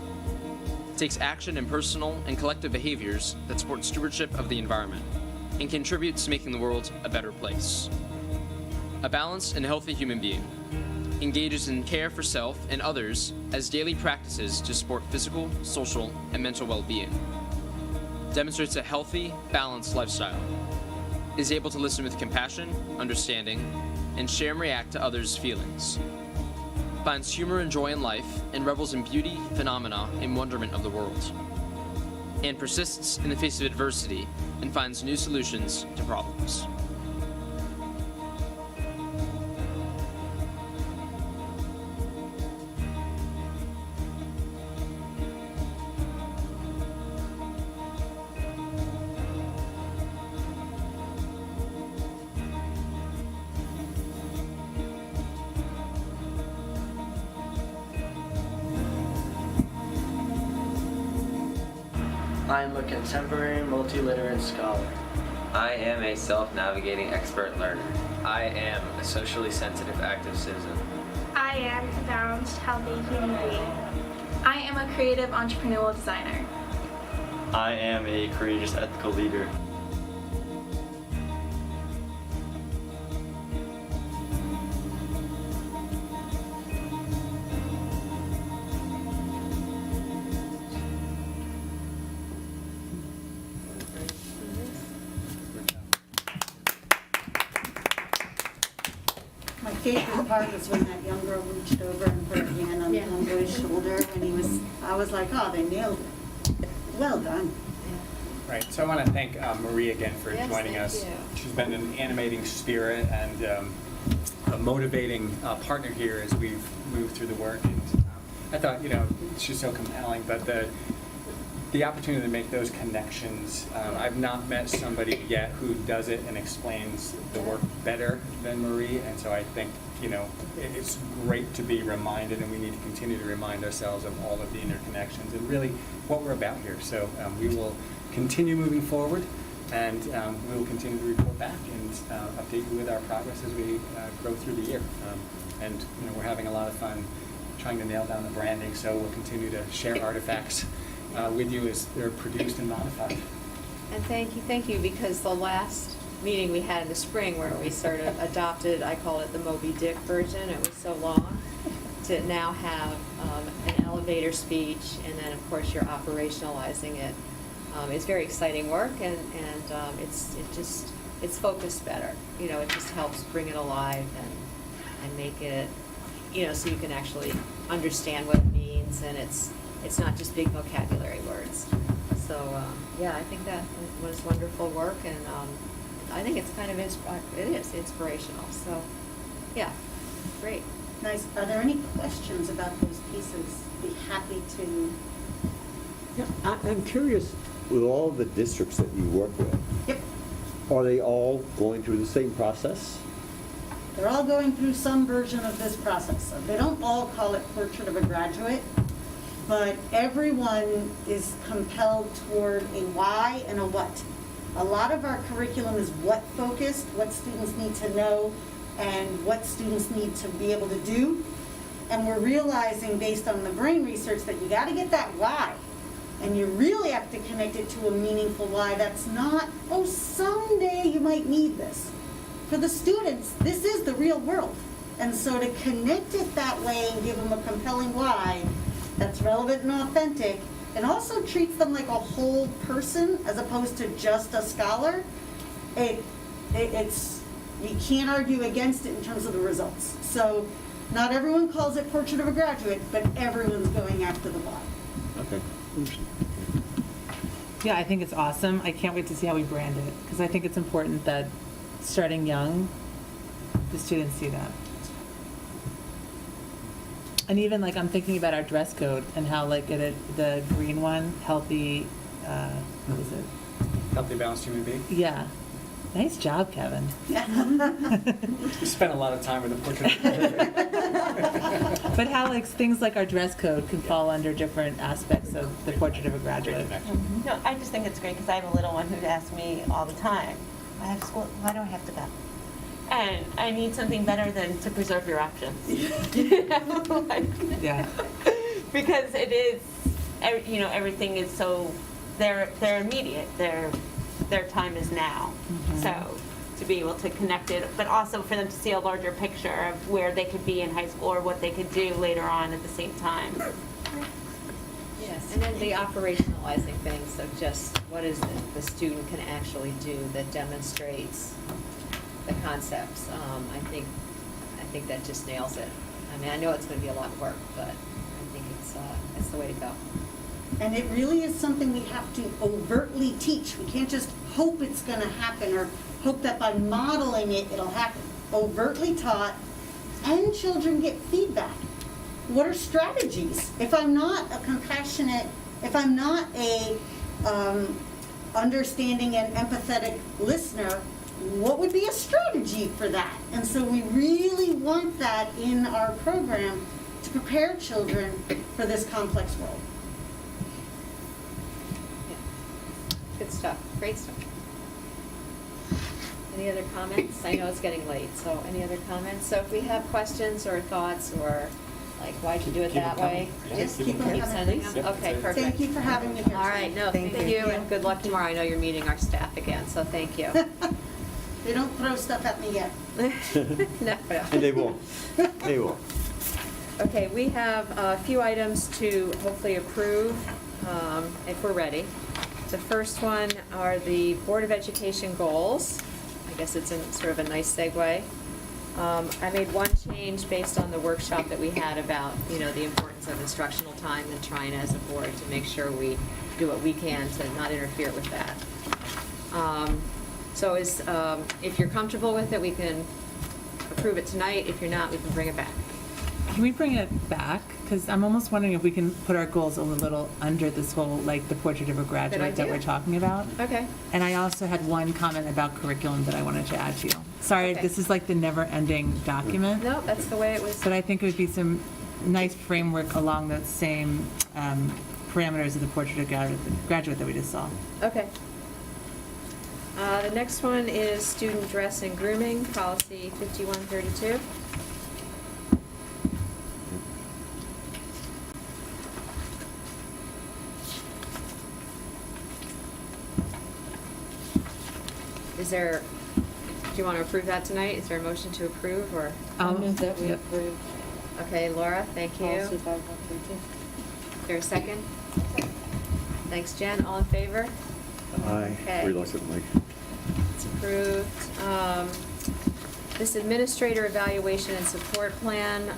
Takes action in personal and collective behaviors that support stewardship of the environment and contributes to making the world a better place. A balanced and healthy human being. Engages in care for self and others as daily practices to support physical, social, and mental well-being. Demonstrates a healthy, balanced lifestyle. Is able to listen with compassion, understanding, and share and react to others' feelings. Finds humor and joy in life and revels in beauty, phenomena, and wonderment of the world. And persists in the face of adversity and finds new solutions to problems. I am a contemporary multiliterate scholar. I am a self-navigating expert learner. I am a socially sensitive active citizen. I am a balanced, healthy human being. I am a creative entrepreneurial designer. I am a courageous ethical leader. My favorite part was when that young girl reached over and put her hand on the young boy's shoulder when I was like, oh, they nailed it. Well done. Right, so I want to thank Marie again for Yes, joining thank us. you. She's been an animating spirit and a motivating partner here as we've moved through the work. And I thought, she's so compelling, but the opportunity to make those connections, I've not met somebody yet who does it and explains the work better than Marie, and so I think, it's great to be reminded, and we need to continue to remind ourselves of all of the interconnections and really what we're about here. So we will continue moving forward, and we will continue to report back and update you with our progress as we grow through the year. And we're having a lot of fun trying to nail down the branding, so we'll continue to share artifacts with you as they're produced and modified. And thank you, because the last meeting we had in the spring where we sort of adopted, I call it the Moby Dick version, it was so long, to now have an elevator speech, and then of course you're operationalizing it. It's very exciting work, and it's focused better. It just helps bring it alive and make it, so you can actually understand what it means, and it's not just big vocabulary words. So I think that was wonderful work, and I think it's kind of inspirational. So yeah, great. Nice. Are there any questions about those pieces? Be happy to. Yeah, I'm curious, with all the districts that you work with, are they all going through the same process? They're all going through some version of this process. So they don't all call it Portrait of a Graduate, but everyone is compelled toward a why and a what. A lot of our curriculum is what focused, what students need to know, and what students need to be able to do. And we're realizing, based on the brain research, that you got to get that why. And you really have to connect it to a meaningful why. That's not, oh, someday you might need this. For the students, this is the real world. And so to connect it that way and give them a compelling why that's relevant and authentic, and also treats them like a whole person as opposed to just a scholar, it's, you can't argue against it in terms of the results. So not everyone calls it Portrait of a Graduate, but everyone's going after the why. Okay. Yeah, I think it's awesome. I can't wait to see how we brand it, because I think it's important that starting young, the students see that. And even like I'm thinking about our dress code and how like the green one, healthy, what was it? Healthy, balanced human being. Yeah. Nice job, Kevin. We spent a lot of time with the portrait. But how like things like our dress code can fall under different aspects of the Portrait of a Graduate. No, I just think it's great because I have a little one who asks me all the time, I have school, why do I have to go? And I need something better than to preserve your options. You know, like, Yeah. because it is, you know, everything is so, they're immediate, their time is now. Mm-hmm. So to be able to connect it, but also for them to see a larger picture of where they could be in high school or what they could do later on at the same time. Yes, and then the operationalizing things of just what is it the student can actually do that demonstrates the concepts. I think that just nails it. I mean, I know it's going to be a lot of work, but I think it's the way to go. And it really is something we have to overtly teach. We can't just hope it's going to happen or hope that by modeling it, it'll happen. Overtly taught, and children get feedback. What are strategies? If I'm not a compassionate, if I'm not a understanding and empathetic listener, what would be a strategy for that? And so we really want that in our program to prepare children for this complex world. Good stuff. Great stuff. Any other comments? I know it's getting late, so any other comments? So if we have questions or thoughts or like, why'd you do it that way? Just keep them coming, sending please. them? Okay, perfect. Thank you for having me here. All right, no, thank you, and good luck tomorrow. I know you're meeting our staff again, so thank you. They don't throw stuff at me yet. No. And they won't. They won't. Okay, we have a few items to hopefully approve, if we're ready. The first one are the Board of Education goals. I guess it's sort of a nice segue. I made one change based on the workshop that we had about, you know, the importance of instructional time and trying as a board to make sure we do what we can to not interfere with that. So if you're comfortable with it, we can approve it tonight. If you're not, we can bring it back. Can we bring it back? Because I'm almost wondering if we can put our goals a little under this whole, like, the Portrait of a Graduate that idea. we're talking about. Okay. And I also had one comment about curriculum that I wanted to add to you. Sorry, Okay. this is like the never-ending document. No, that's the way it was. But I think it would be some nice framework along the same parameters of the Portrait of Graduate that we just saw. Okay. The next one is student dress and grooming, policy 5132. Is there, do you want to approve that tonight? Is there a motion to approve, or? I'll move that we yep. approve. Okay, Laura, thank you. Policy 5132. Is there a second? Thanks, Jen. All in favor? Aye. Okay. Reluctantly. It's approved. This administrator evaluation and support plan,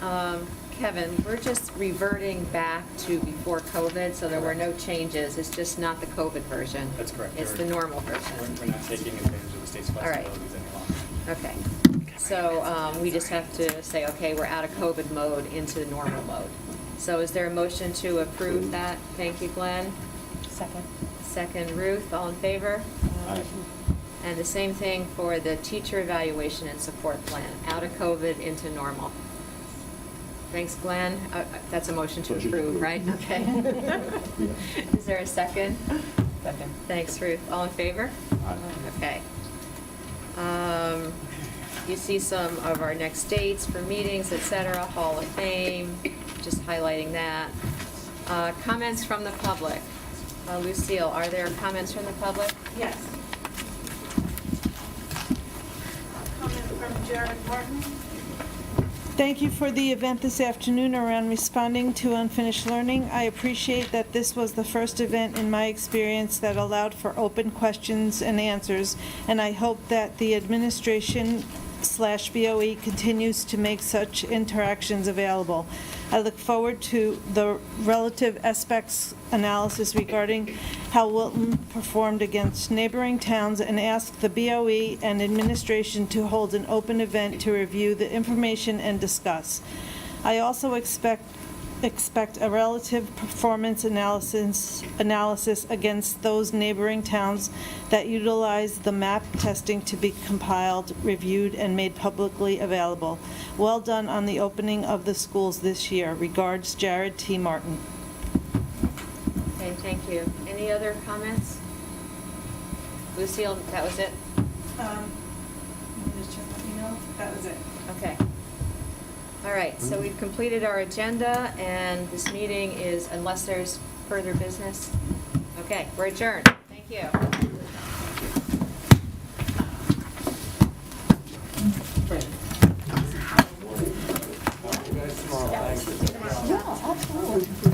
Kevin, we're just reverting back to before COVID, so there were no changes. It's just not the COVID version. That's correct. It's the normal version. We're not taking advantage of the state's All right. flexibilities any longer. Okay. So we just have to say, okay, we're out of COVID mode into normal mode. So is there a motion to approve that? Thank you, Glenn. Second. Second, Ruth. All in favor? Aye. And the same thing for the teacher evaluation and support plan, out of COVID into normal. Thanks, Glenn. That's a motion to approve, right? Okay. Is there a second? Second. Thanks, Ruth. All in favor? Okay. You see some of our next dates for meetings, et cetera, Hall of Fame, just highlighting that. Comments from the public. Lucille, are there comments from the public? Yes. Comment from Jared Martin. Thank you for the event this afternoon around responding to unfinished learning. I appreciate that this was the first event in my experience that allowed for open questions and answers, and I hope that the administration/BOE continues to make such interactions available. I look forward to the relative aspects analysis regarding how Wilton performed against neighboring towns and ask the BOE and administration to hold an open event to review the information and discuss. I also expect a relative performance analysis against those neighboring towns that utilize the MAP testing to be compiled, reviewed, and made publicly available. Well done on the opening of the schools this year. Regards, Jared T. Martin. Okay, thank you. Any other comments? Lucille, that was it? Let me just check my email. That was it. Okay. All right, so we've completed our agenda, and this meeting is, unless there's further business, okay, we're adjourned. Thank you. Yeah, absolutely.